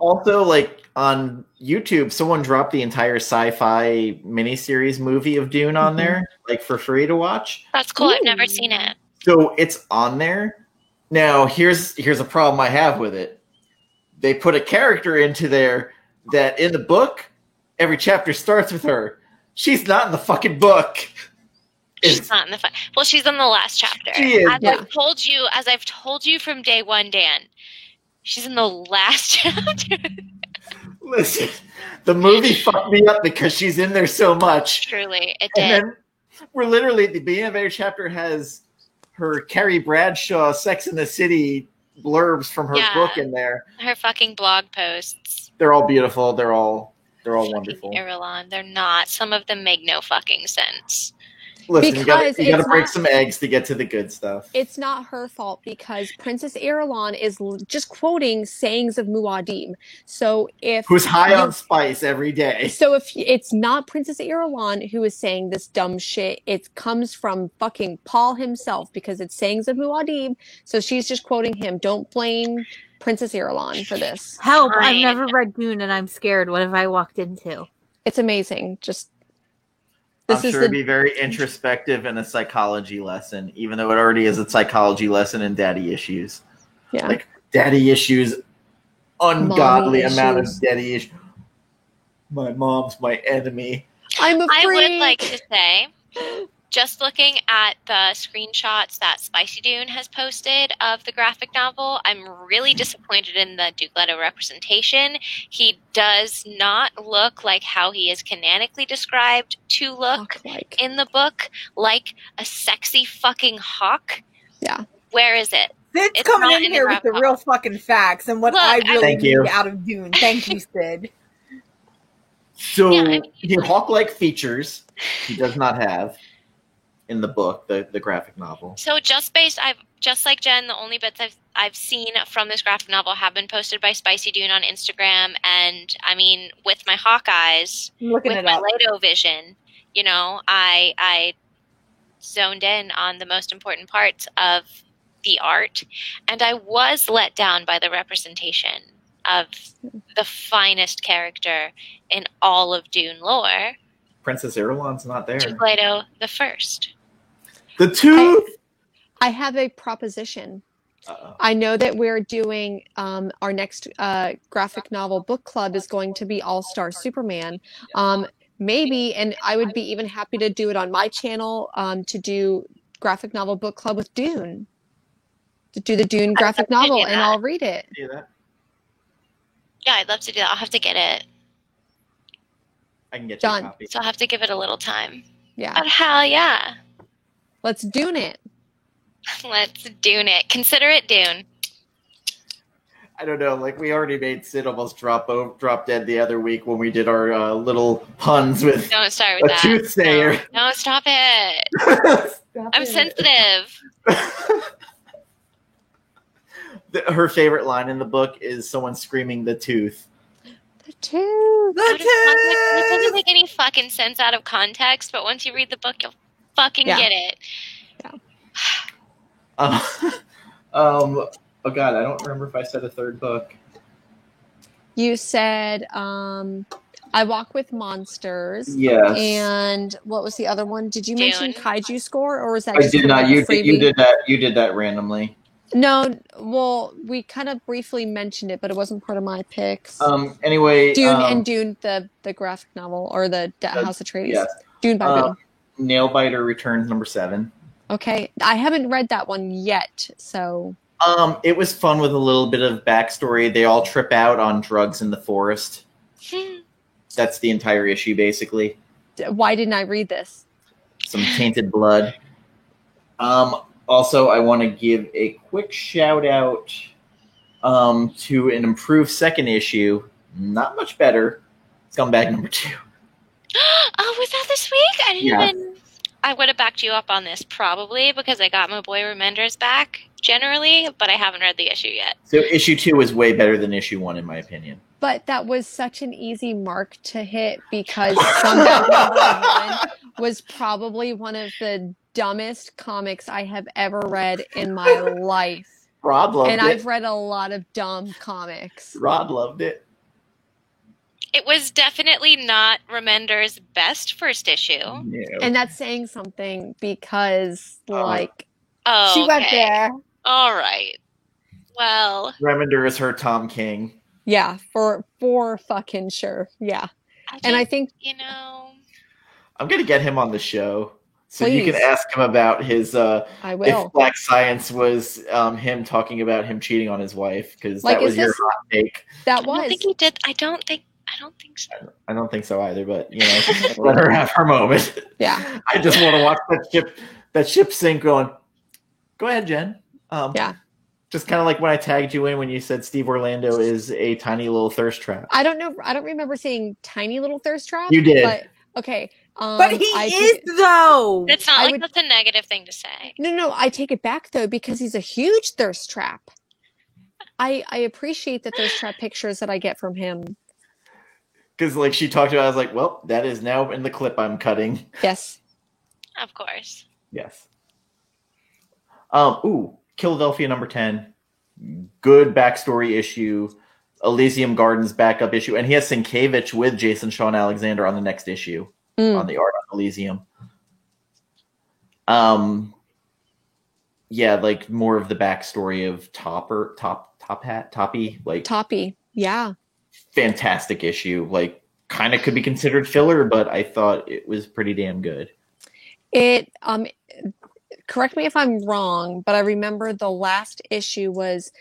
Also, like on YouTube, someone dropped the entire sci-fi miniseries movie of Dune on there, like for free to watch.
That's cool. I've never seen it.
So it's on there. Now, here's a problem I have with it. They put a character into there that in the book, every chapter starts with her. She's not in the fucking book.
She's not in the well, she's in the last chapter.
She is.
As I've told you from day one, Dan, she's in the last chapter.
Listen, the movie fucked me up because she's in there so much.
Truly, it did.
And then we're literally at the beginning of every chapter has her Carrie Bradshaw Sex in the City blurbs from her book in there.
Her fucking blog posts.
They're all beautiful. They're all wonderful.
Irulan. They're not. Some of them make no fucking sense.
Listen, you gotta break some eggs to get to the good stuff.
It's not her fault because Princess Irulan is just quoting sayings of Muad'Dim. So who's
high on spice every day.
So if it's not Princess Irulan who is saying this dumb shit, it comes from fucking Paul himself because it's sayings of Muad'Dim. So she's just quoting him. Don't blame Princess Irulan for this.
Help! I've never read Dune and I'm scared. What have I walked into?
It's amazing.
I'm sure it'd be very introspective and a psychology lesson, even though it already is a psychology lesson in daddy issues.
Yeah.
Like daddy issues, ungodly amount of daddy issues. My mom's my enemy.
I'm afraid.
I would like to say, just looking at the screenshots that Spicy Dune has posted of the graphic novel, I'm really disappointed in the Duke Leto representation. He does not look like how he is canonically described to look in the book, like a sexy fucking hawk.
Yeah.
Where is it?
Sid's coming in here with the real fucking facts and what I really need out of Dune. Thank you, Sid.
So, hawk-like features he does not have in the book, the graphic novel.
So just like Jen, the only bits I've seen from this graphic novel have been posted by Spicy Dune on Instagram, and I mean, with my hawk eyes, with my Leto vision, I zoned in on the most important parts of the art, and I was let down by the representation of the finest character in all of Dune lore.
Princess Irulan's not there.
Duke Leto the First.
The two.
I have a proposition.
Uh-oh.
I know that we're doing our next graphic novel book club is going to be All-Star Superman. Maybe, and I would be even happy to do it on my channel to do graphic novel book club with Dune. To do the Dune graphic novel, and I'll read it.
Do that.
Yeah, I'd love to do that. I'll have to get it.
I can get you a copy.
So I'll have to give it a little time.
Yeah.
But hell yeah.
Let's Dune it.
Let's Dune it. Consider it Dune.
I don't know. Like, we already made Sid almost drop dead the other week when we did our little puns with
Don't start with
a toothsayer.
No, stop it. I'm sensitive.
Her favorite line in the book is someone screaming "the tooth."
The tooth.
The tooth.
It doesn't make any fucking sense out of context, but once you read the book, you'll fucking get it.
Yeah.
Oh God, I don't remember if I said a third book.
You said I Walk with Monsters.
Yes.
And what was the other one? Did you mention Kaiju Score, or was that?
I did not. You did that. You did that randomly.
No, well, we kind of briefly mentioned it, but it wasn't part of my picks.
Anyway,
Dune, the graphic novel, or the House Atreides. Yes. Dune by Boone.
Nailbiter Returns #7.
Okay, I haven't read that one yet, so.
It was fun with a little bit of backstory. They all trip out on drugs in the forest. That's the entire issue, basically.
Why didn't I read this?
Some tainted blood. Also, I want to give a quick shout out to an improved second issue. Not much better. Scumbag #2.
Oh, was that this week? I didn't even. I would have backed you up on this probably because I got my boy Remenders back generally, but I haven't read the issue yet.
So issue 2 is way better than issue 1 in my opinion.
But that was such an easy mark to hit because Scumbag #1 was probably one of the dumbest comics I have ever read in my life.
Rod loved it.
And I've read a lot of dumb comics.
Rod loved it.
It was definitely not Remender's best first issue.
No.
And that's saying something because,
she went there.
All right. Well.
Remender is her Tom King.
Yeah, for fucking sure. Yeah. I think,
I'm going to get him on the show. So
please.
You can ask him about his,
I will.
if Black Science was him talking about him cheating on his wife, because that was your hot take.
That was.
I don't think he did. I don't think so.
I don't think so either, but let her have her moment.
Yeah.
I just want to watch that ship sink going, go ahead, Jen.
Yeah.
Just kind of like when I tagged you in when you said Steve Orlando is a tiny little thirst trap.
I don't know. I don't remember saying tiny little thirst trap.
You did.
But, okay.
But he is, though.
It's not that's a negative thing to say.
No. I take it back, though, because he's a huge thirst trap. I appreciate the thirst trap pictures that I get from him.
Because she talked about it, I was like, well, that is now in the clip I'm cutting.
Yes.
Of course.
Yes. Philadelphia #10. Good backstory issue. Elysium Gardens backup issue. And he has Sienkiewicz with Jason Shawn Alexander on the next issue. On the art on Elysium. More of the backstory of Toppy.
Toppy, yeah.
Fantastic issue. Kind of could be considered filler, but I thought it was pretty damn good.
It correct me if I'm wrong, but I remember the last issue was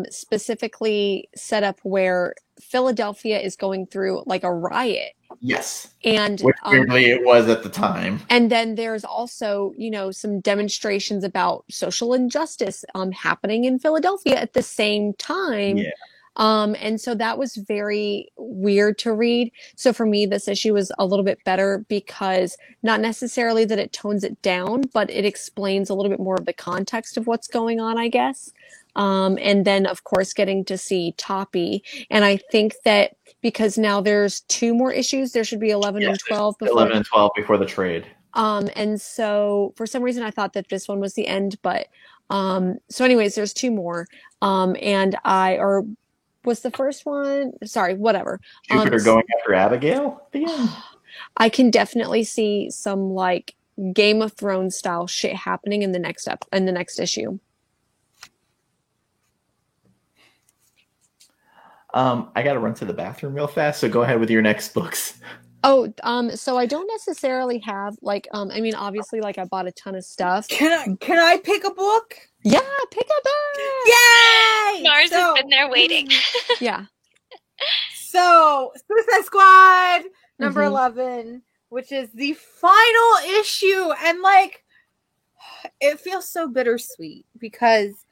specifically set up where Philadelphia is going through a riot.
Yes.
And
which weirdly it was at the time.
And then there's also, some demonstrations about social injustice happening in Philadelphia at the same time.
Yeah.
And so that was very weird to read. So for me, this issue was a little bit better because not necessarily that it tones it down, but it explains a little bit more of the context of what's going on, I guess. And then, of course, getting to see Toppy. And I think that because now there's 2 more issues, there should be 11 and 12 before
11 and 12 before the trade.
And so for some reason I thought that this one was the end, but so anyways, there's 2 more. Was the first one? Sorry, whatever.
Jupiter going after Abigail at the end.
I can definitely see some Game of Thrones style shit happening in the next issue.
I got to run to the bathroom real fast, so go ahead with your next books.
Oh, so I don't necessarily have obviously I bought a ton of stuff.
Can I pick a book?
Yeah, pick a book.
Yay!
Mars has been there waiting.
Yeah.
So, Suicide Squad number 11, which is the final issue, and it feels so bittersweet because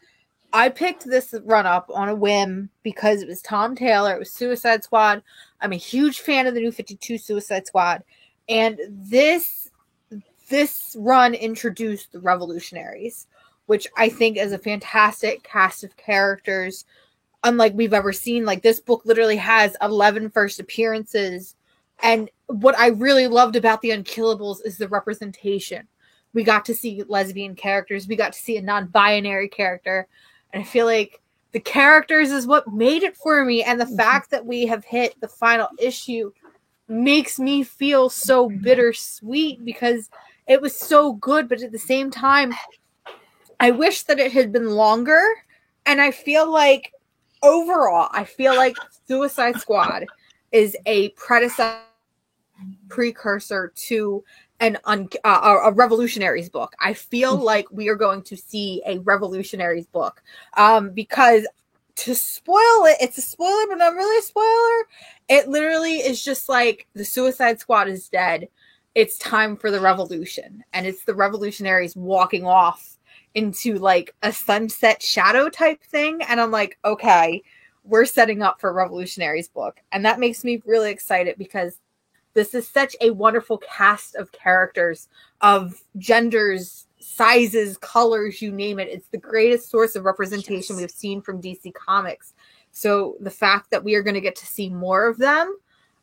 I picked this run up on a whim because it was Tom Taylor. It was Suicide Squad. I'm a huge fan of the New 52 Suicide Squad. And this run introduced the Revolutionaries, which I think is a fantastic cast of characters, unlike we've ever seen. This book literally has 11 first appearances. And what I really loved about the Unkillables is the representation. We got to see lesbian characters. We got to see a non-binary character. And I feel like the characters is what made it for me. And the fact that we have hit the final issue makes me feel so bittersweet because it was so good, but at the same time, I wish that it had been longer. And I feel like overall, Suicide Squad is a precursor to a Revolutionaries book. I feel like we are going to see a Revolutionaries book because to spoil it, it's a spoiler, but not really a spoiler. It literally is just like the Suicide Squad is dead. It's time for the revolution. And it's the revolutionaries walking off into like a sunset shadow type thing. And I'm like, okay, we're setting up for a Revolutionaries book. And that makes me really excited because this is such a wonderful cast of characters, of genders, sizes, colors, you name it. It's the greatest source of representation we've seen from DC Comics. So the fact that we are going to get to see more of them,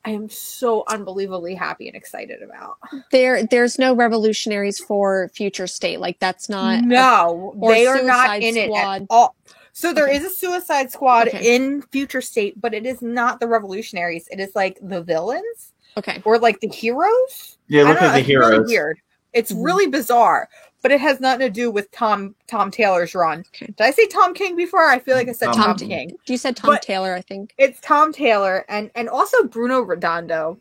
I am so unbelievably happy and excited about.
There's no Revolutionaries for Future State. Like that's not.
No, they are not in it at all. So there is a Suicide Squad in Future State, but it is not the Revolutionaries. It is like the villains.
Okay.
Or like the heroes.
Yeah, look at the heroes.
Really weird. It's really bizarre, but it has nothing to do with Tom Taylor's run. Okay. Did I say Tom King before? I feel like I said Tom King.
You said Tom Taylor, I think.
It's Tom Taylor and also Bruno Redondo.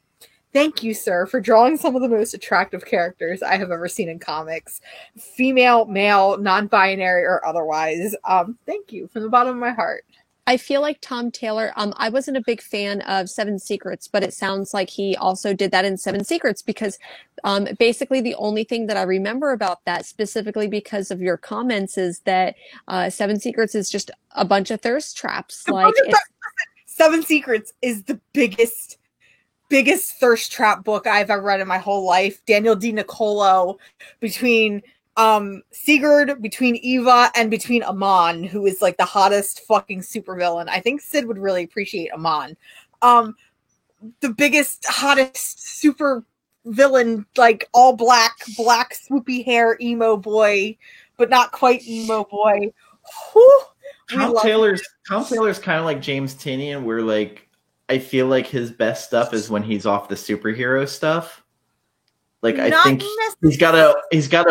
Thank you, sir, for drawing some of the most attractive characters I have ever seen in comics. Female, male, non-binary, or otherwise. Thank you from the bottom of my heart.
I feel like Tom Taylor, I wasn't a big fan of Seven Secrets, but it sounds like he also did that in Seven Secrets because basically the only thing that I remember about that, specifically because of your comments, is that Seven Secrets is just a bunch of thirst traps.
Seven Secrets is the biggest thirst trap book I've ever read in my whole life. Daniel D. Nicolo, between Sigurd, between Eva, and between Amon, who is like the hottest fucking supervillain. I think Sid would really appreciate Amon. The biggest, hottest super villain, like all black swoopy hair emo boy, but not quite emo boy. Whew,
Tom Taylor's kind of like James Tynion, where like I feel like his best stuff is when he's off the superhero stuff. Like I think he's got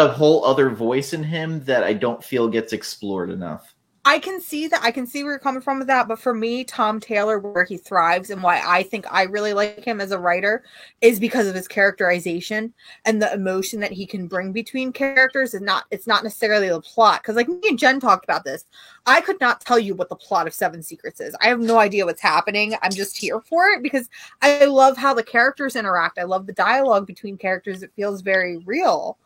a whole other voice in him that I don't feel gets explored enough.
I can see that. I can see where you're coming from with that. But for me, Tom Taylor, where he thrives and why I think I really like him as a writer is because of his characterization and the emotion that he can bring between characters. And it's not necessarily the plot. Because like me and Jen talked about this. I could not tell you what the plot of Seven Secrets is. I have no idea what's happening. I'm just here for it because I love how the characters interact. I love the dialogue between characters. It feels very real.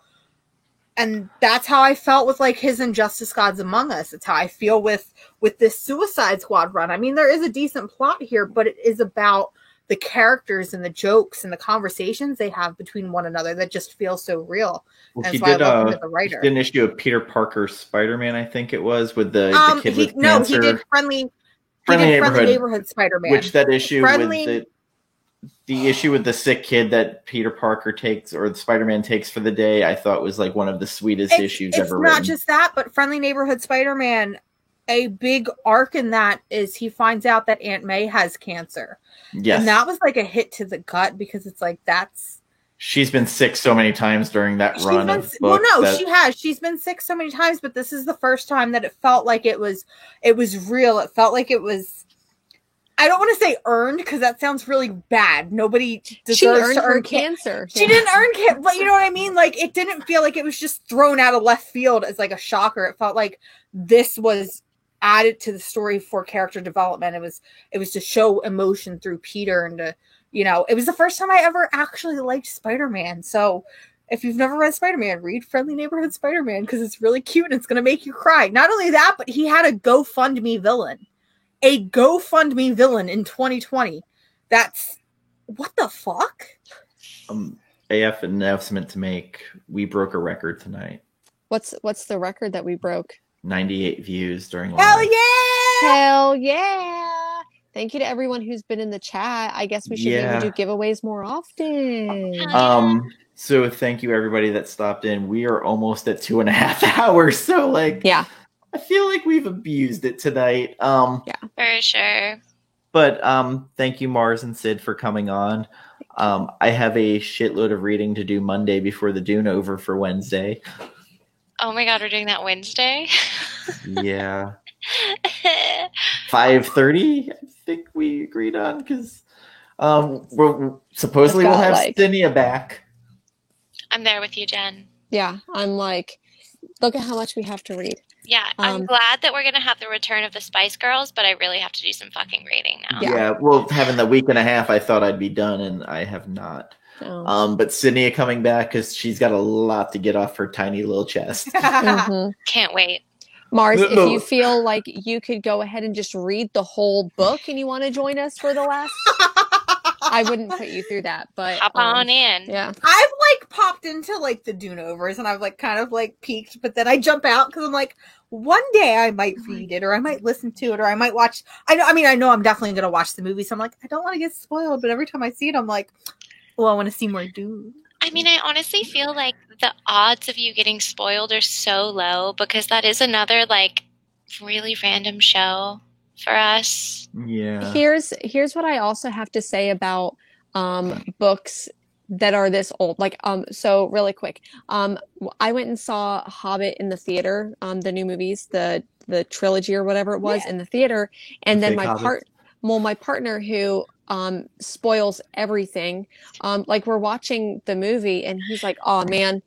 And that's how I felt with like his Injustice Gods Among Us. It's how I feel with this Suicide Squad run. I mean, there is a decent plot here, but it is about the characters and the jokes and the conversations they have between one another that just feel so real.
Well, he did an issue of Peter Parker Spider-Man, I think it was, with the kid with cancer.
No, he did Friendly Neighborhood Spider-Man.
Which that issue with the issue with the sick kid that Peter Parker takes or the Spider-Man takes for the day, I thought was like one of the sweetest issues ever written.
It's not just that, but Friendly Neighborhood Spider-Man, a big arc in that is he finds out that Aunt May has cancer.
Yes.
And that was like a hit to the gut because it's like
she's been sick so many times during that run of books. Well, no,
she has. She's been sick so many times, but this is the first time that it felt like it was real. It felt like it was, I don't want to say earned because that sounds really bad. Nobody deserves to earn
cancer.
She didn't earn cancer, but you know what I mean? Like it didn't feel like it was just thrown out of left field as like a shocker. It felt like this was added to the story for character development. It was to show emotion through Peter and to, it was the first time I ever actually liked Spider-Man. So if you've never read Spider-Man, read Friendly Neighborhood Spider-Man because it's really cute and it's going to make you cry. Not only that, but he had a GoFundMe villain. A GoFundMe villain in 2020. That's what the fuck?
I have an announcement to make. We broke a record tonight.
What's the record that we broke?
98 views during live.
Hell yeah!
Hell yeah! Thank you to everyone who's been in the chat. I guess we should maybe do giveaways more often.
So thank you everybody that stopped in. We are almost at 2.5 hours. So
yeah.
I feel like we've abused it tonight.
Yeah, for sure.
But thank you, Mars and Sid, for coming on. I have a shitload of reading to do Monday before the Dune over for Wednesday.
Oh my god, we're doing that Wednesday?
Yeah. 5:30, I think we agreed on, because supposedly we'll have Cinia back.
I'm there with you, Jen.
Yeah, I'm like, look at how much we have to read.
Yeah, I'm glad that we're going to have the return of the Spice Girls, but I really have to do some fucking reading now.
Yeah, well, having the week and a half, I thought I'd be done, and I have not.
Oh.
But Cinia coming back, because she's got a lot to get off her tiny little chest.
Mm-hmm.
Can't wait.
Mars, if you feel like you could go ahead and just read the whole book and you want to join us for the last... I wouldn't put you through that, but
hop on in.
Yeah,
I've like popped into like the Dune overs, and I've like kind of like peeked, but then I jump out because I'm like, one day I might read it, or I might listen to it, or I might watch. I know I'm definitely gonna watch the movie, so I'm like, I don't want to get spoiled, but every time I see it, I'm like, well, I want to see more Dune.
I mean, I honestly feel like the odds of you getting spoiled are so low, because that is another like really random show for us.
Yeah.
Here's what I also have to say about books that are this old. Like so really quick. I went and saw Hobbit in the theater, the new movies, the trilogy or whatever it was in the theater, and then my partner who spoils everything, like we're watching the movie and he's like, "Oh man,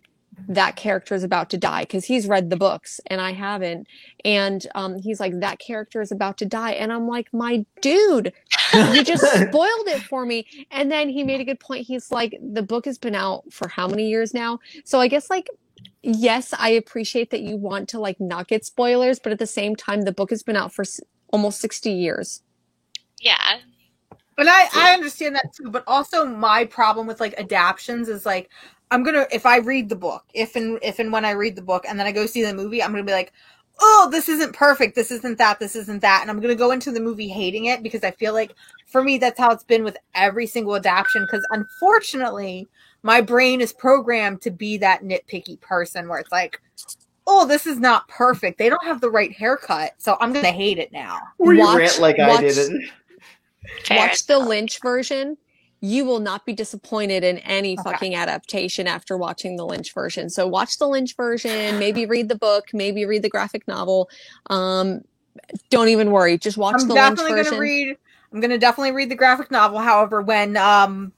that character is about to die," because he's read the books and I haven't, and he's like, "That character is about to die," and I'm like, "My dude, you just spoiled it for me." And then he made a good point. He's like, the book has been out for how many years now? So I guess like, yes, I appreciate that you want to like not get spoilers, but at the same time, the book has been out for almost 60 years.
Yeah.
And I understand that too, but also my problem with like adaptions is like, if I read the book, if and when I read the book and then I go see the movie, I'm gonna be like, oh, this isn't perfect, this isn't that, and I'm gonna go into the movie hating it, because I feel like for me that's how it's been with every single adaptation, because unfortunately my brain is programmed to be that nitpicky person where it's like, oh, this is not perfect, they don't have the right haircut, so I'm gonna hate it now.
Or you rant like I did it.
Watch the Lynch version. You will not be disappointed in any fucking adaptation after watching the Lynch version. So watch the Lynch version, maybe read the book, maybe read the graphic novel. Don't even worry. Just watch the Lynch version.
I'm going to definitely read the graphic novel. However, when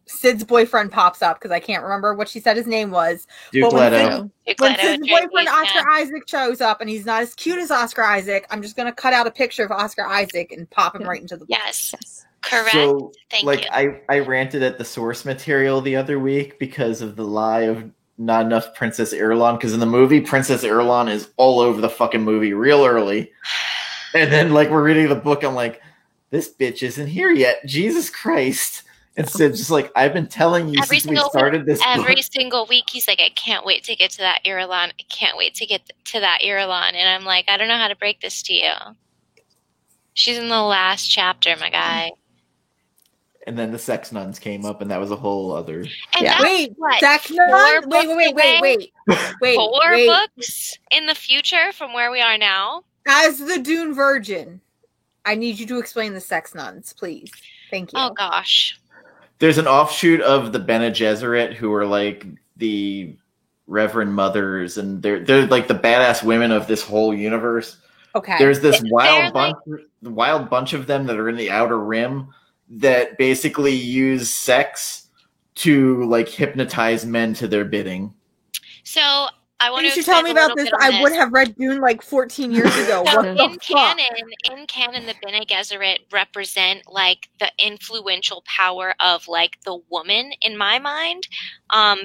Sid's boyfriend pops up, because I can't remember what she said his name was.
Duke Leto.
When Sid's boyfriend Oscar Isaac shows up and he's not as cute as Oscar Isaac, I'm just going to cut out a picture of Oscar Isaac and pop him right into the book.
Yes. Correct.
So,
Thank
you. I ranted at the source material the other week because of the lie of not enough Princess Irulan, because in the movie, Princess Irulan is all over the fucking movie real early. And then, like, we're reading the book, I'm like, this bitch isn't here yet. Jesus Christ. Instead, just like, I've been telling you since we started this book.
Every single week, he's like, I can't wait to get to that Irulan. I can't wait to get to that Irulan. And I'm like, I don't know how to break this to you. She's in the last chapter, my guy.
And then the sex nuns came up, and that was a whole other.
And
wait, sex nuns? Wait.
Four books in the future from where we are now?
As the Dune Virgin, I need you to explain the sex nuns, please. Thank you.
Oh, gosh.
There's an offshoot of the Bene Gesserit who are like the Reverend Mothers, and they're like the badass women of this whole universe.
Okay.
There's this wild bunch of them that are in the Outer Rim that basically use sex to like hypnotize men to their bidding.
So I want
to. You should tell me about this. I would have read Dune like 14 years ago.
So in canon, the Bene Gesserit represent like the influential power of like the woman in my mind,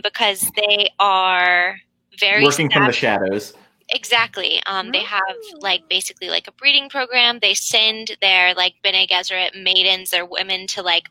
because they are very
working from the shadows.
Exactly. They have like basically like a breeding program. They send their like Bene Gesserit maidens or women to like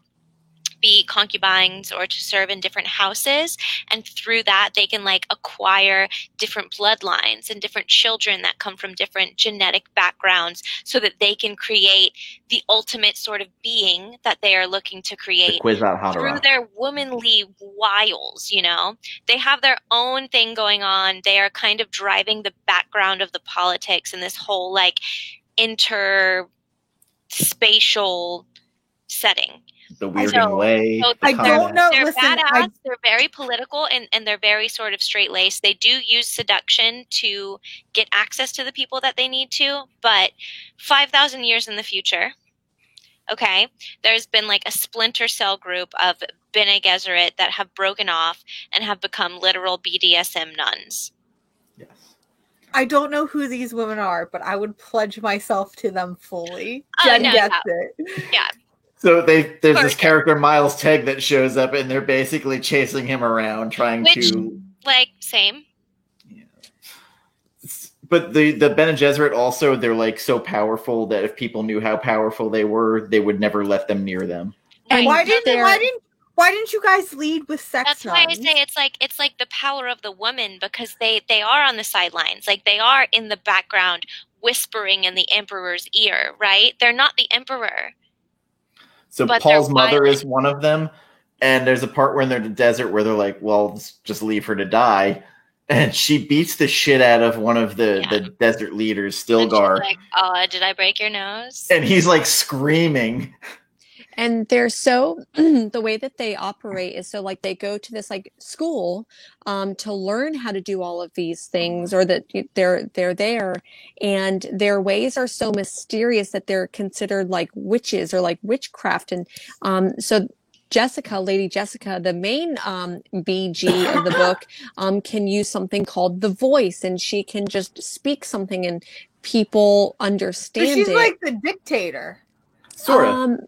be concubines or to serve in different houses, and through that they can like acquire different bloodlines and different children that come from different genetic backgrounds, so that they can create the ultimate sort of being that they are looking to create through their womanly wiles. You know, they have their own thing going on. They are kind of driving the background of the politics and this whole like interspatial setting.
the weirding way.
So
I don't know.
They're
Listen,
badass. They're very political, and they're very sort of straight-laced. They do use seduction to get access to the people that they need to, but 5,000 years in the future, okay, there's been like a splinter cell group of Bene Gesserit that have broken off and have become literal BDSM nuns.
Yes.
I don't know who these women are, but I would pledge myself to them fully.
Oh,
Jen
no,
gets
yeah.
it.
Yeah.
So there's this
Perfect.
character Miles Tegg that shows up, and they're basically chasing him around, trying to.
Like, same.
But the Bene Gesserit also, they're like so powerful that if people knew how powerful they were, they would never let them near them.
And
Why didn't you guys lead with sex?
That's why I say it's like the power of the woman, because they are on the sidelines, like they are in the background whispering in the emperor's ear, right? They're not the emperor.
So
But
Paul's
they're
mother
violent.
is one of them, and there's a part where they're in the desert where they're like, well, just leave her to die. And she beats the shit out of one of the desert leaders, Stilgar.
And she's like, oh, did I break your nose?
And he's like screaming.
And they're so the way that they operate is so like they go to this like school to learn how to do all of these things, or that they're there, and their ways are so mysterious that they're considered like witches or like witchcraft. And so Jessica, Lady Jessica, the main BG of the book, can use something called the voice, and she can just speak something and people understand
So she's
it.
like the dictator.
Sort of.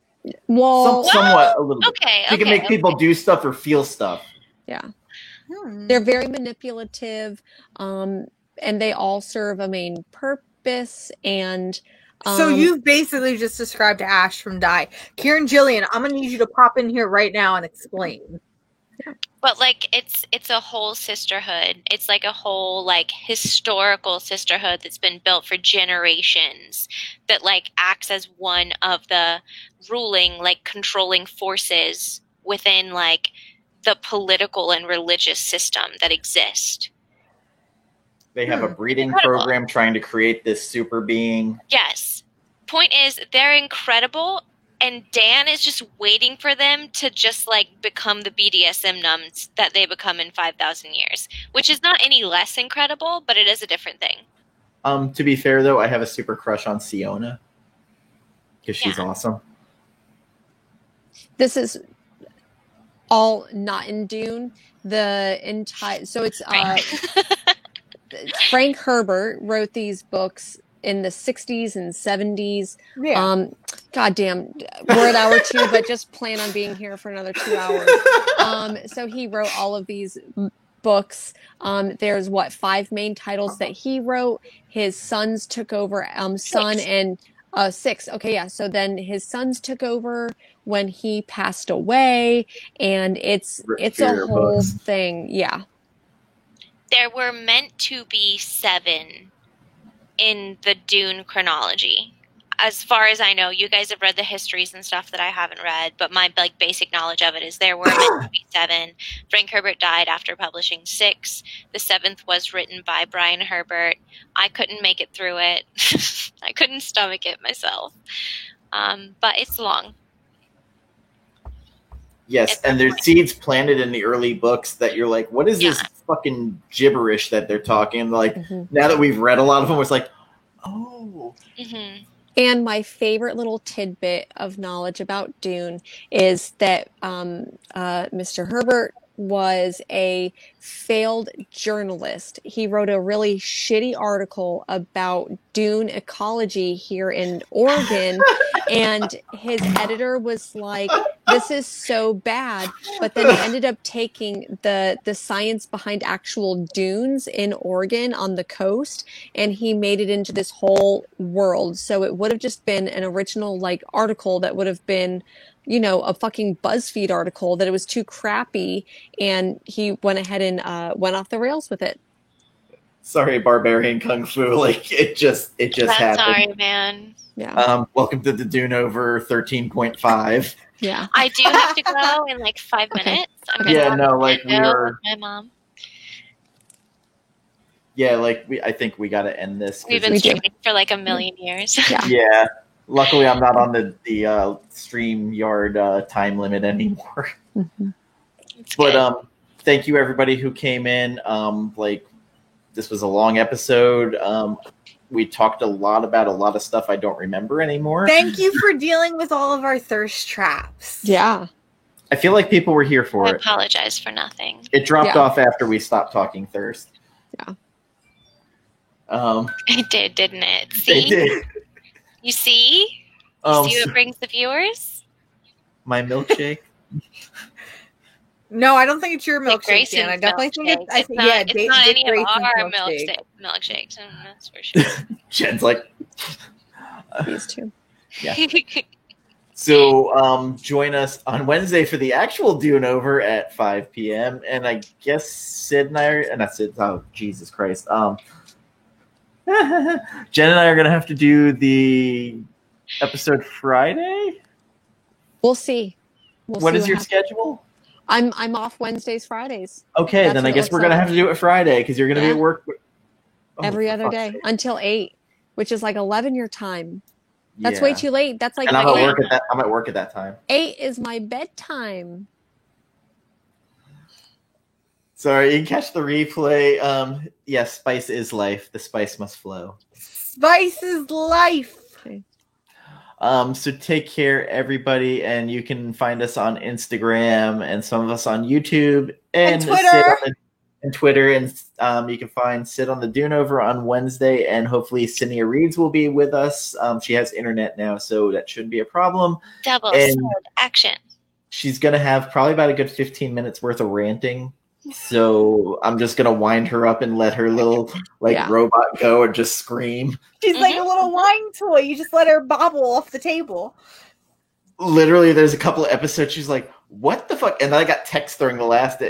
Well,
somewhat a little bit.
Okay,
She can make people do stuff or feel stuff.
yeah. They're very manipulative, and they all serve a main purpose. And
So you've basically just described Ash from Die. Kieran Gillian, I'm gonna need you to pop in here right now and explain.
But like it's a whole sisterhood. It's like a whole like historical sisterhood that's been built for generations, that like acts as one of the ruling, like controlling forces within like the political and religious system that exist.
They have a breeding
Incredible.
program trying to create this super being.
Yes. Point is, they're incredible, and Dan is just waiting for them to just like become the BDSM nuns that they become in 5,000 years, which is not any less incredible, but it is a different thing.
To be fair though, I have a super crush on Siona because she's awesome.
this is all not in Dune. The entire it's Frank Herbert wrote these books in the 60s and 70s.
Yeah.
Goddamn, we're at hour 2, but just plan on being here for another 2 hours. So he wrote all of these books. There's 5 main titles that he wrote. His sons took over. Son and 6. Okay, yeah. So then his sons took over when he passed away, and it's a whole thing. Yeah.
There were meant to be 7 in the Dune chronology. As far as I know, you guys have read the histories and stuff that I haven't read, but my like basic knowledge of it is there were meant to be 7. Frank Herbert died after publishing 6. The 7th was written by Brian Herbert. I couldn't make it through it. I couldn't stomach it myself. But it's long.
Yes, and there's seeds planted in the early books that you're like, what is this fucking gibberish that they're talking? Like, now that we've read a lot of them, it's like, oh.
Mm-hmm.
And my favorite little tidbit of knowledge about Dune is that Mr. Herbert was a failed journalist. He wrote a really shitty article about dune ecology here in Oregon, and his editor was like, this is so bad, but then ended up taking the science behind actual dunes in Oregon on the coast, and he made it into this whole world. So it would have just been an original like article that would have been, you know, a fucking BuzzFeed article, that it was too crappy, and he went ahead and went off the rails with it.
Sorry, Barbarian Kung Fu. Like it just happened.
Sorry, man.
Yeah.
Welcome to the Dune Over 13.5.
Yeah.
I do have to go in like 5 minutes. I'm gonna
we are.
with my mom.
Yeah, I think we got to end this.
We've been streaming for like a million years.
Yeah.
Yeah. Luckily, I'm not on the StreamYard time limit anymore.
Mm-hmm.
But thank you everybody who came in. This was a long episode. We talked a lot about a lot of stuff I don't remember anymore.
Thank you for dealing with all of our thirst traps.
Yeah.
I feel like people were here for it.
I apologize for nothing.
It dropped off after we stopped talking thirst.
Yeah.
It did, didn't it? See?
It did.
You see? You see what brings the viewers?
My milkshake?
No, I don't think it's your milkshake, Dan. I definitely think it's
not
Dick
any of our
Grayson's
milkshakes. That's for sure.
Jen's like...
These two.
Yeah. So join us on Wednesday for the actual Dune Over at 5 p.m. And I guess Sid and I are... Not Sid. Oh, Jesus Christ. Jen and I are going to have to do the episode Friday?
We'll see.
What is your schedule?
I'm off Wednesdays, Fridays.
Okay, then I guess we're going to have to do it Friday because you're going to be at work.
Every other day until 8, which is like 11 your time. That's way too late. That's like
and I'm at work at that time.
8 is my bedtime.
Sorry, you can catch the replay. Yes, spice is life. The spice must flow.
Spice is life.
Okay.
So take care, everybody, and you can find us on Instagram and some of us on YouTube and
Twitter.
And you can find Sid on the Dune Over on Wednesday, and hopefully Cynia Reeds will be with us. She has internet now, so that shouldn't be a problem.
Double sword action.
She's gonna have probably about a good 15 minutes worth of ranting. So I'm just gonna wind her up and let her little robot go and just scream.
She's like a little wine toy. You just let her bobble off the table.
Literally, there's a couple of episodes she's like, "What the fuck?" And then I got text during the last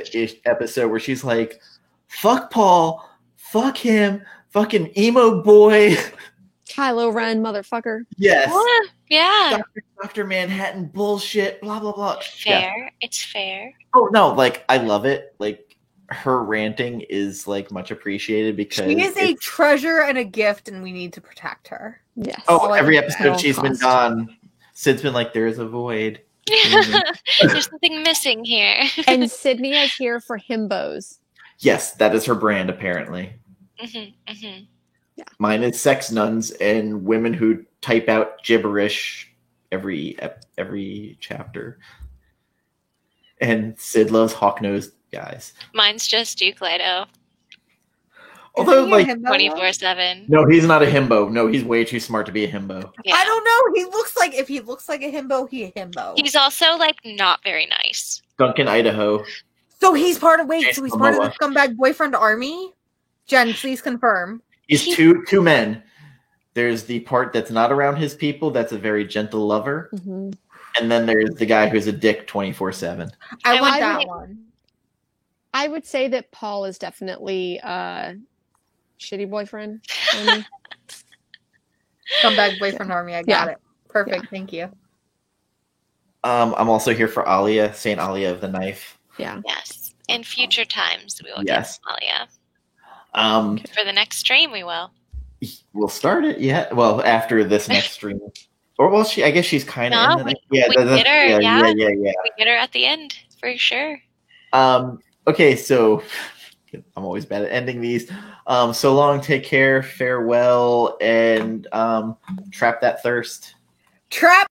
episode where she's like, "Fuck Paul, fuck him, fucking emo boy,
Kylo Ren, motherfucker."
Yes.
What? Yeah.
Dr. Manhattan bullshit. Blah blah blah.
Fair.
Yeah.
It's fair.
Oh no, I love it. Her ranting is much appreciated because
she is a treasure and a gift, and we need to protect her.
Yes.
Oh, every episode she's been gone. Sid's been like, "There is a void.
There's something missing here."
And Sydney is here for himbos.
Yes, that is her brand, apparently.
Mm-hmm, mm-hmm.
Yeah.
Mine is sex nuns and women who type out gibberish every chapter. And Sid loves hawk-nosed guys.
Mine's just Duke Leto.
Although,
24/7.
No, he's not a himbo. No, he's way too smart to be a himbo.
Yeah.
I don't know. If he looks like a himbo, he's a himbo.
He's also not very nice.
Duncan, Idaho.
So he's part of
Momoa.
the scumbag boyfriend army? Jen, please confirm.
He's two men. There's the part that's not around his people. That's a very gentle lover.
Mm-hmm.
And then there's the guy who's a dick 24/7.
I want that one.
I would say that Paul is definitely shitty boyfriend.
Scumbag boyfriend army. I got it. Perfect.
Yeah.
Thank you.
I'm also here for Alia, Saint Alia of the Knife.
Yeah.
Yes. In future times, we will get Alia. For the next stream, we will.
We'll start it. Yeah. Well, after this next stream. Or I guess she's kind of in the
we get her.
Yeah.
We get her at the end for sure.
Okay, so I'm always bad at ending these. So long, take care, farewell, and trap that thirst.
Trap